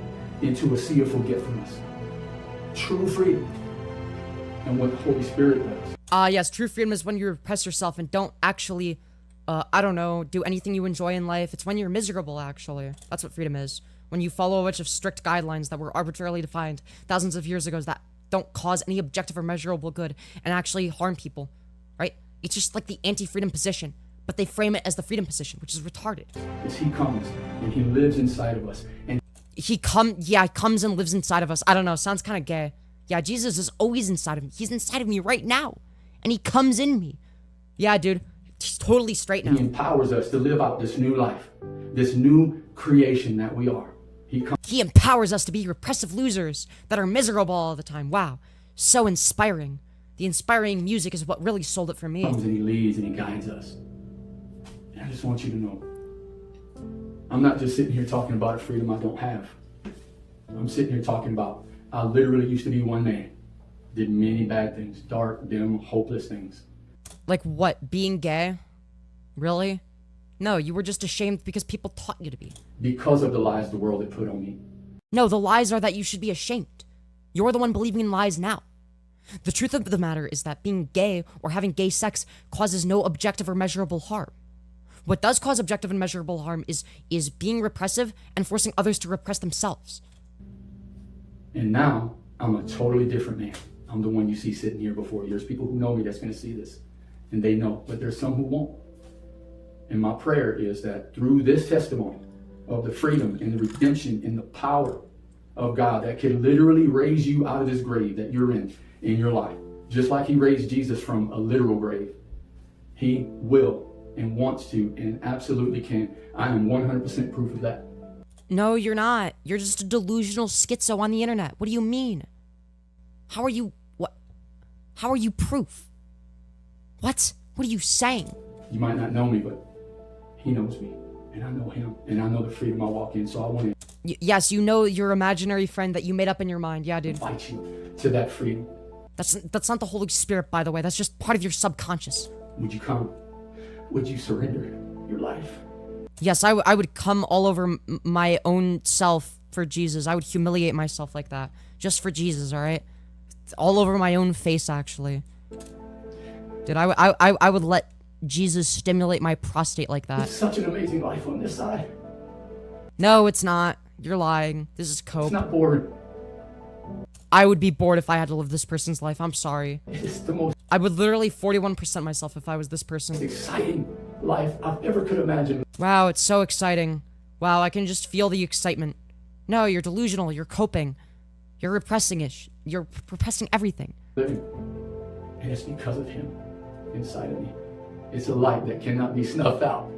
into a sea of forgetfulness. True freedom. And what the Holy Spirit does. Yes, true freedom is when you repress yourself and don't actually, I don't know, do anything you enjoy in life. It's when you're miserable, actually. That's what freedom is. When you follow a bunch of strict guidelines that were arbitrarily defined thousands of years ago that don't cause any objective or measurable good and actually harm people, right? It's just like the anti-freedom position, but they frame it as the freedom position, which is retarded. As he comes and he lives inside of us. And he comes and lives inside of us. I don't know, sounds kind of gay. Yeah, Jesus is always inside of me. He's inside of me right now. And he comes in me. Yeah, dude, he's totally straight now. He empowers us to live out this new life, this new creation that we are. He empowers us to be repressive losers that are miserable all the time. Wow, so inspiring. The inspiring music is what really sold it for me. He comes and he leads and he guides us. And I just want you to know, I'm not just sitting here talking about a freedom I don't have. I'm sitting here talking about, I literally used to be one man. Did many bad things, dark, dim, hopeless things. Like what, being gay? Really? No, you were just ashamed because people taught you to be. Because of the lies the world had put on me. No, the lies are that you should be ashamed. You're the one believing in lies now. The truth of the matter is that being gay or having gay sex causes no objective or measurable harm. What does cause objective and measurable harm is being repressive and forcing others to repress themselves. And now, I'm a totally different man. I'm the one you see sitting here before you. There's people who know me that's going to see this. And they know, but there's some who won't. And my prayer is that through this testimony of the freedom and the redemption and the power of God that can literally raise you out of this grave that you're in your life, just like he raised Jesus from a literal grave, he will and wants to and absolutely can. I am 100% proof of that. No, you're not. You're just a delusional schizo on the internet. What do you mean? How are you, what? How are you proof? What? What are you saying? You might not know me, but he knows me, and I know him, and I know the freedom I walk in, so I want to... Yes, you know your imaginary friend that you made up in your mind. Yeah, dude. Invite you to that freedom. That's not the Holy Spirit, by the way. That's just part of your subconscious. Would you come? Would you surrender your life? Yes, I would come all over my own self for Jesus. I would humiliate myself like that. Just for Jesus, alright? All over my own face, actually. Dude, I would let Jesus stimulate my prostate like that. It's such an amazing life on this side. No, it's not. You're lying. This is cope. It's not bored. I would be bored if I had to live this person's life. I'm sorry. It's the most I would literally 41% myself if I was this person. exciting life I've ever could imagine. Wow, it's so exciting. Wow, I can just feel the excitement. No, you're delusional. You're coping. You're repressing it. You're repressing everything. Living. And it's because of him inside of me. It's a light that cannot be snuffed out.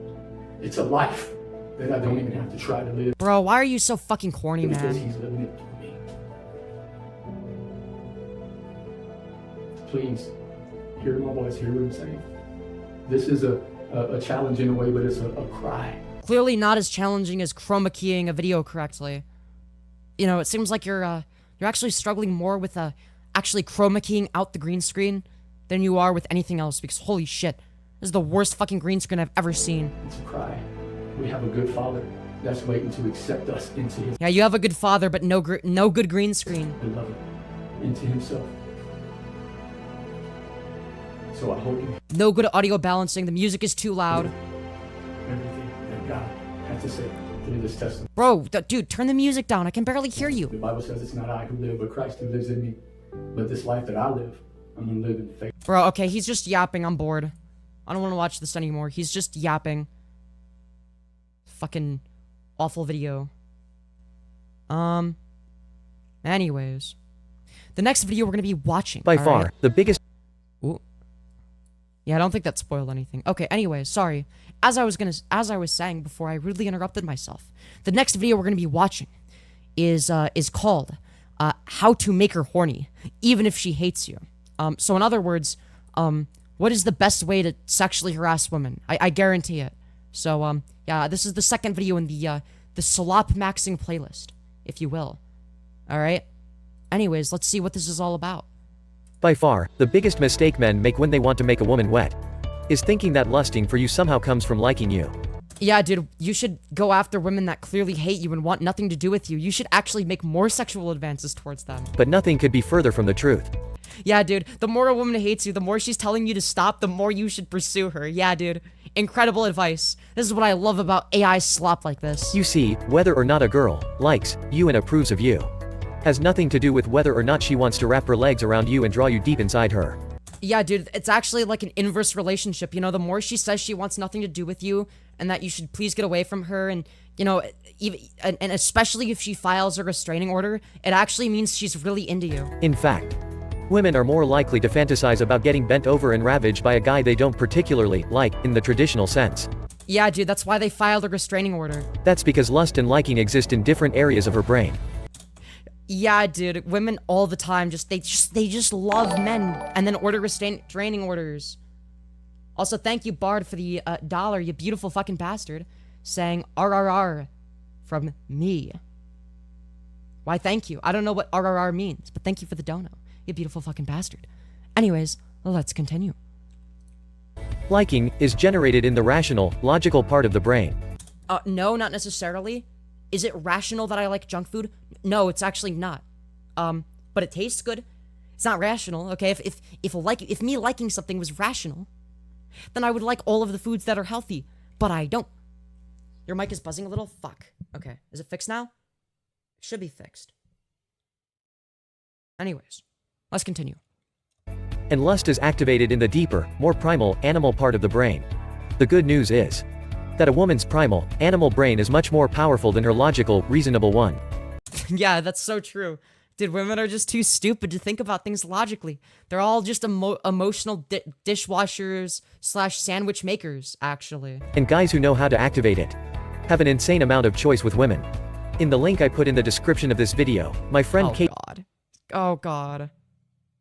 It's a life that I don't even have to try to live. Bro, why are you so fucking corny, Because man? he's living it through me. Please, hear my voice, hear what I'm saying. This is a challenge in a way, but it's a cry. Clearly not as challenging as chroma keying a video correctly. You know, it seems like you're actually struggling more with actually chroma keying out the green screen than you are with anything else, because holy shit, this is the worst fucking green screen I've ever seen. It's a cry. We have a good father that's waiting to accept us into his Yeah, you have a good father, but no good green screen. beloved, into himself. So I hope you No good audio balancing, the music is too loud. everything that God had to say through this testimony. Bro, dude, turn the music down, I can barely hear you. The Bible says it's not I who live, but Christ who lives in me. But this life that I live, I'm gonna live in faith. Bro, okay, he's just yapping, I'm bored. I don't want to watch this anymore, he's just yapping. Fucking awful video. Anyways. The next video we're gonna be watching. By all far, right? the biggest... Ooh. Yeah, I don't think that spoiled anything. Okay, anyways, sorry. As I was saying before I rudely interrupted myself, the next video we're gonna be watching is called How to Make Her Horny, Even If She Hates You. So in other words, what is the best way to sexually harass women? I guarantee it. So, yeah, this is the second video in the Slopmaxxing playlist, if you will. Alright? Anyways, let's see what this is all about. By far, the biggest mistake men make when they want to make a woman wet is thinking that lusting for you somehow comes from liking you. Yeah, dude, you should go after women that clearly hate you and want nothing to do with you. You should actually make more sexual advances towards them. But nothing could be further from the truth. Yeah, dude, the more a woman hates you, the more she's telling you to stop, the more you should pursue her. Yeah, dude. Incredible advice. This is what I love about AI slop like this. You see, whether or not a girl likes you and approves of you has nothing to do with whether or not she wants to wrap her legs around you and draw you deep inside her. Yeah, dude, it's actually like an inverse relationship. You know, the more she says she wants nothing to do with you and that you should please get away from her, and, you know, even, and especially if she files a restraining order, it actually means she's really into you. In fact, women are more likely to fantasize about getting bent over and ravaged by a guy they don't particularly like, in the traditional sense. Yeah, dude, that's why they filed a restraining order. That's because lust and liking exist in different areas of her brain. Yeah, dude, women all the time they just love men and then order restraining orders. Also, thank you, Bard, for the dollar, you beautiful fucking bastard, saying RRR from me. Why, thank you. I don't know what RRR means, but thank you for the dono, you beautiful fucking bastard. Anyways, let's continue. Liking is generated in the rational, logical part of the brain. No, not necessarily. Is it rational that I like junk food? No, it's actually not. But it tastes good. It's not rational, okay? If me liking something was rational, then I would like all of the foods that are healthy, but I don't. Your mic is buzzing a little? Fuck. Okay, is it fixed now? It should be fixed. Anyways, let's continue. And lust is activated in the deeper, more primal, animal part of the brain. The good news is that a woman's primal, animal brain is much more powerful than her logical, reasonable one. Yeah, that's so true. Dude, women are just too stupid to think about things logically. They're all just emotional dishwashers / sandwich makers, actually. And guys who know how to activate it have an insane amount of choice with women. In the link I put in the description of this video, my friend Kate Oh god.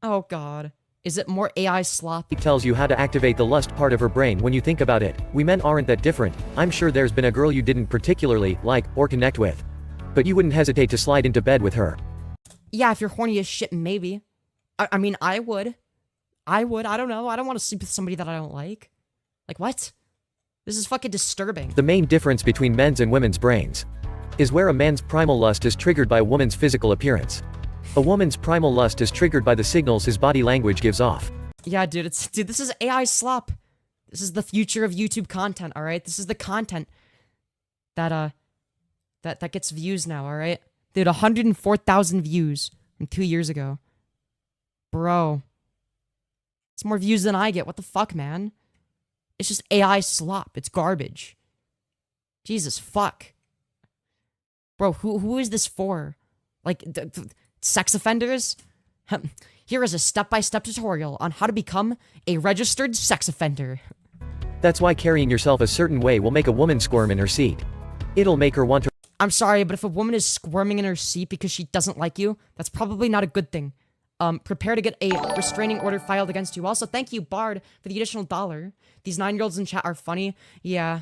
Oh god. Is it more AI slop? tells you how to activate the lust part of her brain when you think about it. We men aren't that different. I'm sure there's been a girl you didn't particularly like or connect with, but you wouldn't hesitate to slide into bed with her. Yeah, if you're horny as shit, maybe. I mean, I would. I don't know. I don't want to sleep with somebody that I don't like. Like, what? This is fucking disturbing. The main difference between men's and women's brains is where a man's primal lust is triggered by a woman's physical appearance. A woman's primal lust is triggered by the signals his body language gives off. Yeah, dude, this is AI slop. This is the future of YouTube content, all right? This is the content that gets views now, all right? Dude, 104,000 views from 2 years ago. Bro. It's more views than I get. What the fuck, man? It's just AI slop. It's garbage. Jesus, fuck. Bro, who is this for? Like, sex offenders? Here is a step-by-step tutorial on how to become a registered sex offender. That's why carrying yourself a certain way will make a woman squirm in her seat. It'll make her want to... I'm sorry, but if a woman is squirming in her seat because she doesn't like you, that's probably not a good thing. Prepare to get a restraining order filed against you. Also, thank you, Bard, for the additional $1. These 9-year-olds in chat are funny. Yeah,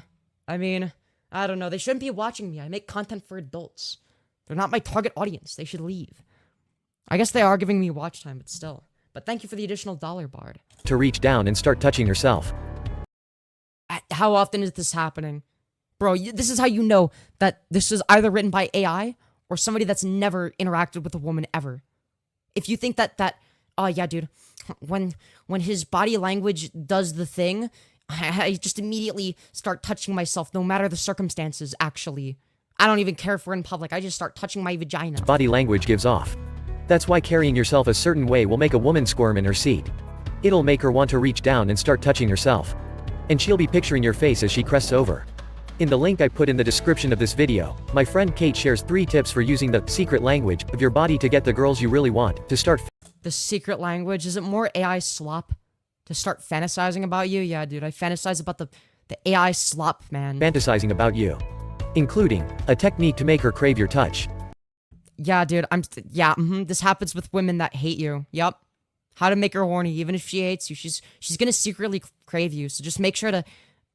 I mean, I don't know. They shouldn't be watching me. I make content for adults. They're not my target audience. They should leave. I guess they are giving me watch time, but still. But thank you for the additional $1, Bard. To reach down and start touching herself. How often is this happening? Bro, this is how you know that this is either written by AI or somebody that's never interacted with a woman ever. If you think oh yeah, dude, when his body language does the thing, I just immediately start touching myself, no matter the circumstances, actually. I don't even care if we're in public, I just start touching my vagina. Body language gives off. That's why carrying yourself a certain way will make a woman squirm in her seat. It'll make her want to reach down and start touching herself. And she'll be picturing your face as she crests over. In the link I put in the description of this video, my friend Kate shares 3 tips for using the secret language of your body to get the girls you really want to start. The secret language? Is it more AI slop to start fantasizing about you? Yeah, dude, I fantasize about the AI slop, man. Fantasizing about you. Including a technique to make her crave your touch. Yeah, dude, this happens with women that hate you. Yup. How to make her horny, even if she hates you. She's gonna secretly crave you, so just make sure to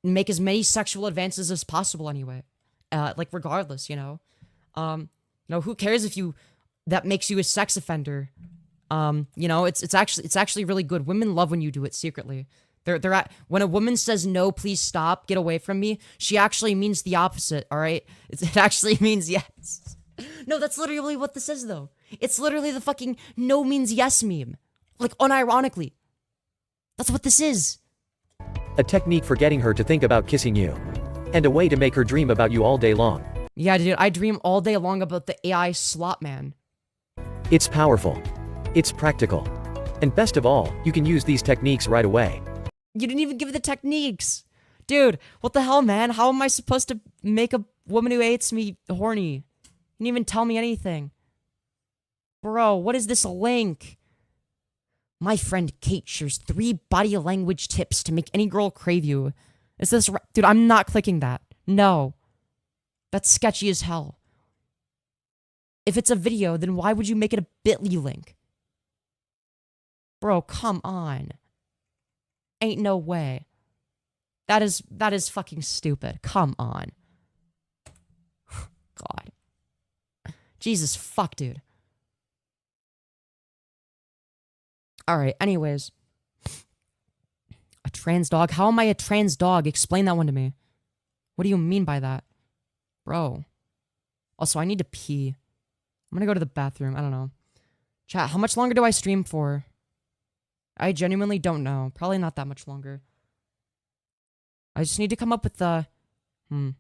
make as many sexual advances as possible anyway. Like, regardless, you know? Who cares if that makes you a sex offender? You know, it's actually really good. Women love when you do it secretly. When a woman says, no, please stop, get away from me, she actually means the opposite, alright? It actually means yes. No, that's literally what this is, though. It's literally the fucking no means yes meme. Like, unironically. That's what this is. A technique for getting her to think about kissing you. And a way to make her dream about you all day long. Yeah, dude, I dream all day long about the AI slop, man. It's powerful. It's practical. And best of all, you can use these techniques right away. You didn't even give the techniques. Dude, what the hell, man? How am I supposed to make a woman who hates me horny? You didn't even tell me anything. Bro, what is this link? My friend Kate shares 3 body language tips to make any girl crave you. Is this right? Dude, I'm not clicking that. No. That's sketchy as hell. If it's a video, then why would you make it a bit.ly link? Bro, come on. Ain't no way. That is fucking stupid. Come on. God. Jesus fuck, dude. Alright, anyways. A trans dog? How am I a trans dog? Explain that one to me. What do you mean by that? Bro. Also, I need to pee. I'm gonna go to the bathroom. I don't know. Chat, how much longer do I stream for? I genuinely don't know. Probably not that much longer. I just need to come up with the... You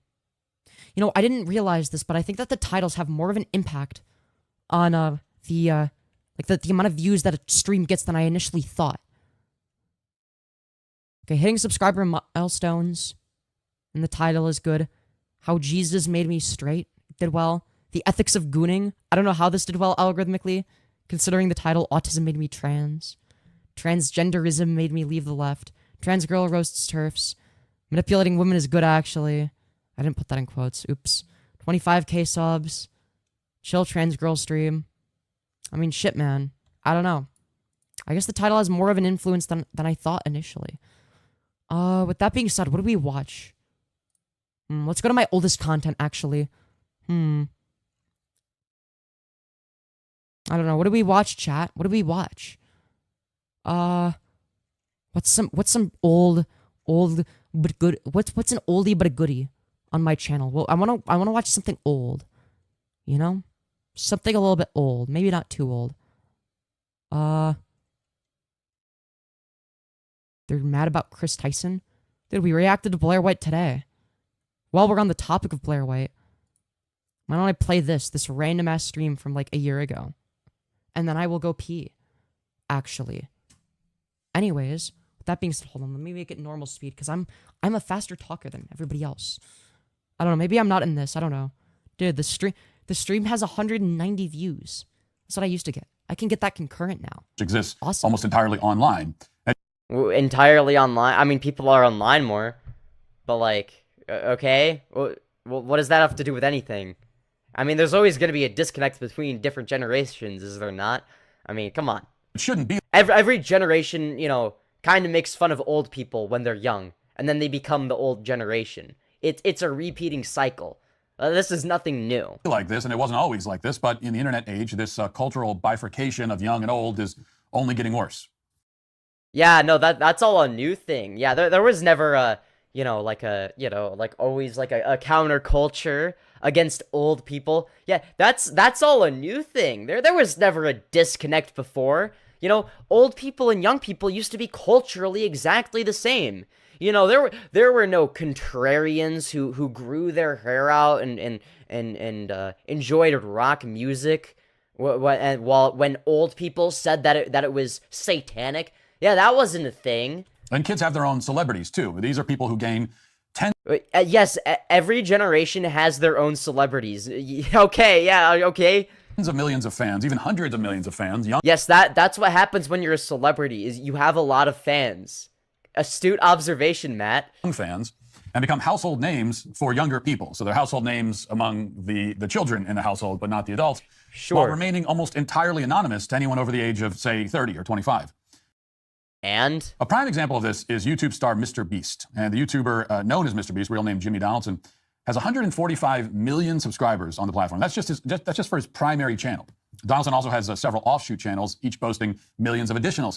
know, I didn't realize this, but I think that the titles have more of an impact on the amount of views that a stream gets than I initially thought. Okay, hitting subscriber milestones. And the title is good. How Jesus made me straight did well. The ethics of gooning. I don't know how this did well algorithmically, considering the title Autism made me trans. Transgenderism made me leave the left. Trans girl roasts turfs. Manipulating women is good, actually. I didn't put that in quotes. Oops. 25k subs. Chill trans girl stream. I mean, shit, man. I don't know. I guess the title has more of an influence than I thought initially. With that being said, what do we watch? Let's go to my oldest content, actually. I don't know. What do we watch, chat? What do we watch? What's some old but good. What's an oldie but a goodie on my channel? Well, I wanna watch something old. You know, something a little bit old. Maybe not too old. They're mad about Chris Tyson. Dude, we reacted to Blaire White today. While we're on the topic of Blaire White, why don't I play this random ass stream from like a year ago, and then I will go pee. Actually. Anyways, with that being said, hold on, let me make it normal speed because I'm a faster talker than everybody else. I don't know, maybe I'm not in this. I don't know, dude. The stream has 190 views. That's what I used to get. I can get that concurrent now. Exists almost entirely online. Entirely online? I mean, people are online more, but like, okay, well, what does that have to do with anything? I mean, there's always going to be a disconnect between different generations, is there not? I mean, come on. It shouldn't be. Every generation, you know, kind of makes fun of old people when they're young, and then they become the old generation. It's a repeating cycle. This is nothing new. Like this, and it wasn't always like this, but in the internet age, this cultural bifurcation of young and old is only getting worse. Yeah, no, that's all a new thing. Yeah, there was never a, like always like a counterculture against old people. Yeah, that's all a new thing. There was never a disconnect before. You know, old people and young people used to be culturally exactly the same. You know, there were no contrarians who grew their hair out and enjoyed rock music when old people said that it was satanic. Yeah, that wasn't a thing. And kids have their own celebrities too. These are people who gain yes, every generation has their own celebrities. Okay, yeah, okay. Tens of millions of fans, even hundreds of millions of fans. Yes, that's what happens when you're a celebrity, is you have a lot of fans. Astute observation, Matt. Young fans, and become household names for younger people. So they're household names among the children in the household, but not the adults. Sure. While remaining almost entirely anonymous to anyone over the age of, say, 30 or 25. And? A prime example of this is YouTube star Mr. Beast. And the YouTuber known as Mr. Beast, real name Jimmy Donaldson, has 145 million subscribers on the platform. That's just for his primary channel. Donaldson also has several offshoot channels, each boasting millions of additional.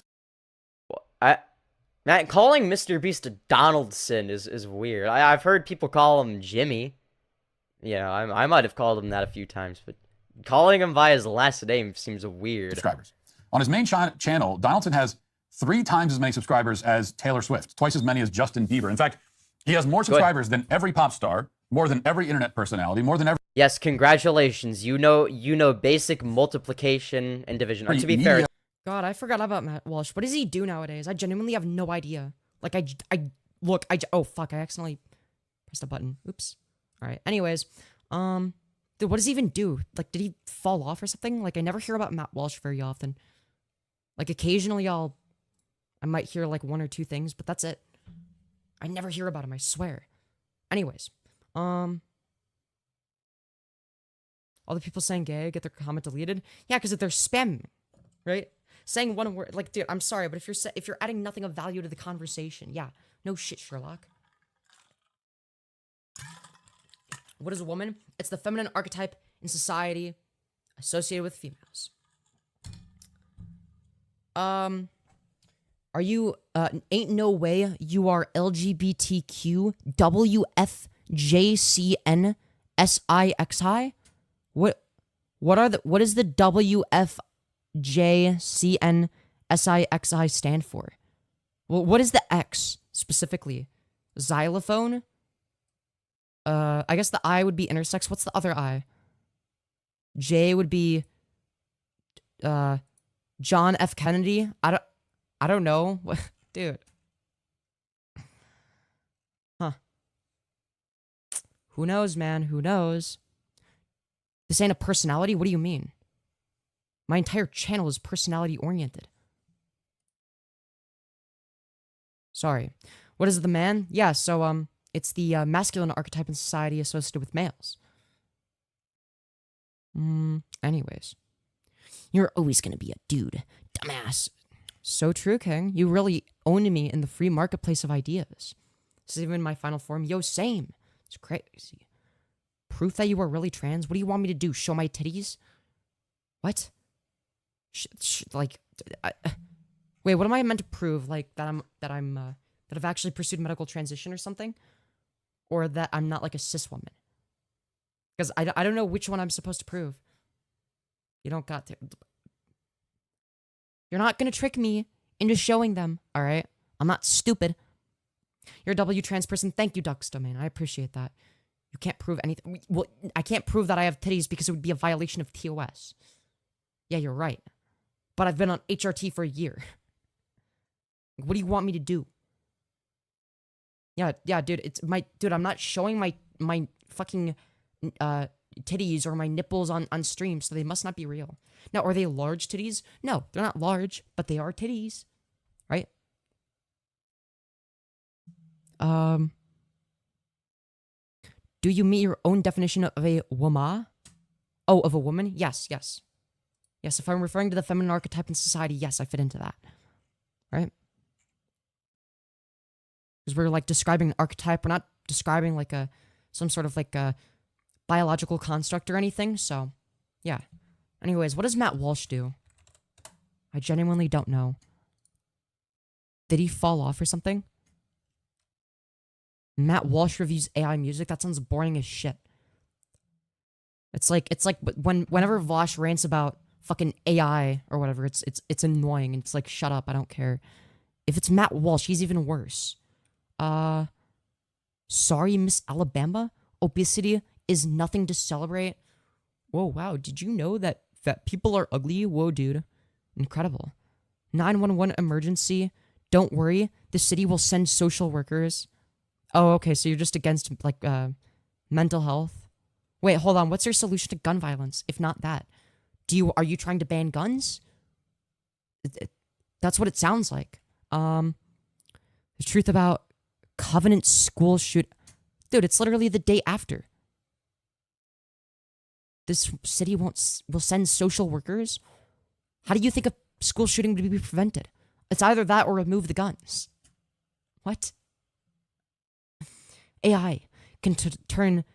Matt, calling Mr. Beast a Donaldson is weird. I've heard people call him Jimmy. Yeah, I might have called him that a few times, but calling him by his last name seems weird. Subscribers. On his main channel, Donaldson has 3 times as many subscribers as Taylor Swift, twice as many as Justin Bieber. In fact, he has more subscribers than every pop star, more than every internet personality, more than every... Yes, congratulations. You know basic multiplication and division. Or to be fair... God, I forgot about Matt Walsh. What does he do nowadays? I genuinely have no idea. Like, oh, fuck, I accidentally pressed a button. Oops. All right, anyways, dude, what does he even do? Like, did he fall off or something? Like, I never hear about Matt Walsh very often. Like, occasionally I might hear, like, 1 or 2 things, but that's it. I never hear about him, I swear. Anyways, all the people saying gay get their comment deleted? Yeah, because they're spamming, right? Saying one word, like, dude, I'm sorry, but if you're adding nothing of value to the conversation, yeah, no shit, Sherlock. What is a woman? It's the feminine archetype in society associated with females. Are you, ain't no way you are LGBTQ WFJCNSIXI? What is the WFJCNSIXI stand for? Well, what is the X specifically? Xylophone? I guess the I would be intersex. What's the other I? J would be John F. Kennedy. I don't know. Dude. Huh. Who knows, man? Who knows? This ain't a personality? What do you mean? My entire channel is personality oriented. Sorry. What is the man? Yeah, so, it's the masculine archetype in society associated with males. Anyways. You're always gonna be a dude. Dumbass. So true, King. You really owned me in the free marketplace of ideas. This is even my final form. Yo, same. It's crazy. Proof that you are really trans? What do you want me to do? Show my titties? What? Wait, what am I meant to prove? Like, that I'm that have actually pursued medical transition or something, or that I'm not like a cis woman. Because I don't know which one I'm supposed to prove. You don't got to. You're not gonna trick me into showing them, all right? I'm not stupid. You're a W trans person. Thank you, Ducks Domain. I appreciate that. You can't prove anything. Well, I can't prove that I have titties because it would be a violation of TOS. Yeah, you're right. But I've been on HRT for a year. What do you want me to do? Yeah, dude. Dude, I'm not showing my fucking titties or my nipples on stream, so they must not be real. Now, are they large titties? No, they're not large, but they are titties, right? Do you meet your own definition of a woman? Oh, of a woman? Yes. Yes, if I'm referring to the feminine archetype in society, yes, I fit into that. Right? Because we're like describing an archetype. We're not describing like some sort of like a biological construct or anything. So, yeah. Anyways, what does Matt Walsh do? I genuinely don't know. Did he fall off or something? Matt Walsh reviews AI music? That sounds boring as shit. It's like whenever Vosh rants about fucking AI or whatever, it's annoying and it's like, shut up, I don't care. If it's Matt Walsh, he's even worse. Sorry, Miss Alabama? Obesity is nothing to celebrate. Whoa, wow, did you know that people are ugly? Whoa, dude. Incredible. 911 emergency. Don't worry, the city will send social workers. Oh, okay, so you're just against, like, mental health? Wait, hold on, what's your solution to gun violence, if not that? Are you trying to ban guns? That's what it sounds like. The truth about Covenant school shoot... Dude, it's literally the day after. This city will send social workers? How do you think a school shooting would be prevented? It's either that or remove the guns. What? AI can turn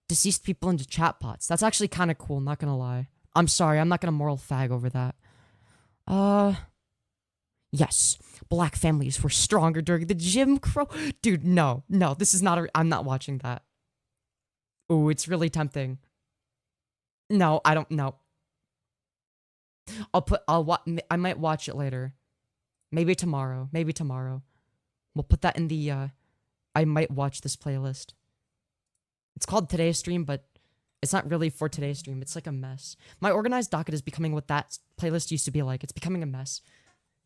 deceased people into chatbots. That's actually kind of cool, not gonna lie. I'm sorry, I'm not gonna moral fag over that. Yes, black families were stronger during the Jim Crow... Dude, no, this is not I'm not watching that. Ooh, it's really tempting. No, I don't know. I might watch it later. Maybe tomorrow. We'll put that in the, I might watch this playlist. It's called Today's Stream, but it's not really for today's stream. It's like a mess. My organized docket is becoming what that playlist used to be like. It's becoming a mess.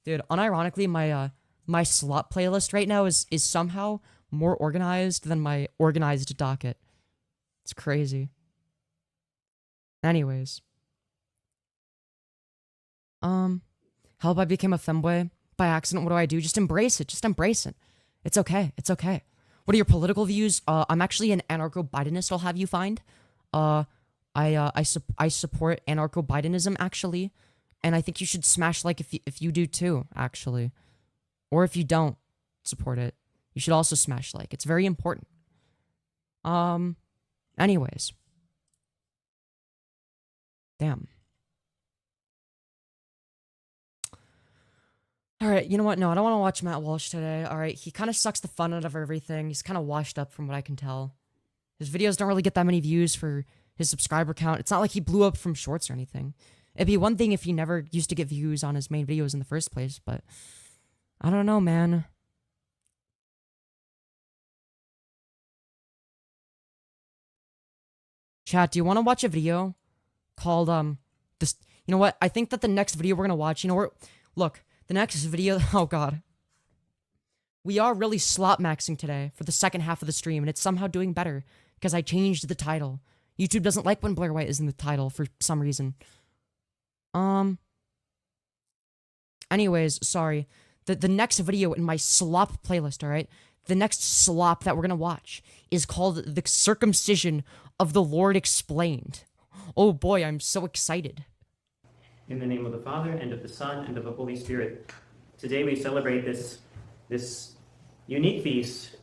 Dude, unironically, my slot playlist right now is somehow more organized than my organized docket. It's crazy. Anyways. How about I became a femboy by accident? What do? Just embrace it. It's okay. What are your political views? I'm actually an anarcho-Bidenist, I'll have you find. I support anarcho-Bidenism, actually. And I think you should smash like if you do too, actually. Or if you don't support it, you should also smash like. It's very important. Anyways. Damn. Alright, you know what? No, I don't want to watch Matt Walsh today. Alright, he kind of sucks the fun out of everything. He's kind of washed up from what I can tell. His videos don't really get that many views for his subscriber count. It's not like he blew up from shorts or anything. It'd be one thing if he never used to get views on his main videos in the first place, but... I don't know, man. Chat, do you want to watch a video called, this... You know what? I think that the next video we're gonna watch, you know, look... The next video, oh god. We are really Slopmaxxing today for the second half of the stream, and it's somehow doing better because I changed the title. YouTube doesn't like when Blaire White is in the title for some reason. Anyways, sorry. The next video in my slop playlist, alright? The next slop that we're gonna watch is called The Circumcision of the Lord Explained. Oh boy, I'm so excited. In the name of the Father, and of the Son, and of the Holy Spirit. Today we celebrate this unique feast.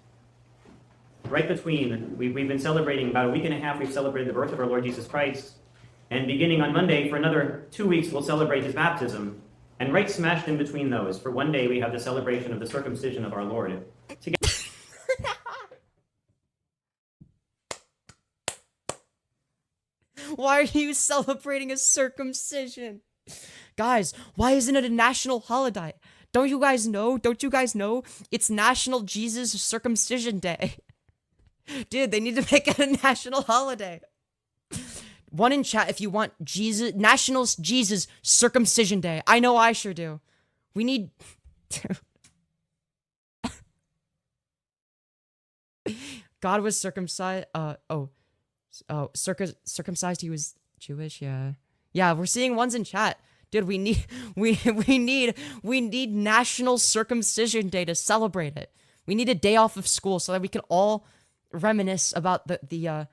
Right between, we've been celebrating about a week and a half, we've celebrated the birth of our Lord Jesus Christ. And beginning on Monday, for another 2 weeks, we'll celebrate his baptism. And right smashed in between those, for one day we have the celebration of the circumcision of our Lord. Together Why are you celebrating a circumcision? Guys, why isn't it a national holiday? Don't you guys know? Don't you guys know? It's National Jesus Circumcision Day. Dude, they need to make it a national holiday. One in chat if you want Jesus, National Jesus Circumcision Day. I know I sure do. We need... God was circumcised, circumcised, he was Jewish, yeah. Yeah, we're seeing ones in chat. Dude, we need National Circumcision Day to celebrate it. We need a day off of school so that we can all reminisce about the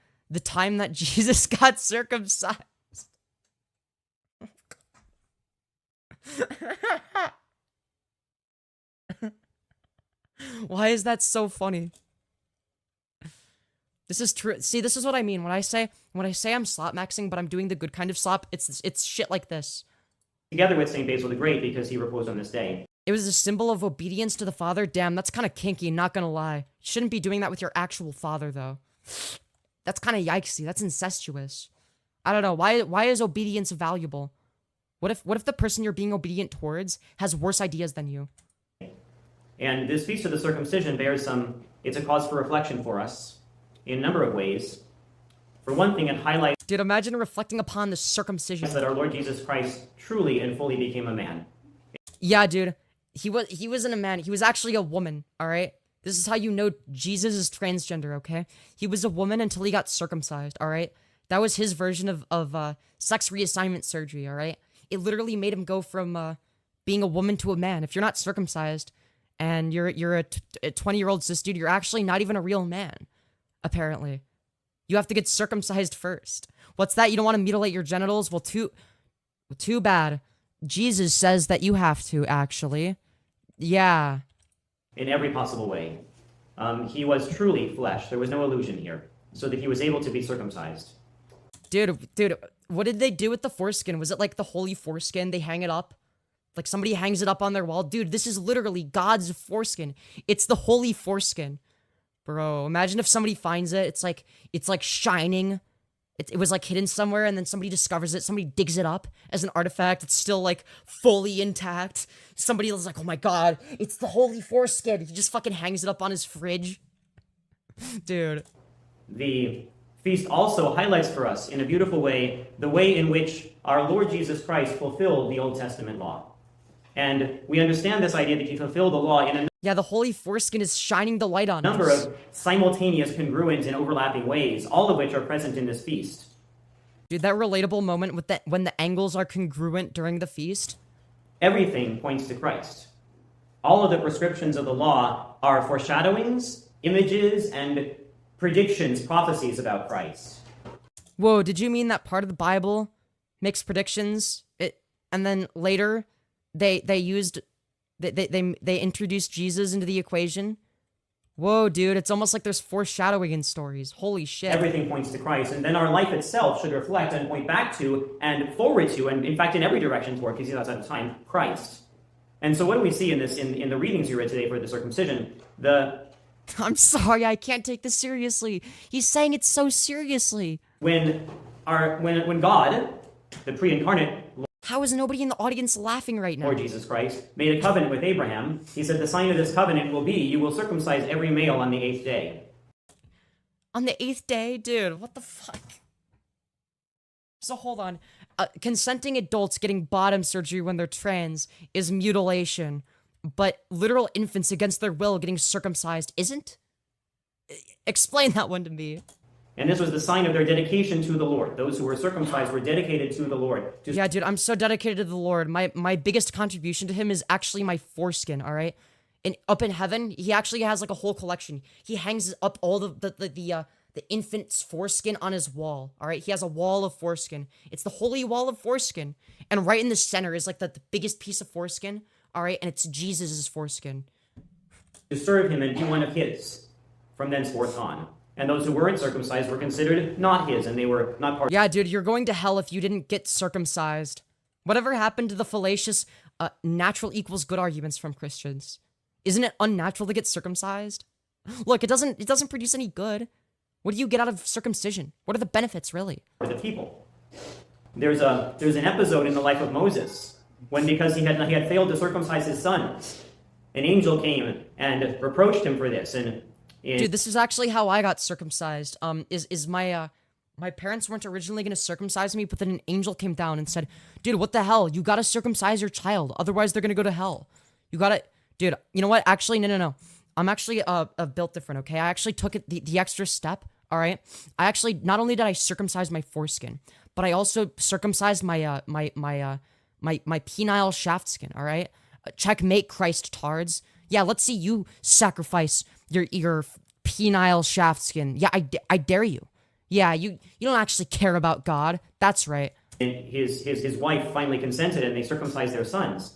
time that Jesus got circumcised. Why is that so funny? This is true. See, this is what I mean when I say I'm slopmaxing, but I'm doing the good kind of slop. It's shit like this. Together with St. Basil the Great because he reposed on this day. It was a symbol of obedience to the father. Damn, that's kind of kinky, not gonna lie. You shouldn't be doing that with your actual father, though. That's kind of yikesy. That's incestuous. I don't know. Why is obedience valuable? What if the person you're being obedient towards has worse ideas than you? And this Feast of the Circumcision bears it's a cause for reflection for us in a number of ways. For one thing, it highlights... Dude, imagine reflecting upon the circumcision. ...that our Lord Jesus Christ truly and fully became a man. Yeah, dude. He wasn't a man. He was actually a woman, alright? This is how you know Jesus is transgender, okay? He was a woman until he got circumcised, alright? That was his version of sex reassignment surgery, alright? It literally made him go from being a woman to a man. If you're not circumcised and you're a 20-year-old cis dude, you're actually not even a real man, apparently. You have to get circumcised first. What's that? You don't want to mutilate your genitals? Well, too bad. Jesus says that you have to, actually. Yeah. In every possible way. He was truly flesh. There was no illusion here. So that he was able to be circumcised. Dude, what did they do with the foreskin? Was it like the holy foreskin? They hang it up? Like somebody hangs it up on their wall? Dude, this is literally God's foreskin. It's the holy foreskin. Bro, imagine if somebody finds it. It's like shining. It was like hidden somewhere and then somebody discovers it. Somebody digs it up as an artifact. It's still like fully intact. Somebody is like, oh my god, it's the holy foreskin. He just fucking hangs it up on his fridge. Dude. The feast also highlights for us in a beautiful way the way in which our Lord Jesus Christ fulfilled the Old Testament law. And we understand this idea that he fulfilled the law in a yeah, the holy foreskin is shining the light on number us. of simultaneous, congruent, and overlapping ways, all of which are present in this feast. Dude, that relatable moment with when the angles are congruent during the feast. Everything points to Christ. All of the prescriptions of the law are foreshadowings, images, and predictions, prophecies about Christ. Whoa, did you mean that part of the Bible makes predictions? And then later they introduced Jesus into the equation? Whoa, dude, it's almost like there's foreshadowing in stories. Holy shit. Everything points to Christ, and then our life itself should reflect and point back to and forward to, and in fact in every direction toward, because that's at the time, Christ. And so what do we see in this, in the readings you read today for the circumcision? I'm sorry, I can't take this seriously. He's saying it so seriously. When God, the pre-incarnate how is nobody in the audience laughing right now? Lord Jesus Christ made a covenant with Abraham. He said, the sign of this covenant will be, you will circumcise every male on the 8th day. On the 8th day? Dude, what the fuck? So hold on. Consenting adults getting bottom surgery when they're trans is mutilation, but literal infants against their will getting circumcised isn't? Explain that one to me. And this was the sign of their dedication to the Lord. Those who were circumcised were dedicated to the Lord. Yeah, dude, I'm so dedicated to the Lord. My biggest contribution to him is actually my foreskin, all right? And up in heaven, he actually has like a whole collection. He hangs up all the infant's foreskin on his wall, all right? He has a wall of foreskin. It's the holy wall of foreskin. And right in the center is like the biggest piece of foreskin, all right? And it's Jesus's foreskin. To serve him and be one of his from thenceforth on. And those who weren't circumcised were considered not his, and they were not part. Yeah, dude, you're going to hell if you didn't get circumcised. Whatever happened to the fallacious natural equals good arguments from Christians? Isn't it unnatural to get circumcised? Look, it doesn't produce any good. What do you get out of circumcision? What are the benefits, really? For the people. There's an episode in the life of Moses when, because he had failed to circumcise his sons, an angel came and reproached him for this. Dude, this is actually how I got circumcised. Is my my parents weren't originally gonna circumcise me, but then an angel came down and said, "Dude, what the hell? You gotta circumcise your child, otherwise they're gonna go to hell. You gotta, dude. You know what? Actually, no. I'm actually built different. Okay, I actually took it the extra step. All right. I actually not only did I circumcise my foreskin, but I also circumcised my my penile shaft skin. All right. Checkmate, Christ tards. Yeah, let's see you sacrifice your penile shaft skin. Yeah, I dare you. Yeah, you don't actually care about God. That's right. And his wife finally consented, and they circumcised their sons,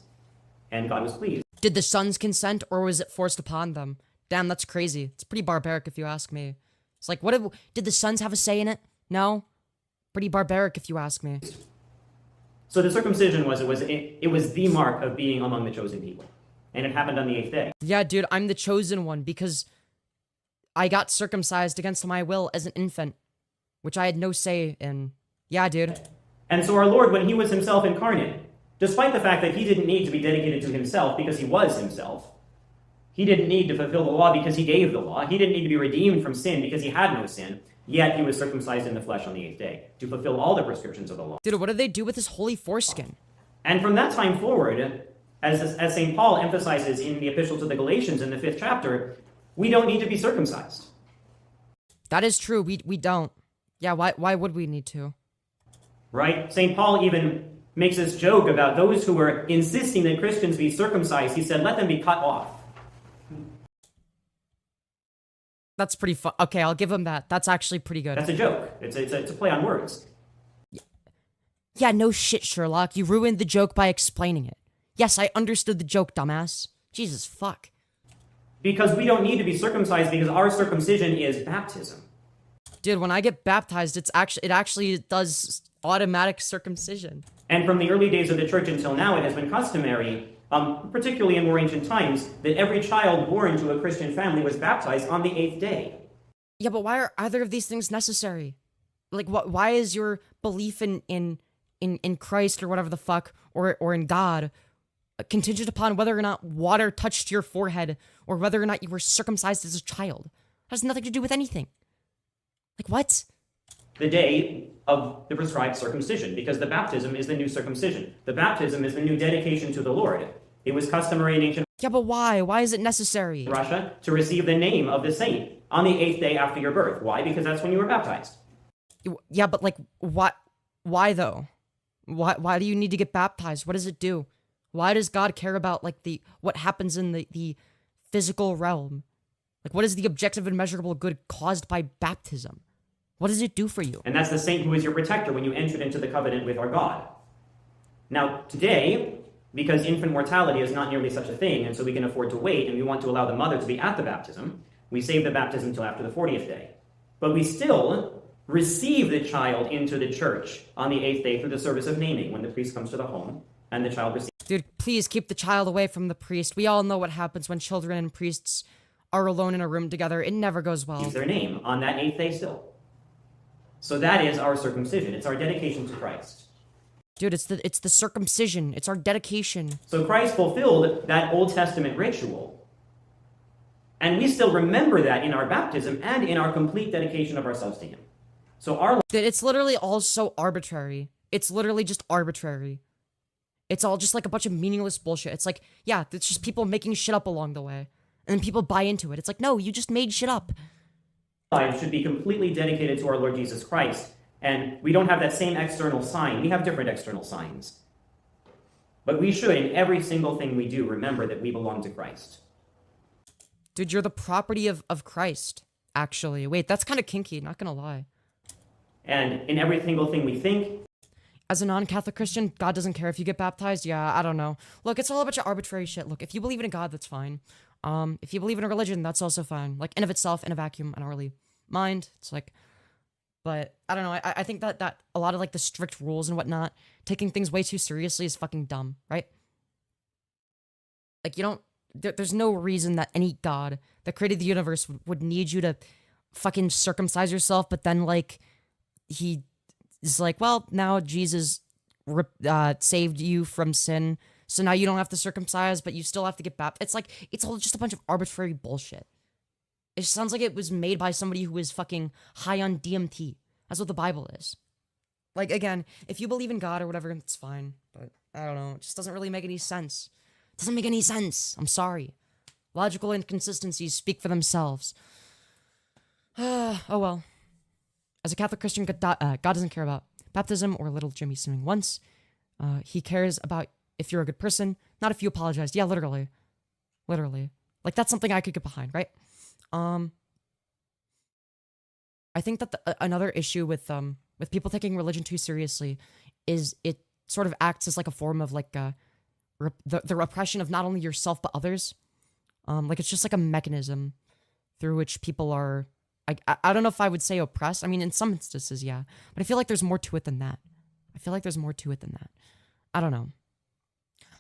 and God was pleased. Did the sons consent, or was it forced upon them? Damn, that's crazy. It's pretty barbaric if you ask me. It's like, did the sons have a say in it? No? Pretty barbaric if you ask me. So the circumcision was the mark of being among the chosen people. And it happened on the 8th day. Yeah, dude, I'm the chosen one because I got circumcised against my will as an infant, which I had no say in. Yeah, dude. And so our Lord, when he was himself incarnate, despite the fact that he didn't need to be dedicated to himself because he was himself, he didn't need to fulfill the law because he gave the law, he didn't need to be redeemed from sin because he had no sin, yet he was circumcised in the flesh on the 8th day to fulfill all the prescriptions of the law. Dude, what did they do with his holy foreskin? And from that time forward, as St. Paul emphasizes in the epistle to the Galatians in the 5th chapter, we don't need to be circumcised. That is true, we don't. Yeah, why would we need to? Right? St. Paul even makes this joke about those who were insisting that Christians be circumcised. He said, let them be cut off. That's pretty fun. Okay, I'll give him that. That's actually pretty good. That's a joke. It's a play on words. Yeah, no shit, Sherlock. You ruined the joke by explaining it. Yes, I understood the joke, dumbass. Jesus, fuck. Because we don't need to be circumcised because our circumcision is baptism. Dude, when I get baptized, it actually does automatic circumcision. And from the early days of the church until now, it has been customary, particularly in more ancient times, that every child born to a Christian family was baptized on the 8th day. Yeah, but why are either of these things necessary? Like, why is your belief in Christ or whatever the fuck, or in God, contingent upon whether or not water touched your forehead or whether or not you were circumcised as a child? It has nothing to do with anything. Like, what? The day of the prescribed circumcision, because the baptism is the new circumcision. The baptism is the new dedication to the Lord. It was customary in ancient Yeah, but why? Why is it necessary? Russia to receive the name of the saint on the 8th day after your birth. Why? Because that's when you were baptized. Yeah, but like, why though? Why do you need to get baptized? What does it do? Why does God care about like what happens in the physical realm? Like, what is the objective and measurable good caused by baptism? What does it do for you? And that's the saint who is your protector when you entered into the covenant with our God. Now, today, because infant mortality is not nearly such a thing, and so we can afford to wait, and we want to allow the mother to be at the baptism, we save the baptism until after the 40th day. But we still receive the child into the church on the 8th day through the service of naming, when the priest comes to the home, and the child receives. Dude, please keep the child away from the priest. We all know what happens when children and priests are alone in a room together. It never goes well. Their name on that 8th day still. So that is our circumcision. It's our dedication to Christ. Dude, it's the circumcision. It's our dedication. So Christ fulfilled that Old Testament ritual. And we still remember that in our baptism and in our complete dedication of ourselves to him. So it's literally all so arbitrary. It's literally just arbitrary. It's all just like a bunch of meaningless bullshit. It's like, yeah, it's just people making shit up along the way. And then people buy into it. It's like, no, you just made shit up. Life should be completely dedicated to our Lord Jesus Christ. And we don't have that same external sign. We have different external signs. But we should, in every single thing we do, remember that we belong to Christ. Dude, you're the property of Christ, actually. Wait, that's kind of kinky, not gonna lie. And in every single thing we think. As a non-Catholic Christian, God doesn't care if you get baptized? Yeah, I don't know. Look, it's all a bunch of arbitrary shit. Look, if you believe in a God, that's fine. If you believe in a religion, that's also fine. Like, in of itself, in a vacuum, I don't really mind. It's like, but I don't know. I think that a lot of like the strict rules and whatnot, taking things way too seriously is fucking dumb, right? Like, you don't, there's no reason that any God that created the universe would need you to fucking circumcise yourself, but then like, he is like, well, now Jesus saved you from sin, so now you don't have to circumcise, but you still have to get baptized. It's like, it's all just a bunch of arbitrary bullshit. It sounds like it was made by somebody who is fucking high on DMT. That's what the Bible is. Like, again, if you believe in God or whatever, it's fine. But, I don't know, it just doesn't really make any sense. It doesn't make any sense. I'm sorry. Logical inconsistencies speak for themselves. Oh well. As a Catholic Christian, God doesn't care about baptism or little Jimmy swimming once. He cares about if you're a good person, not if you apologize. Yeah, literally. Literally. Like, that's something I could get behind, right? I think that another issue with people taking religion too seriously is it sort of acts as like a form of like the repression of not only yourself but others. Like, it's just like a mechanism through which people are, I don't know if I would say oppressed. I mean, in some instances, yeah, but I feel like there's more to it than that. I don't know.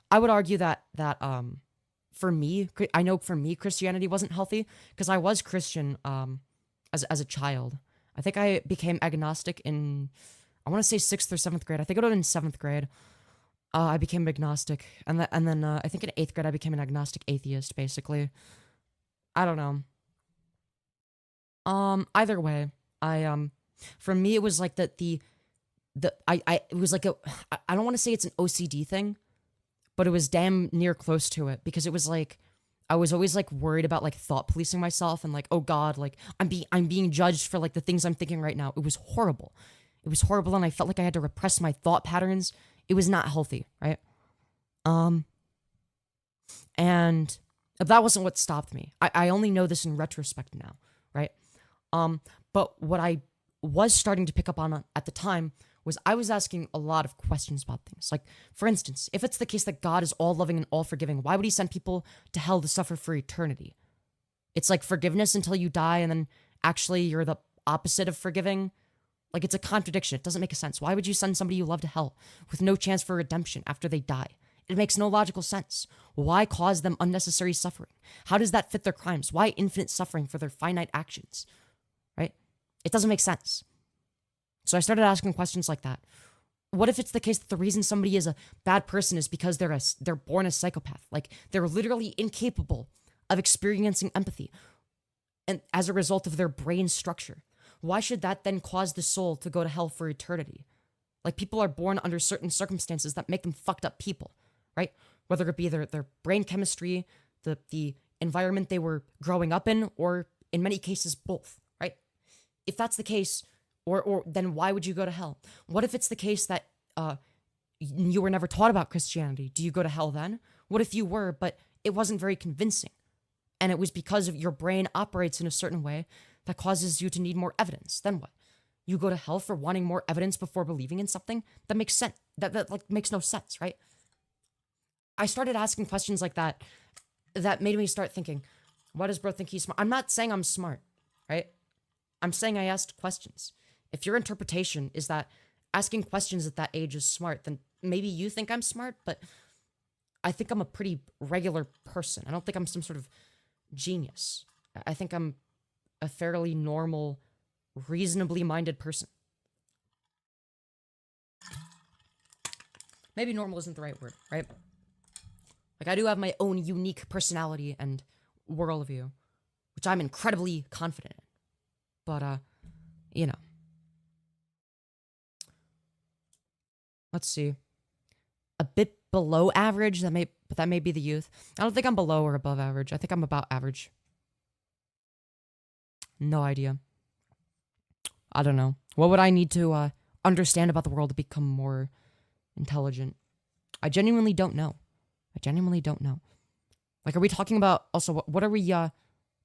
I would argue that for me, I know for me, Christianity wasn't healthy because I was Christian as a child. I think I became agnostic in, I want to say 6th or 7th grade. I think it would have been 7th grade. I became agnostic, and then I think in 8th grade I became an agnostic atheist. Basically, I don't know. Either way, for me it was like it was like I don't want to say it's an OCD thing, but it was damn near close to it because it was like I was always like worried about like thought policing myself and like, oh God, like I'm being judged for like the things I'm thinking right now. It was horrible. It was horrible, and I felt like I had to repress my thought patterns. It was not healthy, right? And that wasn't what stopped me. I only know this in retrospect now, right? But what I was starting to pick up on at the time was I was asking a lot of questions about things. Like, for instance, if it's the case that God is all loving and all forgiving, why would he send people to hell to suffer for eternity? It's like forgiveness until you die, and then actually you're the opposite of forgiving. Like, it's a contradiction. It doesn't make a sense. Why would you send somebody you love to hell with no chance for redemption after they die? It makes no logical sense. Why cause them unnecessary suffering? How does that fit their crimes? Why infinite suffering for their finite actions? Right? It doesn't make sense. So I started asking questions like that. What if it's the case that the reason somebody is a bad person is because they're born a psychopath? Like, they're literally incapable of experiencing empathy, and as a result of their brain structure. Why should that then cause the soul to go to hell for eternity? Like, people are born under certain circumstances that make them fucked up people, right? Whether it be their brain chemistry, the environment they were growing up in, or in many cases, both, right? If that's the case, or then why would you go to hell? What if it's the case that you were never taught about Christianity? Do you go to hell then? What if you were, but it wasn't very convincing? And it was because of your brain operates in a certain way that causes you to need more evidence. Then what? You go to hell for wanting more evidence before believing in something? That makes sense. That like makes no sense, right? I started asking questions like that made me start thinking, why does bro think he's smart? I'm not saying I'm smart, right? I'm saying I asked questions. If your interpretation is that asking questions at that age is smart, then maybe you think I'm smart, but I think I'm a pretty regular person. I don't think I'm some sort of genius. I think I'm a fairly normal, reasonably minded person. Maybe normal isn't the right word, right? Like, I do have my own unique personality and worldview, which I'm incredibly confident in. But, you know. Let's see. A bit below average, but that may be the youth. I don't think I'm below or above average. I think I'm about average. No idea. I don't know. What would I need to understand about the world to become more intelligent? I genuinely don't know. Like, are we talking about, also, what are we, oh,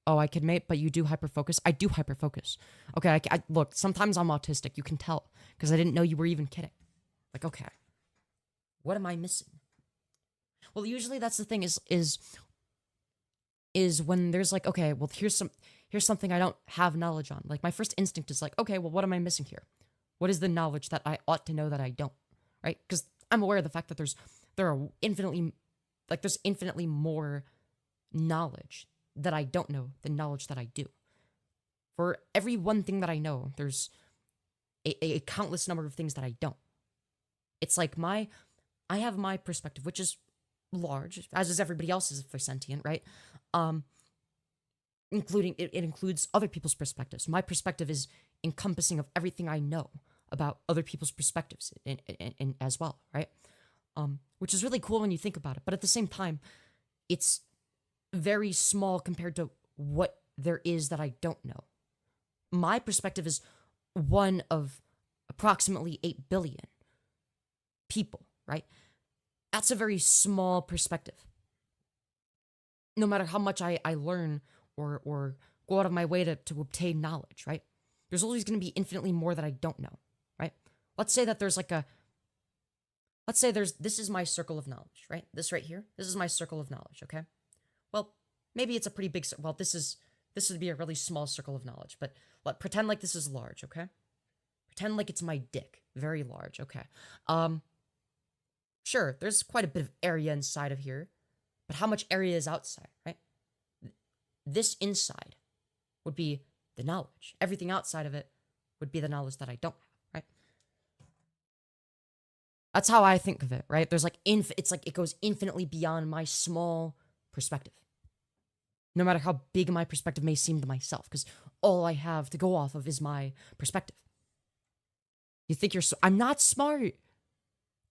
I could mate, but you do hyperfocus? I do hyperfocus. Okay, look, sometimes I'm autistic. You can tell, because I didn't know you were even kidding. Like, okay. What am I missing? Well, usually that's the thing is when there's like, okay, well, here's something I don't have knowledge on. Like, my first instinct is like, okay, well, what am I missing here? What is the knowledge that I ought to know that I don't, right? Because I'm aware of the fact that there's infinitely more knowledge that I don't know than knowledge that I do. For every one thing that I know, there's a countless number of things that I don't. It's like I have my perspective, which is large, as is everybody else's if they're sentient, right? Including, it includes other people's perspectives. My perspective is encompassing of everything I know about other people's perspectives in as well, right? Which is really cool when you think about it. But at the same time, it's very small compared to what there is that I don't know. My perspective is one of approximately 8 billion people, right? That's a very small perspective. No matter how much I learn or go out of my way to obtain knowledge, right? There's always going to be infinitely more that I don't know, right? Let's say that there's this is my circle of knowledge, right? This right here, this is my circle of knowledge, okay? Well, maybe it's a pretty big, well, this would be a really small circle of knowledge, but pretend like this is large, okay? Pretend like it's my dick, very large, okay? Sure, there's quite a bit of area inside of here, but how much area is outside, right? This inside would be the knowledge. Everything outside of it would be the knowledge that I don't have, right? That's how I think of it, right? There's it's like it goes infinitely beyond my small perspective. No matter how big my perspective may seem to myself, because all I have to go off of is my perspective. You think I'm not smart.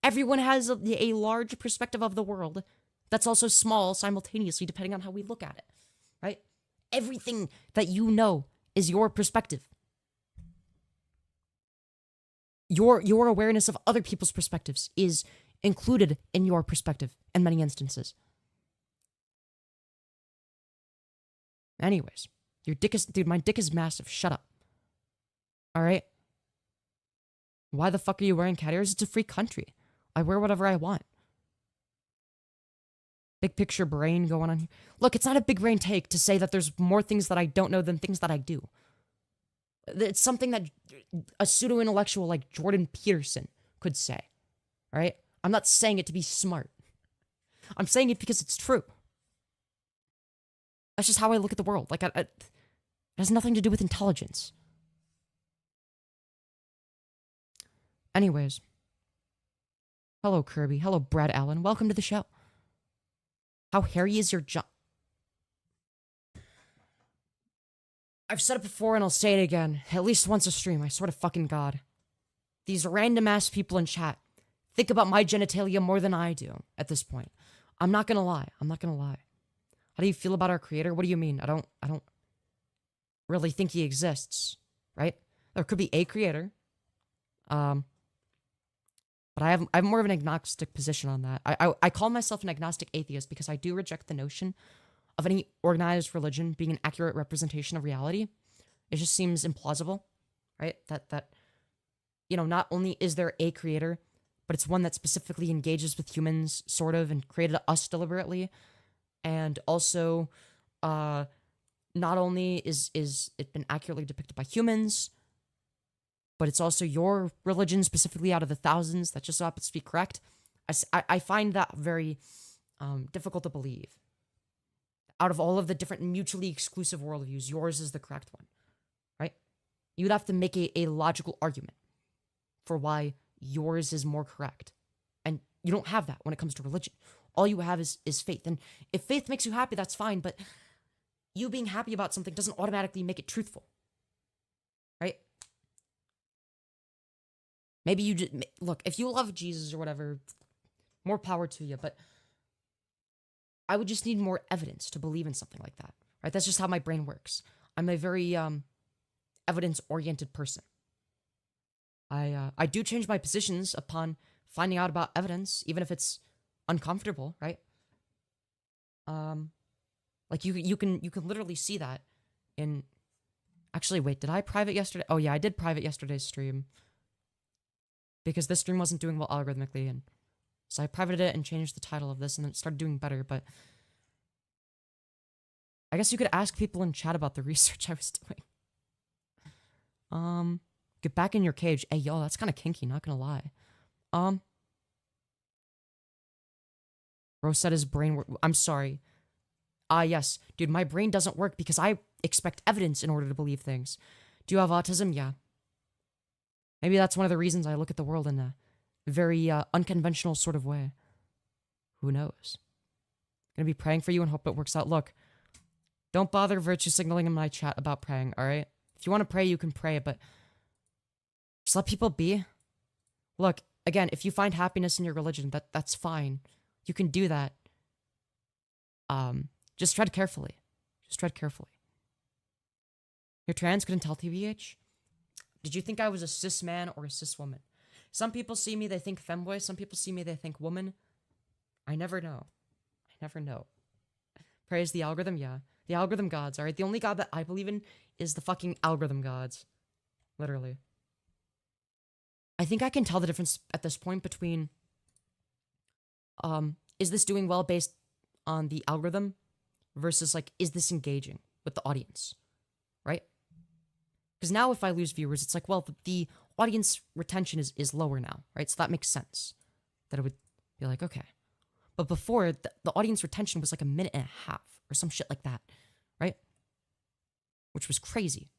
Everyone has a large perspective of the world that's also small simultaneously, depending on how we look at it, right? Everything that you know is your perspective. Your awareness of other people's perspectives is included in your perspective in many instances. Anyways, dude, my dick is massive. Shut up. All right? Why the fuck are you wearing cat ears? It's a free country. I wear whatever I want. Big picture brain going on here. Look, it's not a big brain take to say that there's more things that I don't know than things that I do. It's something that a pseudo-intellectual like Jordan Peterson could say. All right? I'm not saying it to be smart. I'm saying it because it's true. That's just how I look at the world. Like, it has nothing to do with intelligence. Anyways. Hello, Kirby. Hello, Brad Allen. Welcome to the show. How hairy is your junk? I've said it before and I'll say it again. At least once a stream, I swear to fucking God. These random ass people in chat think about my genitalia more than I do at this point. I'm not gonna lie. I'm not gonna lie. How do you feel about our creator? What do you mean? I don't really think he exists, right? There could be a creator. But I have more of an agnostic position on that. I call myself an agnostic atheist because I do reject the notion of any organized religion being an accurate representation of reality. It just seems implausible, right? That not only is there a creator, but it's one that specifically engages with humans, sort of, and created us deliberately. And also, not only is it been accurately depicted by humans, but it's also your religion, specifically out of the thousands that just happens to be correct. I find that very difficult to believe. Out of all of the different mutually exclusive worldviews, yours is the correct one, right? You'd have to make a logical argument for why yours is more correct. And you don't have that when it comes to religion. All you have is faith. And if faith makes you happy, that's fine, but you being happy about something doesn't automatically make it truthful, right? Maybe you just, look, if you love Jesus or whatever, more power to you, but I would just need more evidence to believe in something like that, right? That's just how my brain works. I'm a very evidence-oriented person. I do change my positions upon finding out about evidence, even if it's uncomfortable, right? Like you can literally see that in. Actually, wait, did I private yesterday? Oh yeah, I did private yesterday's stream because this stream wasn't doing well algorithmically, and so I privated it and changed the title of this, and then it started doing better. But I guess you could ask people in chat about the research I was doing. Get back in your cage. Hey, yo, that's kind of kinky, not gonna lie. Bro said his brain I'm sorry. Yes. Dude, my brain doesn't work because I expect evidence in order to believe things. Do you have autism? Yeah. Maybe that's one of the reasons I look at the world in a very unconventional sort of way. Who knows? Gonna be praying for you and hope it works out. Look, don't bother virtue signaling in my chat about praying, alright? If you want to pray, you can pray, but just let people be. Look, again, if you find happiness in your religion, that's fine. You can do that. Just tread carefully. Just tread carefully. You're trans, couldn't tell, TBH? Did you think I was a cis man or a cis woman? Some people see me, they think femboy. Some people see me, they think woman. I never know. I never know. Praise the algorithm, yeah. The algorithm gods, alright? The only god that I believe in is the fucking algorithm gods. Literally. I think I can tell the difference at this point between, is this doing well based on the algorithm versus, like, is this engaging with the audience, right? Because now if I lose viewers, it's like, well, the audience retention is lower now, right? So that makes sense. That it would be like, okay. But before, the audience retention was like 1.5 minutes or some shit like that, right? Which was crazy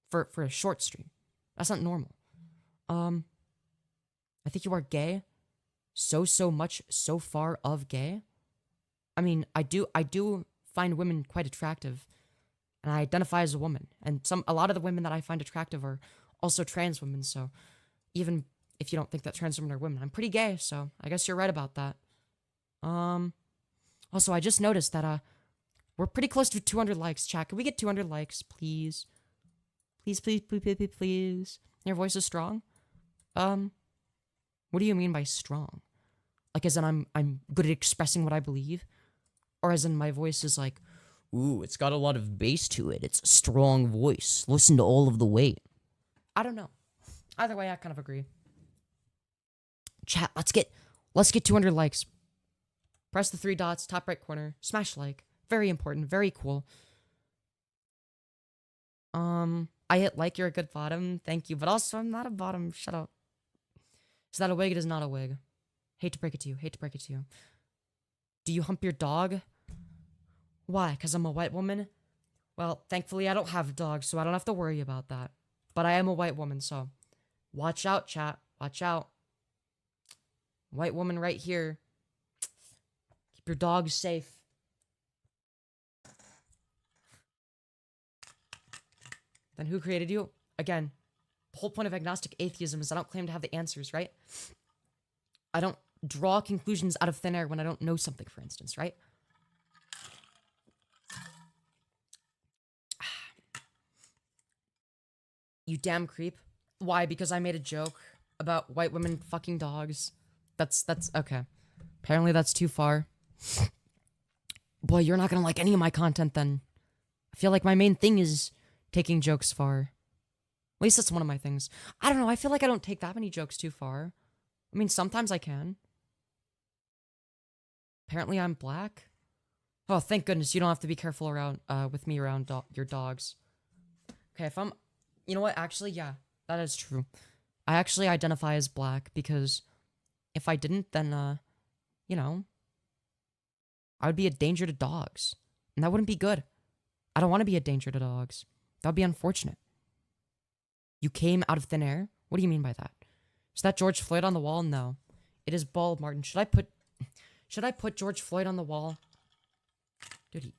for a short stream. That's not normal. I think you are gay. So much, so far of gay. I mean, I do find women quite attractive. And I identify as a woman. And a lot of the women that I find attractive are also trans women, so even if you don't think that trans women are women, I'm pretty gay, so I guess you're right about that. Also, I just noticed that, we're pretty close to 200 likes, chat. Can we get 200 likes, please? Please, please, please, please, please, please. Your voice is strong? What do you mean by strong? Like, as in I'm good at expressing what I believe? Or as in my voice is like, ooh, it's got a lot of bass to it. It's a strong voice. Listen to all of the weight. I don't know. Either way, I kind of agree. Chat, let's get 200 likes. Press the 3 dots, top right corner. Smash like. Very important. Very cool. I hit like, you're a good bottom. Thank you. But also, I'm not a bottom. Shut up. Is that a wig? It is not a wig. Hate to break it to you. Hate to break it to you. Do you hump your dog? Why? Because I'm a white woman? Well, thankfully, I don't have a dog, so I don't have to worry about that. But I am a white woman, so watch out, chat. Watch out. White woman right here. Keep your dogs safe. Then who created you? Again, the whole point of agnostic atheism is I don't claim to have the answers, right? I don't draw conclusions out of thin air when I don't know something, for instance, right? You damn creep. Why? Because I made a joke about white women fucking dogs. That's okay. Apparently that's too far. Boy, you're not gonna like any of my content then. I feel like my main thing is taking jokes far. At least that's one of my things. I don't know, I feel like I don't take that many jokes too far. I mean, sometimes I can. Apparently I'm black. Oh, thank goodness you don't have to be careful around with me around your dogs. Okay, if I'm... You know what? Actually, yeah, that is true. I actually identify as black because if I didn't, then, you know, I would be a danger to dogs. And that wouldn't be good. I don't want to be a danger to dogs. That would be unfortunate. You came out of thin air? What do you mean by that? Is that George Floyd on the wall? No. It is bald, Martin. Should I put George Floyd on the wall? Dude,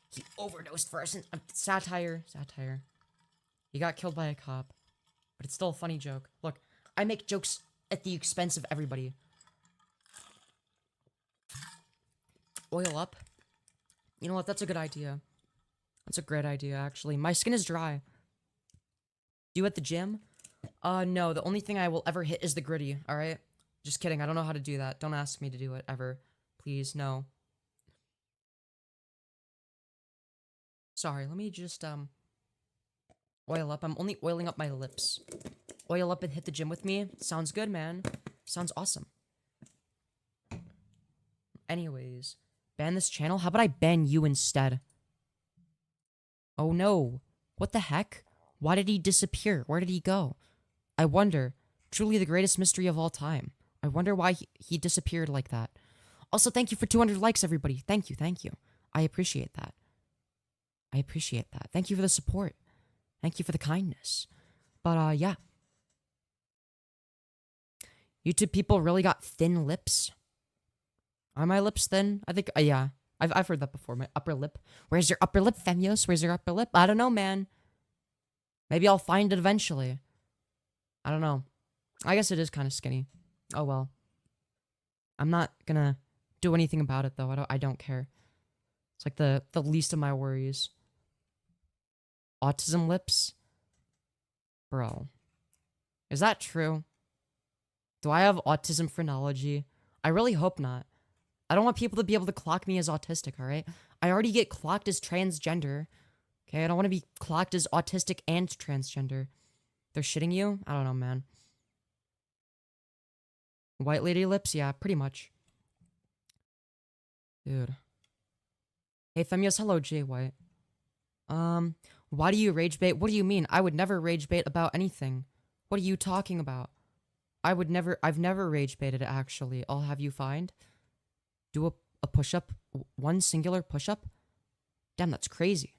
he overdosed first. Satire. He got killed by a cop. But it's still a funny joke. Look, I make jokes at the expense of everybody. Oil up. You know what? That's a good idea. That's a great idea, actually. My skin is dry. You at the gym? No. The only thing I will ever hit is the gritty, alright? Just kidding. I don't know how to do that. Don't ask me to do it, ever. Please, no. Sorry, let me just, oil up. I'm only oiling up my lips. Oil up and hit the gym with me. Sounds good, man. Sounds awesome. Anyways, ban this channel? How about I ban you instead? Oh no. What the heck? Why did he disappear? Where did he go? I wonder. Truly the greatest mystery of all time. I wonder why he disappeared like that. Also, thank you for 200 likes, everybody. Thank you. I appreciate that. Thank you for the support. Thank you for the kindness. But, yeah. YouTube people really got thin lips. Are my lips thin? I think, yeah. I've heard that before. My upper lip. Where's your upper lip, Femyoz? Where's your upper lip? I don't know, man. Maybe I'll find it eventually. I don't know. I guess it is kind of skinny. Oh well. I'm not gonna do anything about it though. I don't care. It's like the least of my worries. Autism lips? Bro. Is that true? Do I have autism phrenology? I really hope not. I don't want people to be able to clock me as autistic, alright? I already get clocked as transgender. Okay, I don't want to be clocked as autistic and transgender. They're shitting you? I don't know, man. White lady lips? Yeah, pretty much. Dude. Hey, Femyoz, hello, Jay White. Why do you rage bait? What do you mean? I would never rage bait about anything. What are you talking about? I've never rage baited, actually. I'll have you find. Do a push-up. One singular push-up? Damn, that's crazy.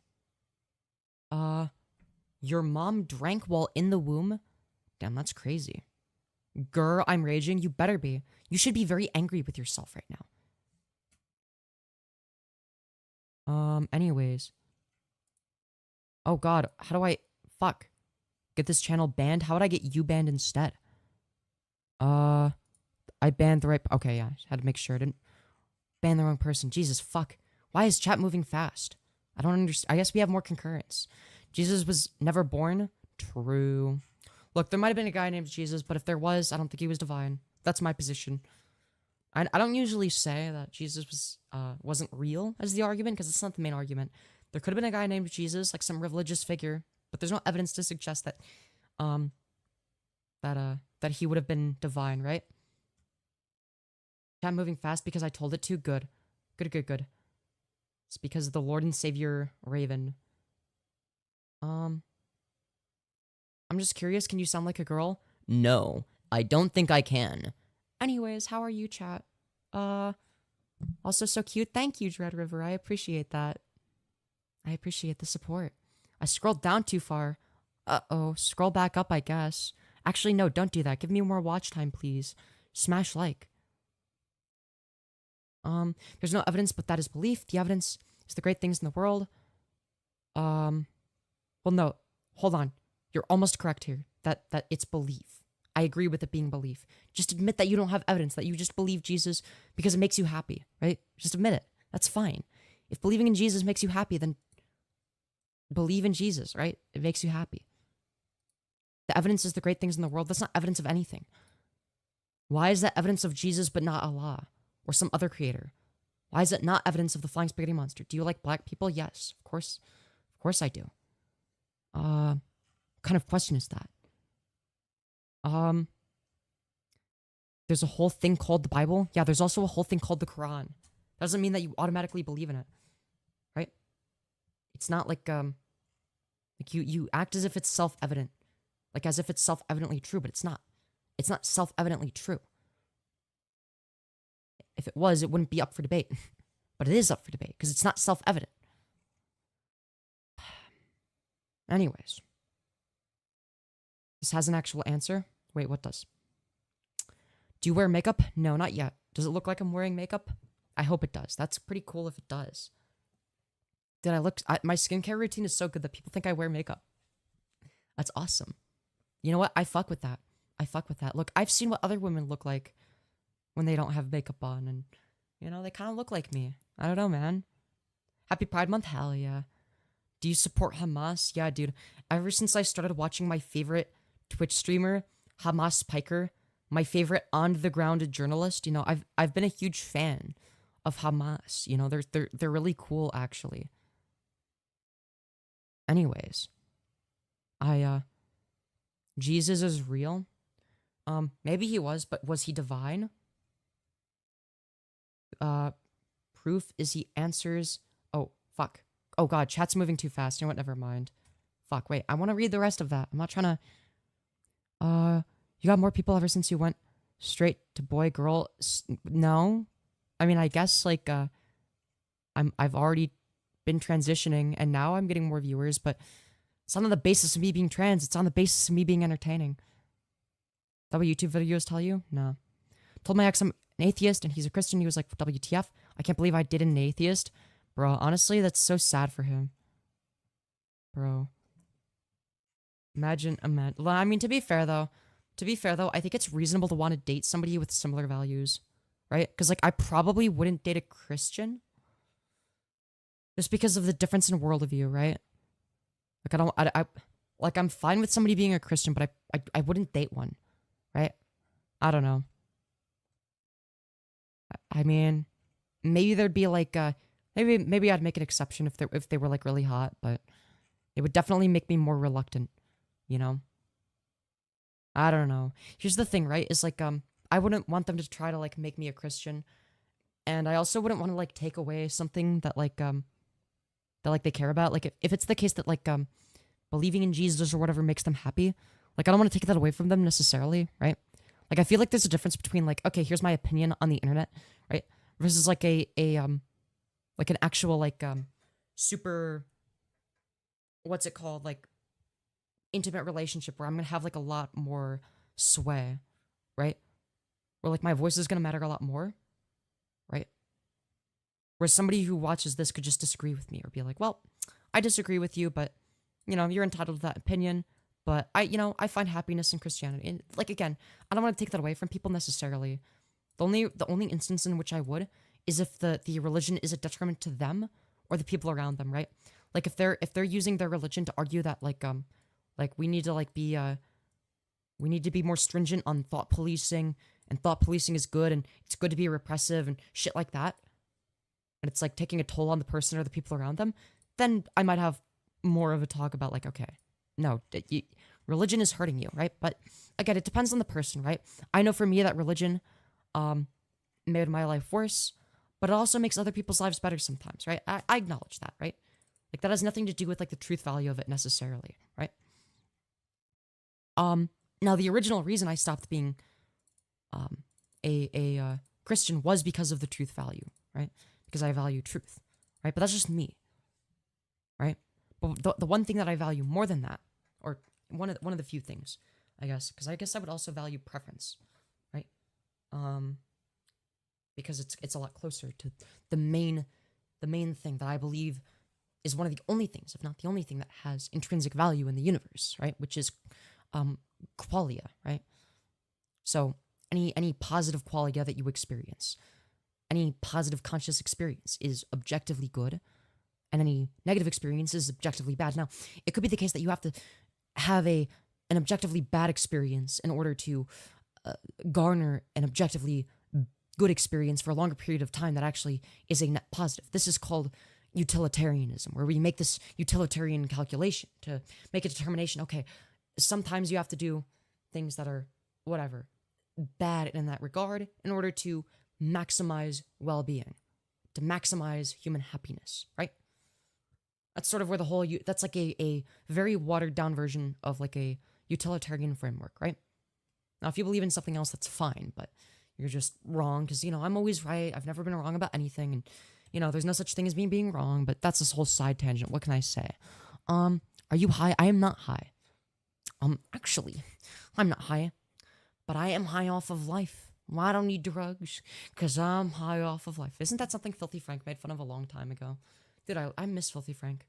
Your mom drank while in the womb? Damn, that's crazy. Girl, I'm raging. You better be. You should be very angry with yourself right now. Anyways. Oh god, how do I... Fuck. Get this channel banned? How would I get you banned instead? I banned the right... Okay, yeah, had to make sure I didn't ban the wrong person. Jesus, fuck. Why is chat moving fast? I don't understand. I guess we have more concurrence. Jesus was never born? True. Look, there might have been a guy named Jesus, but if there was, I don't think he was divine. That's my position. I don't usually say that Jesus wasn't real as the argument, because it's not the main argument. There could have been a guy named Jesus, like some religious figure, but there's no evidence to suggest that, that he would have been divine, right? Chat moving fast because I told it to? Good. Good. It's because of the Lord and Savior Raven. I'm just curious, can you sound like a girl? No, I don't think I can. Anyways, how are you, chat? Also so cute. Thank you, Dread River. I appreciate that. I appreciate the support. I scrolled down too far. Uh-oh. Scroll back up, I guess. Actually, no, don't do that. Give me more watch time, please. Smash like. There's no evidence, but that is belief. The evidence is the great things in the world. Well, no. Hold on. You're almost correct here. That it's belief. I agree with it being belief. Just admit that you don't have evidence, that you just believe Jesus because it makes you happy, right? Just admit it. That's fine. If believing in Jesus makes you happy, then believe in Jesus, right? It makes you happy. The evidence is the great things in the world. That's not evidence of anything. Why is that evidence of Jesus but not Allah or some other creator? Why is it not evidence of the flying spaghetti monster? Do you like black people? Yes, of course. Of course I do. What kind of question is that? There's a whole thing called the Bible. Yeah, there's also a whole thing called the Quran. That doesn't mean that you automatically believe in it, right? It's not like you act as if it's self-evident, like as if it's self-evidently true, but it's not. It's not self-evidently true. If it was, it wouldn't be up for debate, but it is up for debate because it's not self-evident. Anyways, this has an actual answer. Wait, what does? Do you wear makeup? No, not yet. Does it look like I'm wearing makeup? I hope it does. That's pretty cool if it does. Did I look... my skincare routine is so good that people think I wear makeup. That's awesome. You know what? I fuck with that. I fuck with that. Look, I've seen what other women look like when they don't have makeup on, and, you know, they kind of look like me. I don't know, man. Happy Pride Month? Hell yeah. Do you support Hamas? Yeah, dude. Ever since I started watching my favorite Twitch streamer, Hamas Piker, my favorite on-the-ground journalist, you know, I've been a huge fan of Hamas. You know, they're really cool, actually. Anyways, Jesus is real. Maybe he was, but was he divine? Proof is he answers. Oh, fuck. Oh god, chat's moving too fast. You know what? Never mind. Fuck, wait. I want to read the rest of that. I'm not trying to... You got more people ever since you went straight to boy, girl? No. I mean, I guess, like, I've already been transitioning, and now I'm getting more viewers, but it's not on the basis of me being trans. It's on the basis of me being entertaining. That what YouTube videos tell you? No. Told my ex I'm an atheist and he's a Christian. He was like, WTF? I can't believe I dated an atheist. Bro, honestly, that's so sad for him. Bro. Imagine. Well, I mean, to be fair though, I think it's reasonable to want to date somebody with similar values, right? Because like, I probably wouldn't date a Christian, just because of the difference in worldview, right? Like, like, I'm fine with somebody being a Christian, but I wouldn't date one, right? I don't know. I mean, maybe there'd be like, maybe I'd make an exception if they were like really hot, but it would definitely make me more reluctant, you know? I don't know. Here's the thing, right? Is like, I wouldn't want them to try to like make me a Christian, and I also wouldn't want to like take away something that like, that like they care about. Like if it's the case that like, believing in Jesus or whatever makes them happy, like I don't want to take that away from them necessarily, right? Like I feel like there's a difference between like, okay, here's my opinion on the internet, right? Versus like like an actual like, super, what's it called? Like intimate relationship where I'm gonna have like a lot more sway, right? Where like my voice is gonna matter a lot more, right? Where somebody who watches this could just disagree with me or be like, well, I disagree with you, but you know, you're entitled to that opinion, but I find happiness in Christianity. And like, again, I don't want to take that away from people necessarily. The only instance in which I would is if the religion is a detriment to them or the people around them, right? Like if they're using their religion to argue that like we need to be more stringent on thought policing, and thought policing is good and it's good to be repressive and shit like that, and it's like taking a toll on the person or the people around them, then I might have more of a talk about like, okay, no, religion is hurting you, right? But again, it depends on the person, right? I know for me that religion made my life worse, but it also makes other people's lives better sometimes, right? I acknowledge that, right? Like that has nothing to do with like the truth value of it necessarily, right? Now the original reason I stopped being a Christian was because of the truth value, right? Because I value truth, right? But that's just me, right? But the one thing that I value more than that, or one of the few things, I guess, because I guess I would also value preference, right? Because it's a lot closer to the main thing that I believe is one of the only things, if not the only thing, that has intrinsic value in the universe, right? Which is qualia, right? So any positive qualia that you experience, any positive conscious experience is objectively good, and any negative experience is objectively bad. Now, it could be the case that you have to have an objectively bad experience in order to garner an objectively good experience for a longer period of time that actually is a net positive. This is called utilitarianism, where we make this utilitarian calculation to make a determination. Okay, sometimes you have to do things that are whatever bad in that regard in order to maximize well-being, to maximize human happiness, right? That's sort of where the whole that's like a very watered down version of like a utilitarian framework, right? Now, if you believe in something else, that's fine, but you're just wrong because, I'm always right. I've never been wrong about anything, and, there's no such thing as me being wrong, but that's this whole side tangent. What can I say? Are you high? I am not high. Actually, I'm not high, but I am high off of life. Well, I don't need drugs because I'm high off of life. Isn't that something Filthy Frank made fun of a long time ago? Dude, I miss Filthy Frank.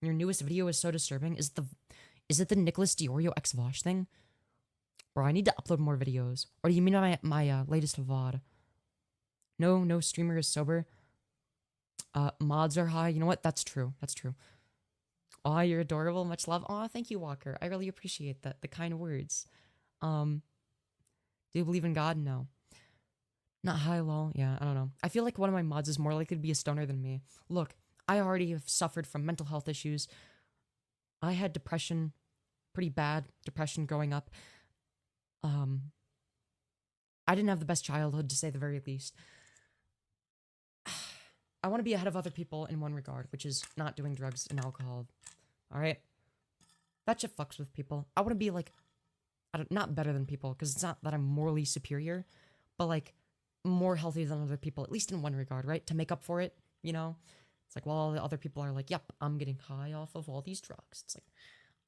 Your newest video is so disturbing. Is it the Nicholas Diorio X Vosh thing? Bro, I need to upload more videos. Or do you mean my latest VOD? No streamer is sober. Mods are high. You know what? That's true. That's true. Aw, you're adorable. Much love. Aw, thank you, Walker. I really appreciate that. The kind words. Do you believe in God? No. Not high, lol. Yeah, I don't know. I feel like one of my mods is more likely to be a stoner than me. Look, I already have suffered from mental health issues. I had depression, pretty bad depression growing up. I didn't have the best childhood, to say the very least. I want to be ahead of other people in one regard, which is not doing drugs and alcohol. Alright? That shit fucks with people. I want to be, like, not better than people, because it's not that I'm morally superior, but, like, more healthy than other people, at least in one regard, right? To make up for it, It's like, well, the other people are like, yep, I'm getting high off of all these drugs. It's like,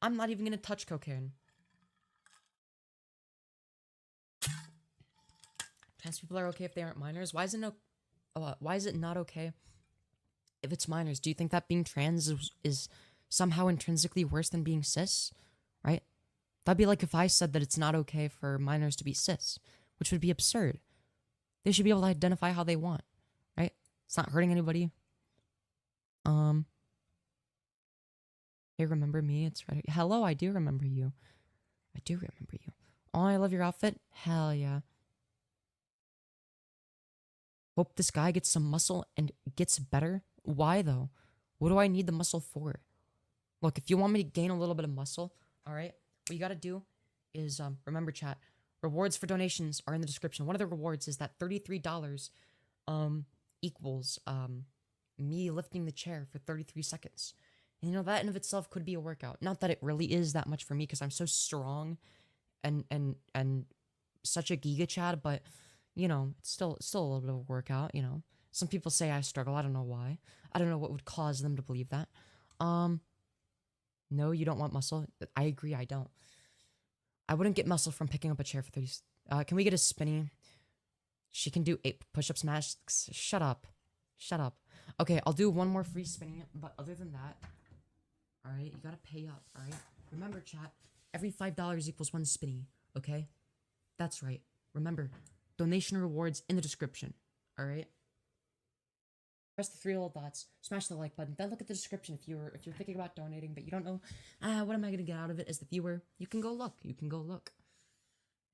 I'm not even going to touch cocaine. Trans people are okay if they aren't minors. Why is it not okay if it's minors? Do you think that being trans is somehow intrinsically worse than being cis? Right? That'd be like if I said that it's not okay for minors to be cis, which would be absurd. They should be able to identify how they want, right? It's not hurting anybody. Hey, remember me? It's right. Hello, I do remember you. I do remember you. Oh, I love your outfit. Hell yeah. Hope this guy gets some muscle and gets better. Why though? What do I need the muscle for? Look, if you want me to gain a little bit of muscle, all right, what you gotta do is, remember chat, rewards for donations are in the description. One of the rewards is that $33 equals me lifting the chair for 33 seconds. And you know, that in of itself could be a workout. Not that it really is that much for me because I'm so strong and such a giga chad, but you know, it's still a little bit of a workout, you know. Some people say I struggle. I don't know why. I don't know what would cause them to believe that. No, you don't want muscle. I agree, I don't. I wouldn't get muscle from picking up a chair for 30. Can we get a spinny? She can do 8 push-ups, masks. Shut up. Shut up. Okay, I'll do one more free spinning, but other than that, alright, you gotta pay up, alright? Remember, chat, every $5 equals 1 spinny, okay? That's right. Remember, donation rewards in the description, alright? Press the 3 little dots, smash the like button, then look at the description if you're thinking about donating, but you don't know, what am I gonna get out of it as the viewer? You can go look.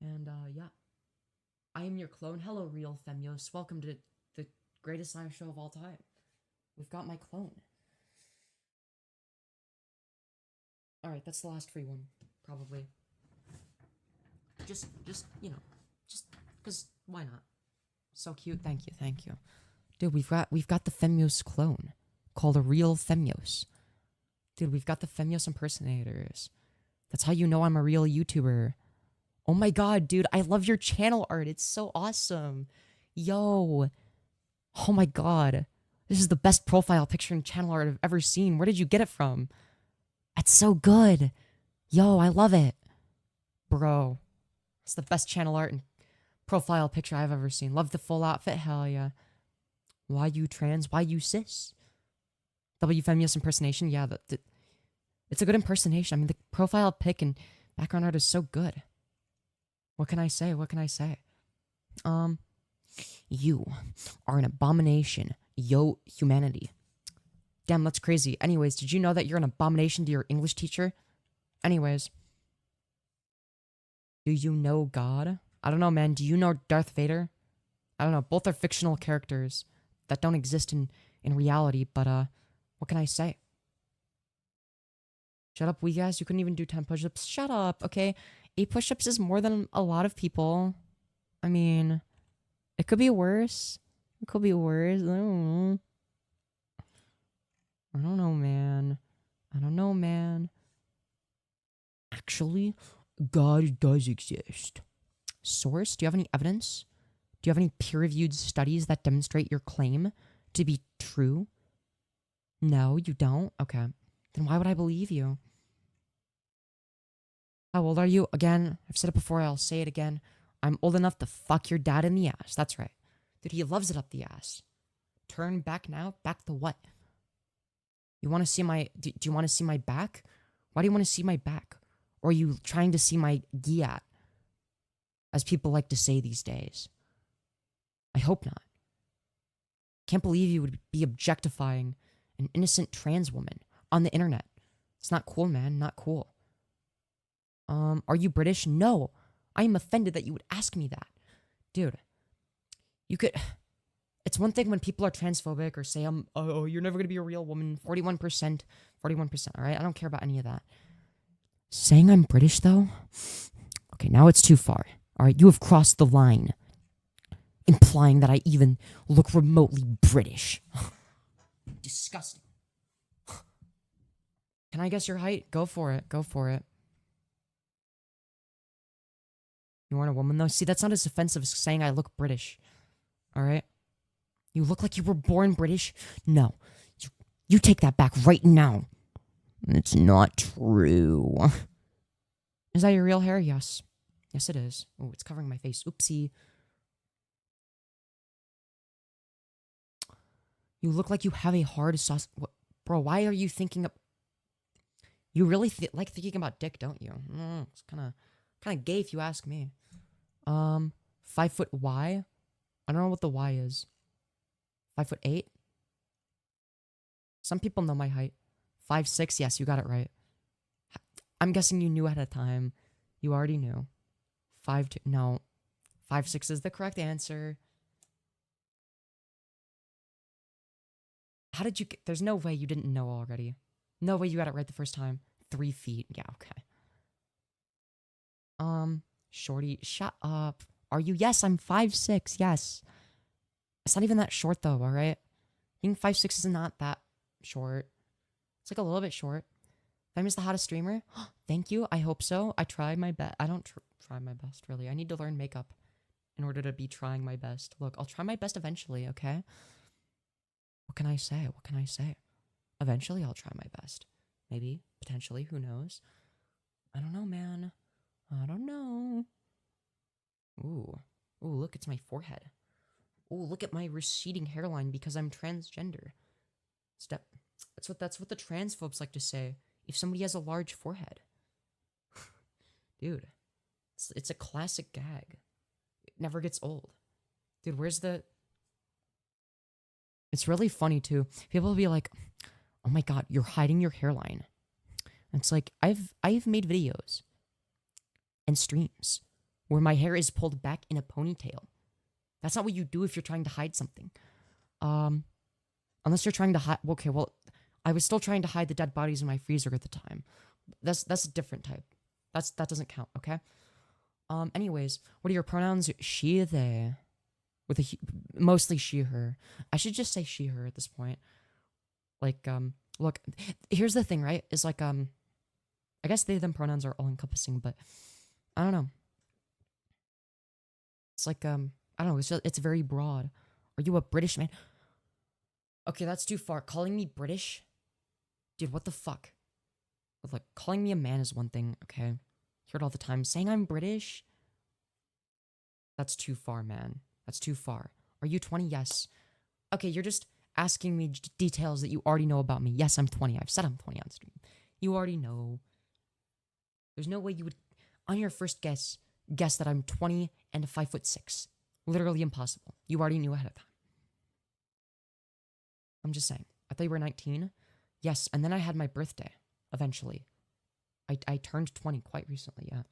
And, yeah. I am your clone. Hello, real Femyoz. Welcome to the greatest live show of all time. We've got my clone. Alright, that's the last free one, probably. Just, you know, just, because, why not? So cute, thank you. Dude, we've got the Femyoz clone, called a real Femyoz. Dude, we've got the Femyoz impersonators. That's how you know I'm a real YouTuber. Oh my god, dude, I love your channel art, it's so awesome. Yo. Oh my god. This is the best profile picture and channel art I've ever seen. Where did you get it from? That's so good. Yo, I love it. Bro. It's the best channel art and profile picture I've ever seen. Love the full outfit. Hell yeah. Why you trans? Why you cis? Femyoz impersonation. Yeah, it's a good impersonation. I mean, the profile pic and background art is so good. What can I say? You are an abomination. Yo, humanity. Damn, that's crazy. Anyways, did you know that you're an abomination to your English teacher? Anyways. Do you know God? I don't know, man. Do you know Darth Vader? I don't know. Both are fictional characters that don't exist in reality, but, what can I say? Shut up, we guys. You couldn't even do 10 push-ups. Shut up, okay? 8 push-ups is more than a lot of people. I mean, it could be worse. I don't know, man. Actually, God does exist. Source? Do you have any evidence? Do you have any peer-reviewed studies that demonstrate your claim to be true? No, you don't? Okay. Then why would I believe you? How old are you? Again, I've said it before, I'll say it again. I'm old enough to fuck your dad in the ass. That's right. Dude, he loves it up the ass. Turn back now? Back to what? You want to see my... Do you want to see my back? Why do you want to see my back? Or are you trying to see my giat? As people like to say these days. I hope not. Can't believe you would be objectifying an innocent trans woman on the internet. It's not cool, man. Not cool. Are you British? No. I am offended that you would ask me that. Dude. You could... It's one thing when people are transphobic or say, oh, you're never going to be a real woman. 41%. Alright? I don't care about any of that. Saying I'm British, though? Okay, now it's too far. Alright? You have crossed the line. Implying that I even look remotely British. Disgusting. Can I guess your height? Go for it. You aren't a woman, though? See, that's not as offensive as saying I look British. Alright? You look like you were born British? No. You take that back right now. It's not true. Is that your real hair? Yes. Yes, it is. Oh, it's covering my face. Oopsie. You look like you have a hard sauce. What, bro, why are you thinking of... You really like thinking about dick, don't you? It's kind of gay if you ask me. 5 foot Y? I don't know what the Y is. 5'8"? Some people know my height. 5'6", yes, you got it right. I'm guessing you knew ahead of time. You already knew. 5'2", no. 5'6" is the correct answer. How did you get... There's no way you didn't know already. No way you got it right the first time. 3 feet. Yeah, okay. Shorty, shut up. Are you? Yes, I'm 5'6", yes. It's not even that short though, alright? Being 5'6" is not that short. It's like a little bit short. Fem is the hottest streamer? Thank you, I hope so. I try my best. I don't try my best, really. I need to learn makeup in order to be trying my best. Look, I'll try my best eventually, okay? What can I say? What can I say? Eventually, I'll try my best. Maybe, potentially, who knows? I don't know, man. I don't know. Ooh. Ooh, look, it's my forehead. Ooh, look at my receding hairline because I'm transgender. That's what the transphobes like to say. If somebody has a large forehead. Dude. It's a classic gag. It never gets old. Dude, where's the... It's really funny, too. People will be like, oh my god, you're hiding your hairline. And it's like, I've made videos and streams where my hair is pulled back in a ponytail. That's not what you do if you're trying to hide something. Unless you're trying to hide... Okay, well, I was still trying to hide the dead bodies in my freezer at the time. That's a different type. That doesn't count, okay? Anyways, what are your pronouns? She, they. With mostly she, her. I should just say she, her at this point. Like, look, here's the thing, right? Is like, I guess they, them pronouns are all encompassing, but I don't know. It's like, I don't know, it's very broad. Are you a British man? Okay, that's too far. Calling me British? Dude, what the fuck? Like, calling me a man is one thing, okay? Hear it all the time. Saying I'm British? That's too far, man. That's too far. Are you 20? Yes. Okay, you're just asking me details that you already know about me. Yes, I'm 20. I've said I'm 20 on stream. You already know. There's no way you would, on your first guess that I'm 20 and 5'6". Literally impossible. You already knew ahead of time. I'm just saying. I thought you were 19. Yes, and then I had my birthday, eventually. I turned 20 quite recently, yeah.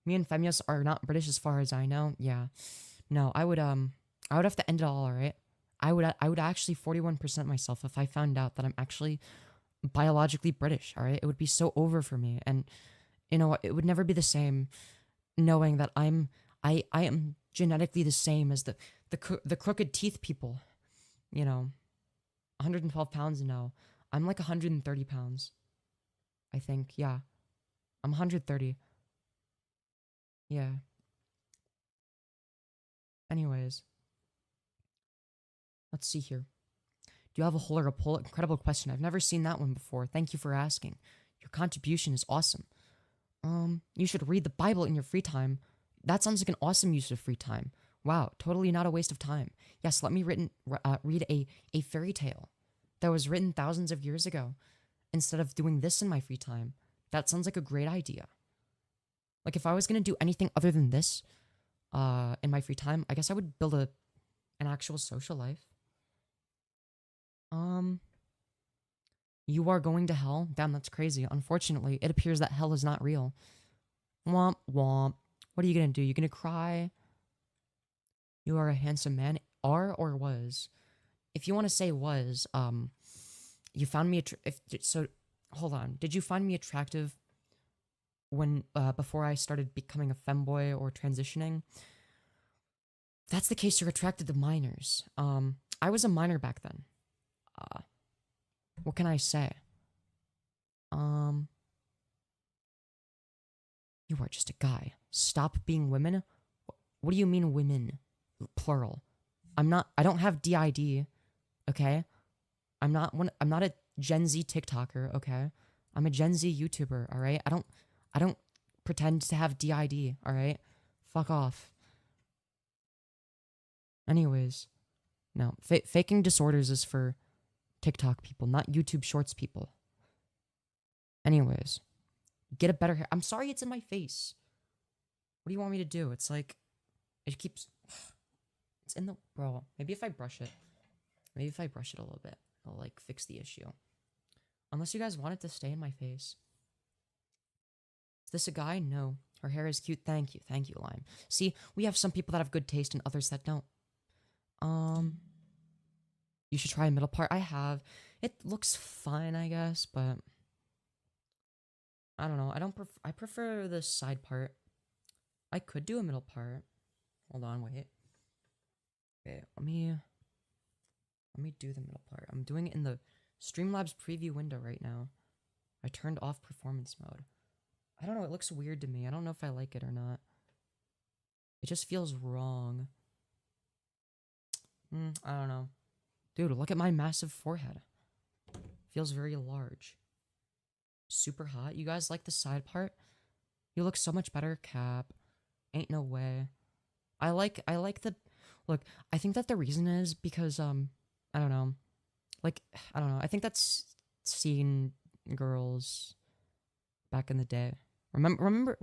Me and Femyoz are not British as far as I know. Yeah. No, I would have to end it all, alright? I would actually 41% myself if I found out that I'm actually biologically British, alright? It would be so over for me, and you know, it would never be the same knowing that I am genetically the same as the crooked teeth people. You know, 112 pounds now. I'm like 130 pounds. I think, yeah. I'm 130. Yeah. Anyways. Let's see here. Do you have a hole or a pull? Incredible question. I've never seen that one before. Thank you for asking. Your contribution is awesome. You should read the Bible in your free time. That sounds like an awesome use of free time. Wow, totally not a waste of time. Yes, let me read a fairy tale that was written thousands of years ago instead of doing this in my free time. That sounds like a great idea. Like, if I was going to do anything other than this in my free time, I guess I would build an actual social life. You are going to hell? Damn, that's crazy. Unfortunately, it appears that hell is not real. Womp womp. What are you going to do? You going to cry? You are a handsome man. Are or was? If you want to say was, you found me so hold on. Did you find me attractive when before I started becoming a femboy or transitioning? If that's the case, you're attracted to minors. I was a minor back then. What can I say? You are just a guy. Stop being women? What do you mean women? Plural. I don't have DID, okay? I'm not a Gen Z TikToker, okay? I'm a Gen Z YouTuber, alright? I don't pretend to have DID, alright? Fuck off. Anyways. No, faking disorders is for TikTok people, not YouTube Shorts people. Anyways, get a better hair. I'm sorry it's in my face. What do you want me to do? It's like, it keeps, it's in the, bro, maybe if I brush it a little bit, it'll like fix the issue. Unless you guys want it to stay in my face. Is this a guy? No. Her hair is cute. Thank you, Lime. See, we have some people that have good taste and others that don't. You should try a middle part. I have. It looks fine, I guess, but I don't know. I prefer the side part. I could do a middle part. Hold on, wait. Okay, let me do the middle part. I'm doing it in the Streamlabs preview window right now. I turned off performance mode. I don't know, it looks weird to me. I don't know if I like it or not. It just feels wrong. I don't know. Dude, look at my massive forehead. Feels very large. Super hot. You guys like the side part? You look so much better, Cap. Ain't no way. I like the... Look, I think that the reason is because, I don't know. Like, I don't know. I think that's seeing girls back in the day. Remember,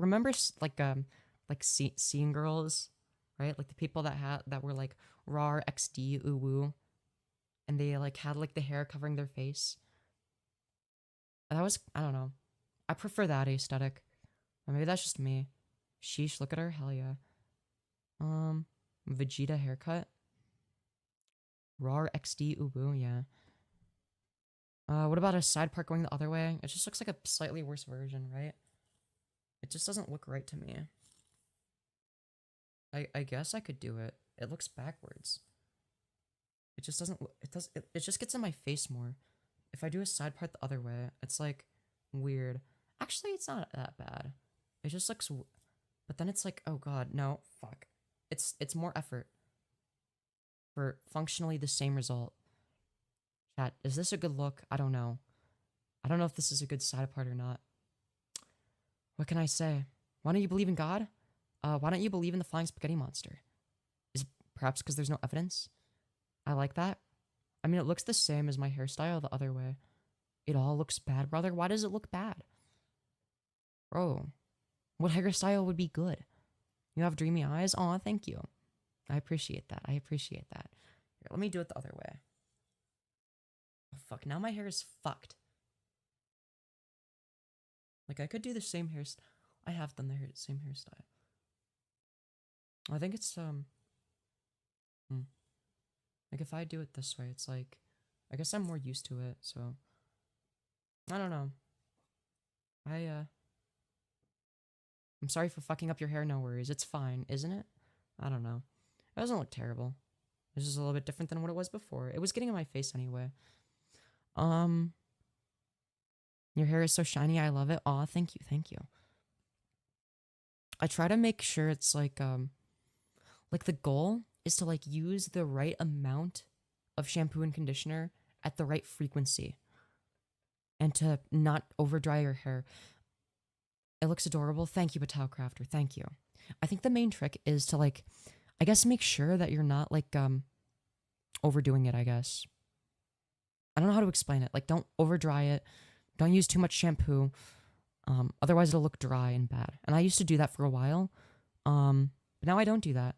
like seeing girls, right? Like the people that were like raw XD uwu, and they like had like the hair covering their face. And that was, I don't know. I prefer that aesthetic. Or maybe that's just me. Sheesh, look at her, hell yeah. Vegeta haircut. Raw XD uwu, yeah. What about a side part going the other way? It just looks like a slightly worse version, right? It just doesn't look right to me. I guess I could do it. It looks backwards. It just doesn't, it just gets in my face more. If I do a side part the other way, it's like weird. Actually, it's not that bad. It just looks, but then it's like, oh god, no, fuck. It's more effort for functionally the same result. Chat, is this a good look? I don't know. I don't know if this is a good side part or not. What can I say? Why don't you believe in God? Why don't you believe in the flying spaghetti monster? Is it perhaps because there's no evidence? I like that. I mean, it looks the same as my hairstyle the other way. It all looks bad, brother. Why does it look bad? Bro, what hairstyle would be good? You have dreamy eyes? Aw, thank you. I appreciate that. I appreciate that. Here, let me do it the other way. Oh, fuck. Now my hair is fucked. Like, I could do the same hairstyle. I have done the same hairstyle. I think it's, like, if I do it this way, it's like, I guess I'm more used to it, so. I don't know. I'm sorry for fucking up your hair, no worries. It's fine, isn't it? I don't know. It doesn't look terrible. It's just a little bit different than what it was before. It was getting in my face anyway. Your hair is so shiny, I love it. Aw, thank you, thank you. I try to make sure it's like the goal is to like use the right amount of shampoo and conditioner at the right frequency. And to not over dry your hair. It looks adorable. Thank you, Batal Crafter. Thank you. I think the main trick is to like, I guess make sure that you're not like overdoing it, I guess. I don't know how to explain it. Like, don't over dry it. Don't use too much shampoo. Otherwise it'll look dry and bad. And I used to do that for a while. But now I don't do that.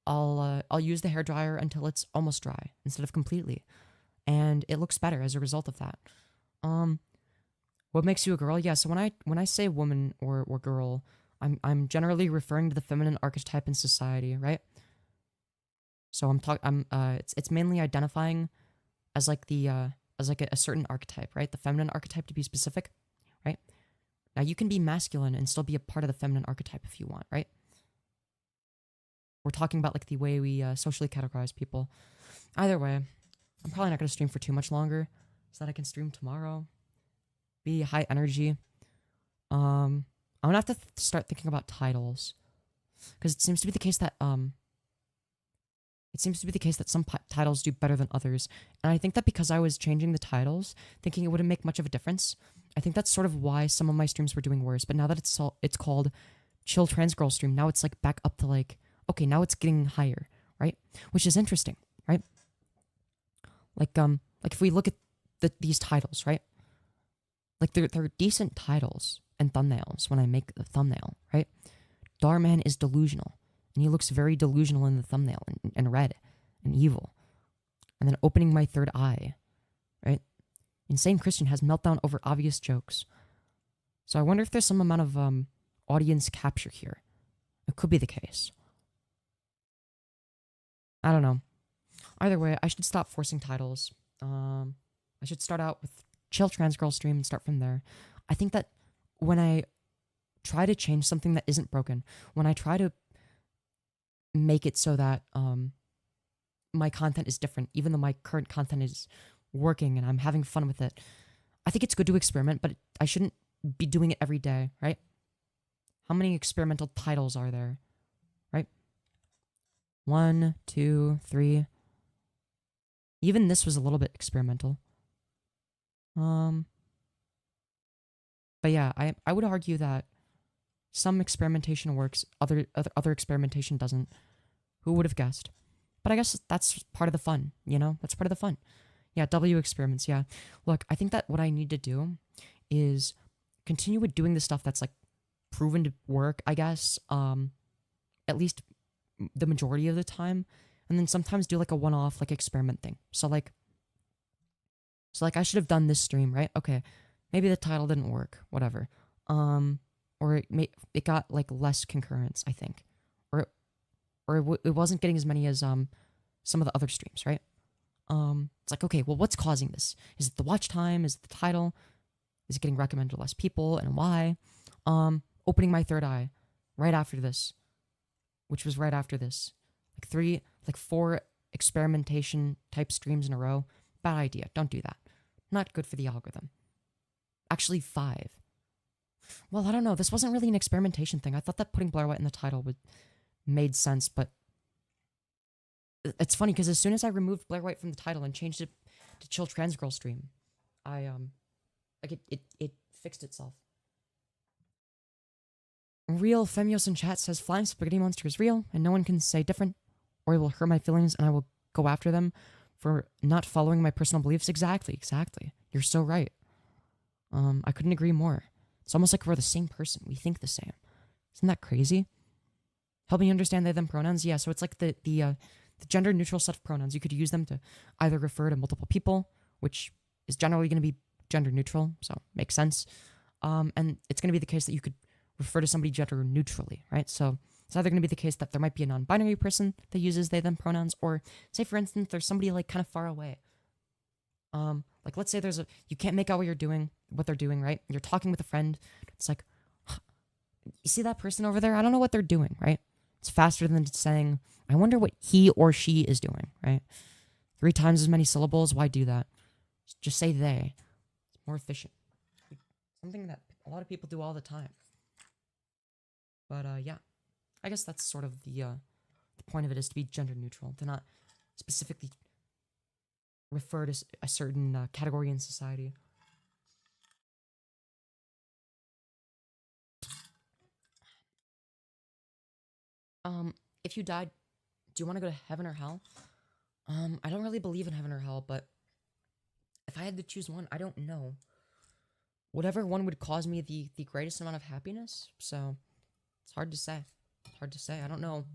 I'll use the hairdryer until it's almost dry instead of completely. And it looks better as a result of that. What makes you a girl? Yeah, so when I say woman or girl, I'm generally referring to the feminine archetype in society, right? So it's mainly identifying as like a certain archetype, right? The feminine archetype, to be specific, right? Now you can be masculine and still be a part of the feminine archetype if you want, right? We're talking about like the way we socially categorize people. Either way, I'm probably not going to stream for too much longer so that I can stream tomorrow. Be high energy. I'm gonna have to start thinking about titles, because it seems to be the case that some titles do better than others, and I think that because I was changing the titles, thinking it wouldn't make much of a difference, I think that's sort of why some of my streams were doing worse. But now that it's called Chill Trans Girl Stream, now it's like back up to like, okay, now it's getting higher, right? Which is interesting, right? Like if we look at these titles, right? Like they're decent titles and thumbnails when I make the thumbnail, right? Darman is delusional, and he looks very delusional in the thumbnail, and red and evil. And then opening my third eye, right? Insane Christian has meltdown over obvious jokes. So I wonder if there's some amount of audience capture here. It could be the case. I don't know. Either way, I should stop forcing titles. I should start out with chill trans girl stream and start from there. I think that when I try to change something that isn't broken, when I try to make it so that my content is different, even though my current content is working and I'm having fun with it, I think it's good to experiment, but I shouldn't be doing it every day, right? How many experimental titles are there, right? 1, 2, 3. Even this was a little bit experimental. But yeah, I would argue that some experimentation works, other experimentation doesn't. Who would have guessed? But I guess that's part of the fun, you know? That's part of the fun. Yeah, W experiments, yeah. Look, I think that what I need to do is continue with doing the stuff that's like proven to work, I guess, at least the majority of the time, and then sometimes do like a one-off like experiment thing. So like I should have done this stream, right? Okay, maybe the title didn't work, whatever. Or it got like less concurrence, I think, or it wasn't getting as many as some of the other streams, right? It's like, okay, well, what's causing this? Is it the watch time? Is it the title? Is it getting recommended to less people, and why? Opening my third eye right after this, which was right after this, like 4 experimentation type streams in a row. Bad idea. Don't do that. Not good for the algorithm. Actually, 5. Well, I don't know. This wasn't really an experimentation thing. I thought that putting Blaire White in the title made sense, but it's funny because as soon as I removed Blaire White from the title and changed it to Chill Trans Girl Stream, it fixed itself. Real Femyoz in chat says Flying Spaghetti Monster is real, and no one can say different, or it will hurt my feelings, and I will go after them for not following my personal beliefs. Exactly. You're so right. I couldn't agree more. It's almost like we're the same person. We think the same. Isn't that crazy? Help me understand they them pronouns. Yeah, so it's like the gender neutral set of pronouns. You could use them to either refer to multiple people, which is generally going to be gender neutral, so makes sense. And it's going to be the case that you could refer to somebody gender neutrally, right? So it's either going to be the case that there might be a non-binary person that uses they them pronouns, or say for instance there's somebody like kind of far away. Like let's say you can't make out what they're doing, right? You're talking with a friend. It's like, you see that person over there? I don't know what they're doing, right? It's faster than saying, I wonder what he or she is doing, right? 3 times as many syllables. Why do that? Just say they. It's more efficient. Something that a lot of people do all the time. But yeah, I guess that's sort of the point of it, is to be gender neutral, to not specifically refer to a certain category in society. If you died, do you want to go to heaven or hell? I don't really believe in heaven or hell, but if I had to choose one, I don't know. Whatever one would cause me the greatest amount of happiness, so it's hard to say. I don't know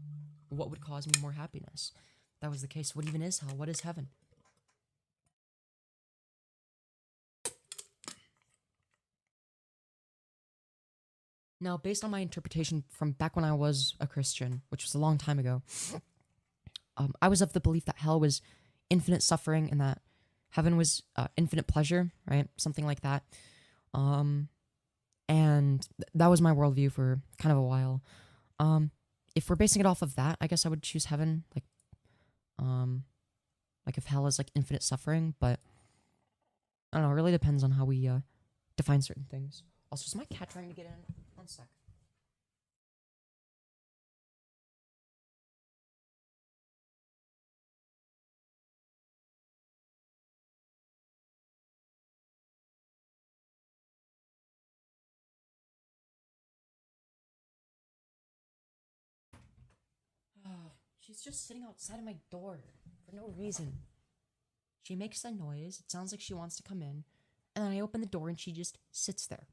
what would cause me more happiness. If that was the case, what even is hell? What is heaven? Now, based on my interpretation from back when I was a Christian, which was a long time ago, I was of the belief that hell was infinite suffering and that heaven was infinite pleasure, right? Something like that. And that was my worldview for kind of a while. If we're basing it off of that, I guess I would choose heaven, like if hell is like infinite suffering, but I don't know, it really depends on how we define certain things. Also, is my cat trying to get in? One sec. She's just sitting outside of my door for no reason. She makes a noise. It sounds like she wants to come in. And then I open the door and she just sits there.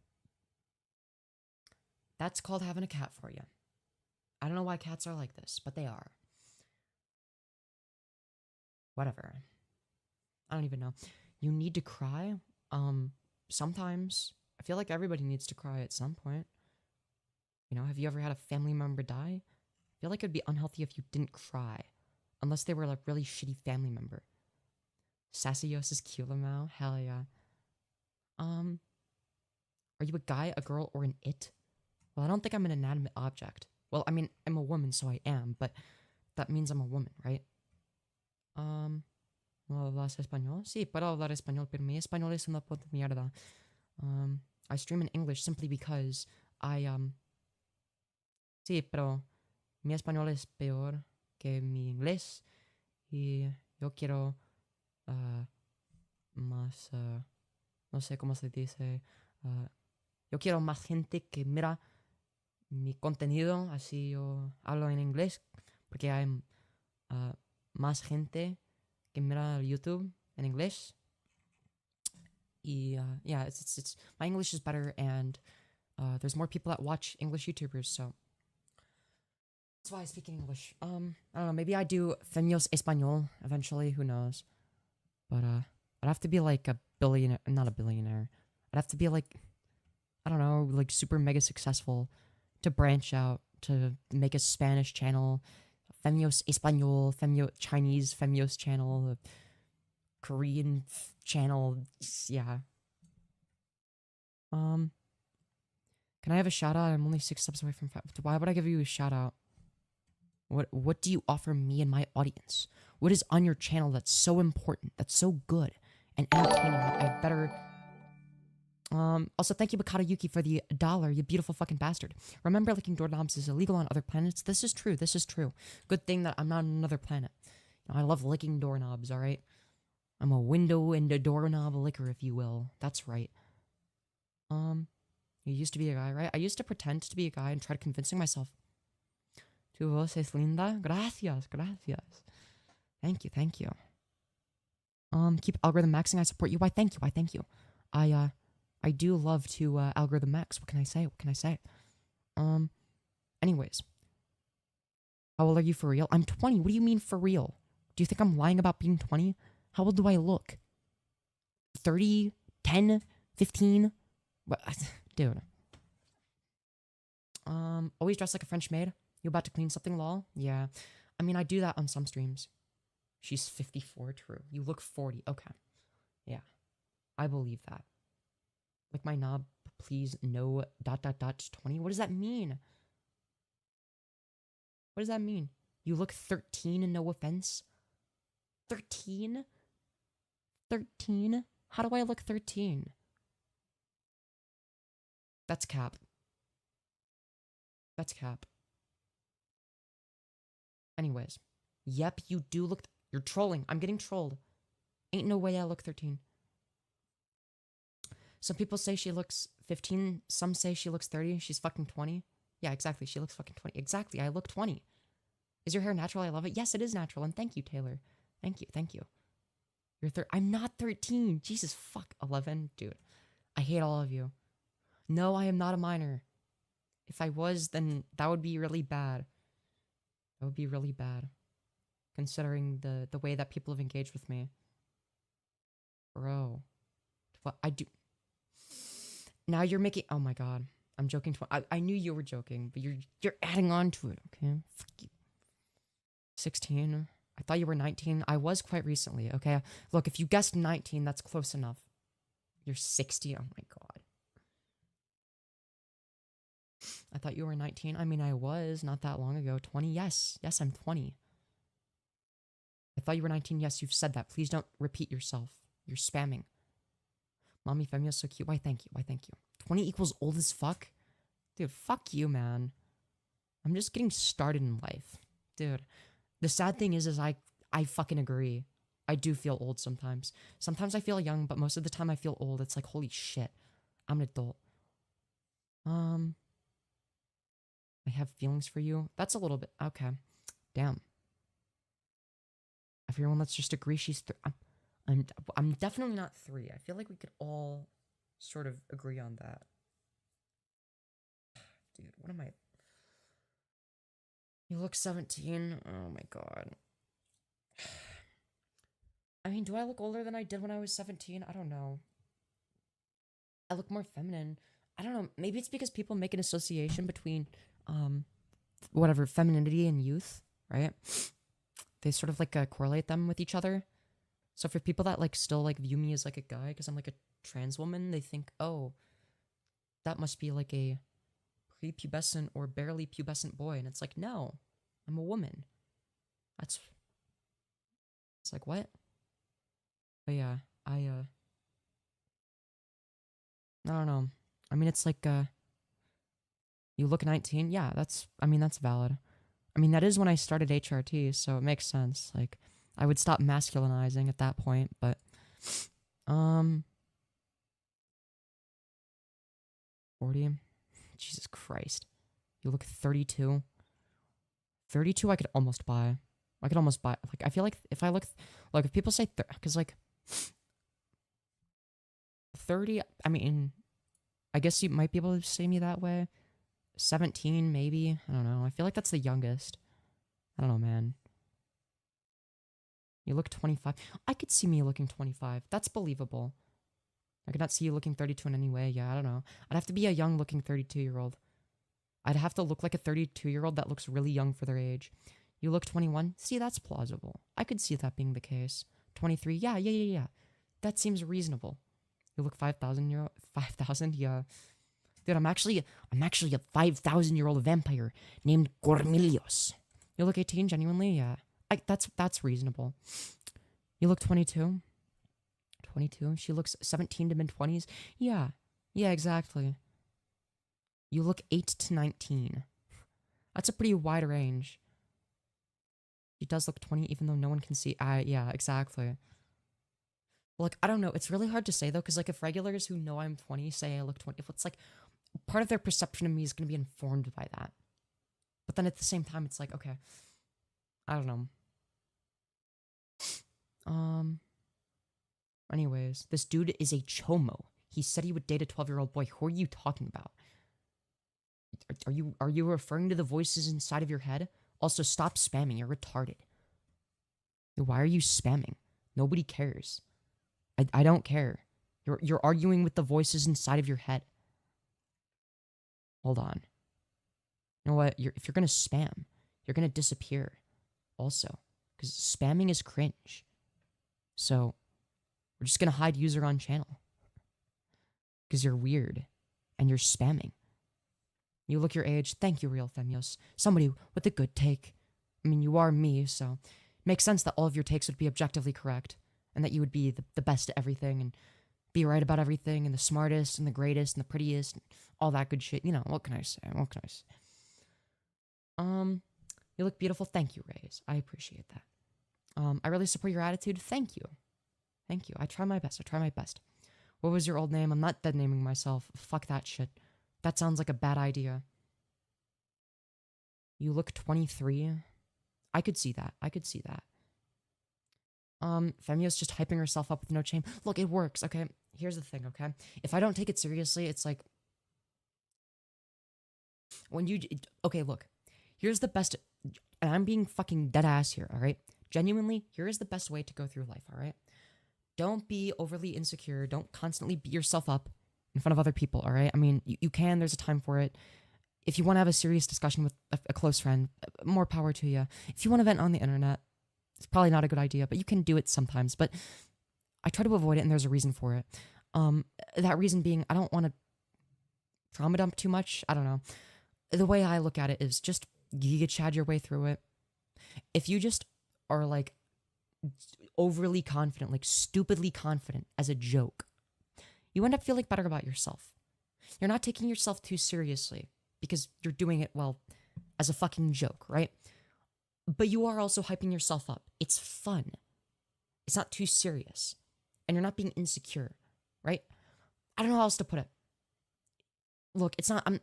That's called having a cat for you. I don't know why cats are like this, but they are. Whatever. I don't even know. You need to cry? Sometimes. I feel like everybody needs to cry at some point. You know, have you ever had a family member die? I feel like it'd be unhealthy if you didn't cry. Unless they were like really shitty family member. Sassios is Culamau? Hell yeah. Are you a guy, a girl, or an it? Well, I don't think I'm an inanimate object. Well, I mean, I'm a woman, so I am, but that means I'm a woman, right? ¿No hablas español? Sí, puedo hablar español, pero mi español es una puta mierda. I stream in English simply because sí, pero mi español es peor que mi inglés y yo quiero más, no sé cómo se dice, yo quiero más gente que mira mi contenido, así yo hablo en inglés, porque hay más gente que mira YouTube en inglés. Y, yeah, it's my English is better, and there's more people that watch English YouTubers, so that's why I speak in English. I don't know, maybe I do Femyoz Español eventually, who knows. But I'd have to be like a billionaire, not a billionaire. I'd have to be like, I don't know, like super mega successful to branch out, to make a Spanish channel, Femyoz Español, Chinese Femyoz channel, a Korean channel, yeah. Can I have a shout out? I'm only 6 steps away from why would I give you a shout out? What do you offer me and my audience? What is on your channel that's so important, that's so good and entertaining? I better. Also, thank you, Bakata Yuki, for the $1, you beautiful fucking bastard. Remember, licking doorknobs is illegal on other planets? This is true, this is true. Good thing that I'm not on another planet. You know, I love licking doorknobs, alright? I'm a window and a doorknob licker, if you will. That's right. You used to be a guy, right? I used to pretend to be a guy and try convincing myself. Tu voz es linda. Gracias, gracias. Thank you, thank you. Keep LyreozMC. I support you. Why, thank you, why, thank you. I do love to LyreozMC. What can I say? What can I say? Anyways. How old are you for real? I'm 20. What do you mean for real? Do you think I'm lying about being 20? How old do I look? 30? 10? 15? What? Dude. Always dressed like a French maid? You about to clean something, lol? Yeah. I mean, I do that on some streams. She's 54, true. You look 40. Okay. Yeah. I believe that. Like my knob, please, no, ... 20? What does that mean? What does that mean? You look 13 and no offense? 13? 13? How do I look 13? That's cap. That's cap. Anyways. Yep, you do look... You're trolling. I'm getting trolled. Ain't no way I look 13. Some people say she looks 15. Some say she looks 30. She's fucking 20. Yeah, exactly. She looks fucking 20. Exactly. I look 20. Is your hair natural? I love it. Yes, it is natural. And thank you, Taylor. Thank you. Thank you. You're I'm not 13. Jesus, fuck. 11? Dude. I hate all of you. No, I am not a minor. If I was, then that would be really bad. That would be really bad. Considering the way that people have engaged with me. Bro. What I do... Now you're making... Oh my god. I'm joking. I knew you were joking, but you're adding on to it, okay? Fuck you. 16. I thought you were 19. I was quite recently, okay? Look, if you guessed 19, that's close enough. You're 60. Oh my god. I thought you were 19. I mean, I was not that long ago. 20. Yes. Yes, I'm 20. I thought you were 19. Yes, you've said that. Please don't repeat yourself. You're spamming. Mommy Femyoz so cute. Why, thank you. Why, thank you. 20 equals old as fuck? Dude, fuck you, man. I'm just getting started in life. Dude, the sad thing is I fucking agree. I do feel old sometimes. Sometimes I feel young, but most of the time I feel old. It's like, holy shit. I'm an adult. I have feelings for you. That's a little bit... Okay. Damn. Everyone, let's just agree she's... I'm definitely not 3. I feel like we could all sort of agree on that. Dude, what am I? You look 17? Oh my god. I mean, do I look older than I did when I was 17? I don't know. I look more feminine. I don't know. Maybe it's because people make an association between, whatever, femininity and youth, right? They sort of, like, correlate them with each other. So for people that, like, still, like, view me as, like, a guy because I'm, like, a trans woman, they think, oh, that must be, like, a prepubescent or barely pubescent boy. And it's like, no, I'm a woman. It's like, what? But yeah, I don't know. I mean, it's like, you look 19? Yeah, that's valid. I mean, that is when I started HRT, so it makes sense. Like, I would stop masculinizing at that point, but, 40? Jesus Christ. You look 32? 32 I could almost buy. Like, I feel like if I look, like, if people say, because, like, 30, I mean, I guess you might be able to say me that way. 17, maybe. I don't know. I feel like that's the youngest. I don't know, man. You look 25. I could see me looking 25. That's believable. I could not see you looking 32 in any way. Yeah, I don't know. I'd have to be a young-looking 32-year-old. I'd have to look like a 32-year-old that looks really young for their age. You look 21? See, that's plausible. I could see that being the case. 23? Yeah. That seems reasonable. You look 5,000? 5,000? Yeah. Dude, I'm actually a 5,000-year-old vampire named Gormilios. You look 18, genuinely? Yeah. That's reasonable. You look 22? 22? She looks 17 to mid-20s? Yeah. Yeah, exactly. You look 8 to 19. That's a pretty wide range. She does look 20 even though no one can see. Yeah, exactly. Like, I don't know. It's really hard to say, though, because, like, if regulars who know I'm 20 say I look 20, if it's, like, part of their perception of me is going to be informed by that. But then at the same time, it's like, okay. I don't know. Anyways, this dude is a chomo. He said he would date a 12-year-old boy. Who are you talking about? Are you referring to the voices inside of your head? Also, stop spamming. You're retarded. Why are you spamming? Nobody cares. I don't care. You're arguing with the voices inside of your head. Hold on. You know what? If you're gonna spam, you're gonna disappear. Also, because spamming is cringe. So, we're just gonna hide user on channel. Because you're weird. And you're spamming. You look your age. Thank you, real Femyoz. Somebody with a good take. I mean, you are me, so it makes sense that all of your takes would be objectively correct. And that you would be the best at everything and be right about everything and the smartest and the greatest and the prettiest and all that good shit. You know, what can I say? You look beautiful. Thank you, Rays. I appreciate that. I really support your attitude. Thank you. I try my best. What was your old name? I'm not dead naming myself. Fuck that shit. That sounds like a bad idea. You look 23. I could see that. Femyoz just hyping herself up with no shame. Look, it works, okay? Here's the thing, okay? If I don't take it seriously, it's like... Okay, look. Here's the best... And I'm being fucking dead-ass here, alright? Genuinely, here is the best way to go through life, alright? Don't be overly insecure. Don't constantly beat yourself up in front of other people, alright? I mean, you can. There's a time for it. If you want to have a serious discussion with a close friend, more power to you. If you want to vent on the internet, it's probably not a good idea, but you can do it sometimes. But I try to avoid it, and there's a reason for it. That reason being, I don't want to trauma dump too much. I don't know. The way I look at it is just giga chad your way through it. If you just are like overly confident, like stupidly confident as a joke, you end up feeling better about yourself. You're not taking yourself too seriously because you're doing it, well, as a fucking joke, right? But you are also hyping yourself up. It's fun. It's not too serious. And you're not being insecure, right? I don't know how else to put it. Look, it's not, I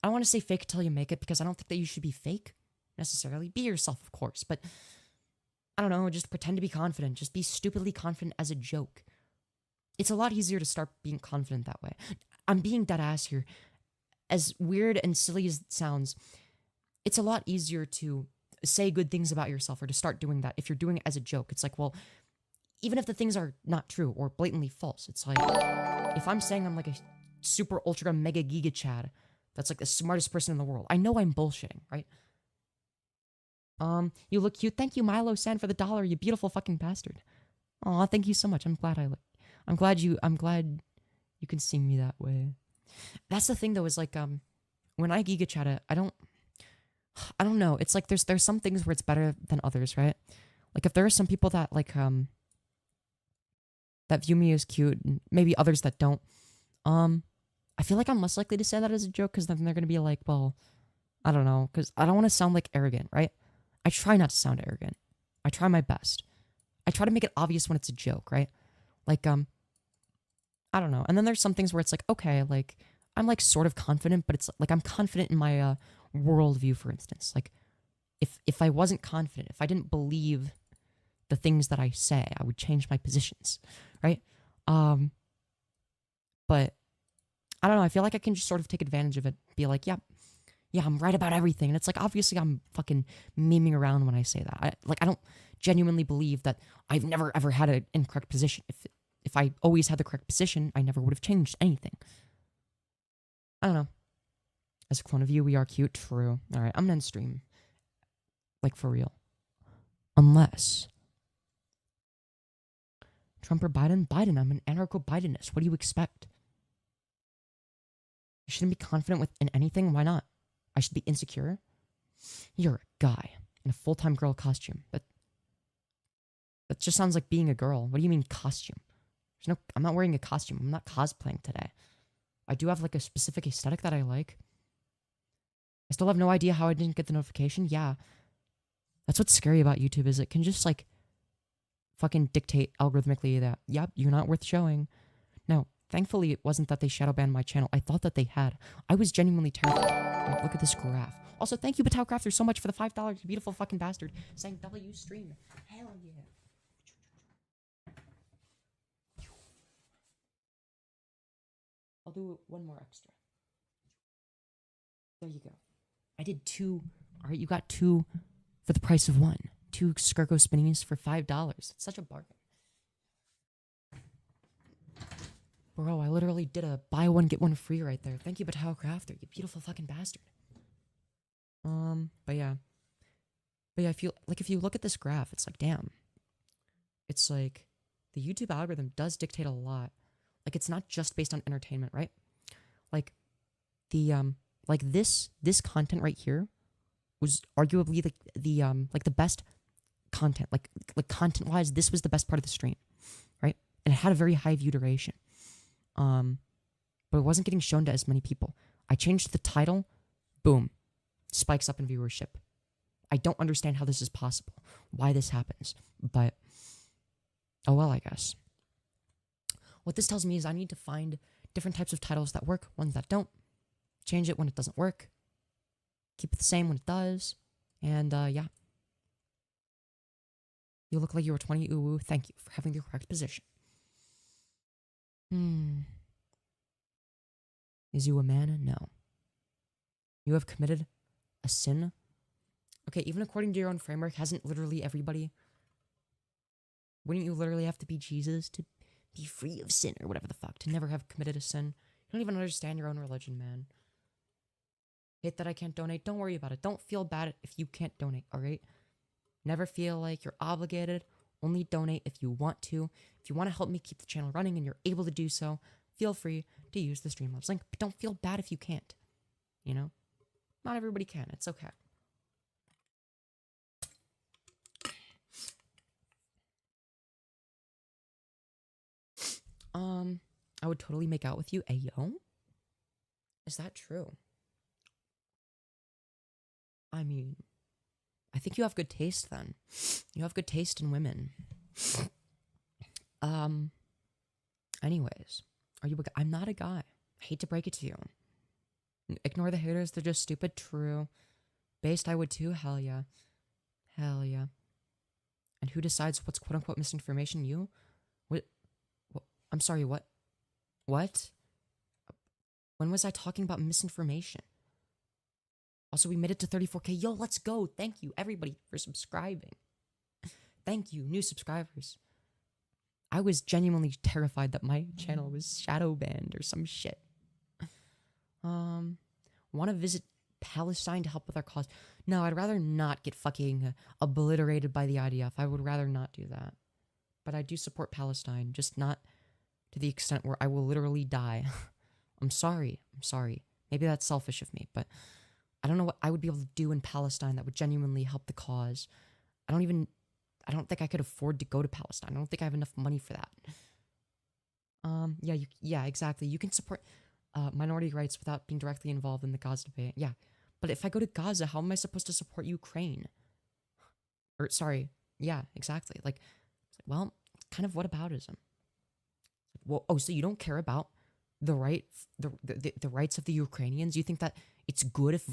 don't want to say fake it till you make it because I don't think that you should be fake necessarily. Be yourself, of course, but I don't know, just pretend to be confident. Just be stupidly confident as a joke. It's a lot easier to start being confident that way. I'm being dead ass here. As weird and silly as it sounds, it's a lot easier to say good things about yourself or to start doing that if you're doing it as a joke. It's like, well, even if the things are not true or blatantly false, it's like, if I'm saying I'm like a super ultra mega giga chad that's like the smartest person in the world, I know I'm bullshitting, right? You look cute. Thank you, Milo San, for the $1, you beautiful fucking bastard. Aw, thank you so much. I'm glad you can see me that way. That's the thing though, is like, when I giga chat it, I don't know. It's like there's some things where it's better than others, right? Like if there are some people that like, that view me as cute, and maybe others that don't, I feel like I'm less likely to say that as a joke, because then they're gonna be like, well, I don't know, because I don't want to sound like arrogant, right? I try not to sound arrogant. I try my best. I try to make it obvious when it's a joke, right? Like, I don't know. And then there's some things where it's like, okay, like, I'm like sort of confident, but it's like I'm confident in my worldview, for instance. Like, if I wasn't confident, if I didn't believe the things that I say, I would change my positions, right? But I don't know. I feel like I can just sort of take advantage of it, be like, yeah, I'm right about everything. And it's like, obviously I'm fucking memeing around when I say that. I don't genuinely believe that I've never ever had an incorrect position. If I always had the correct position, I never would have changed anything. I don't know. As a clone of you, we are cute. True. All right, I'm gonna end stream. Like, for real. Unless Trump or Biden? Biden. I'm an anarcho-Bidenist. What do you expect? You shouldn't be confident in anything? Why not? I should be insecure? You're a guy in a full-time girl costume. That just sounds like being a girl. What do you mean costume? I'm not wearing a costume. I'm not cosplaying today. I do have like a specific aesthetic that I like. I still have no idea how I didn't get the notification. Yeah. That's what's scary about YouTube, is it can just like fucking dictate algorithmically that, yep, you're not worth showing. No, thankfully it wasn't that they shadow banned my channel. I thought that they had. I was genuinely terrified. Like, look at this graph. Also, thank you, Batal Crafter, so much for the $5, you beautiful fucking bastard. Saying W stream. Hell yeah. I'll do one more extra. There you go. I did 2. Alright, you got 2 for the price of 1. 2 Skirt Go Spinnies for $5. It's such a bargain. Bro, I literally did a buy one, get one free right there. Thank you, Batal Crafter, you beautiful fucking bastard. But yeah, I feel like if you look at this graph, it's like, damn. It's like, the YouTube algorithm does dictate a lot. Like, it's not just based on entertainment, right? Like, like this content right here was arguably the best content. Like content-wise, this was the best part of the stream, right? And it had a very high view duration. But it wasn't getting shown to as many people. I changed the title, boom, spikes up in viewership. I don't understand how this is possible, why this happens, but oh well, I guess. What this tells me is I need to find different types of titles that work, ones that don't, change it when it doesn't work, keep it the same when it does, and yeah. You look like you were 20, ooh, thank you for having the correct position. Is you a man? No. You have committed a sin? Okay, even according to your own framework, hasn't literally everybody... Wouldn't you literally have to be Jesus to be free of sin, or whatever the fuck, to never have committed a sin? You don't even understand your own religion, man. Hate that I can't donate. Don't worry about it. Don't feel bad if you can't donate, alright? Never feel like you're obligated. Only donate if you want to. If you want to help me keep the channel running and you're able to do so, feel free to use the Streamlabs link. But don't feel bad if you can't. You know? Not everybody can. It's okay. I would totally make out with you. Ayo? Is that true? I mean, I think you have good taste then. You have good taste in women. Anyways, are you a guy? I'm not a guy. I hate to break it to you. Ignore the haters, they're just stupid. True. Based, I would too. Hell yeah. Hell yeah. And who decides what's quote-unquote misinformation? You? What? I'm sorry, what? What? When was I talking about misinformation? Also, we made it to 34K. Yo, let's go. Thank you, everybody, for subscribing. Thank you, new subscribers. I was genuinely terrified that my channel was shadow banned or some shit. Want to visit Palestine to help with our cause? No, I'd rather not get fucking obliterated by the IDF. I would rather not do that. But I do support Palestine, just not to the extent where I will literally die. I'm sorry. Maybe that's selfish of me, but I don't know what I would be able to do in Palestine that would genuinely help the cause. I don't think I could afford to go to Palestine. I don't think I have enough money for that. Yeah, exactly. You can support minority rights without being directly involved in the Gaza debate. Yeah, but if I go to Gaza, how am I supposed to support Ukraine? Or, sorry, yeah, exactly. Like, well, kind of whataboutism. Well, oh, so you don't care about the rights of the Ukrainians? You think that it's good if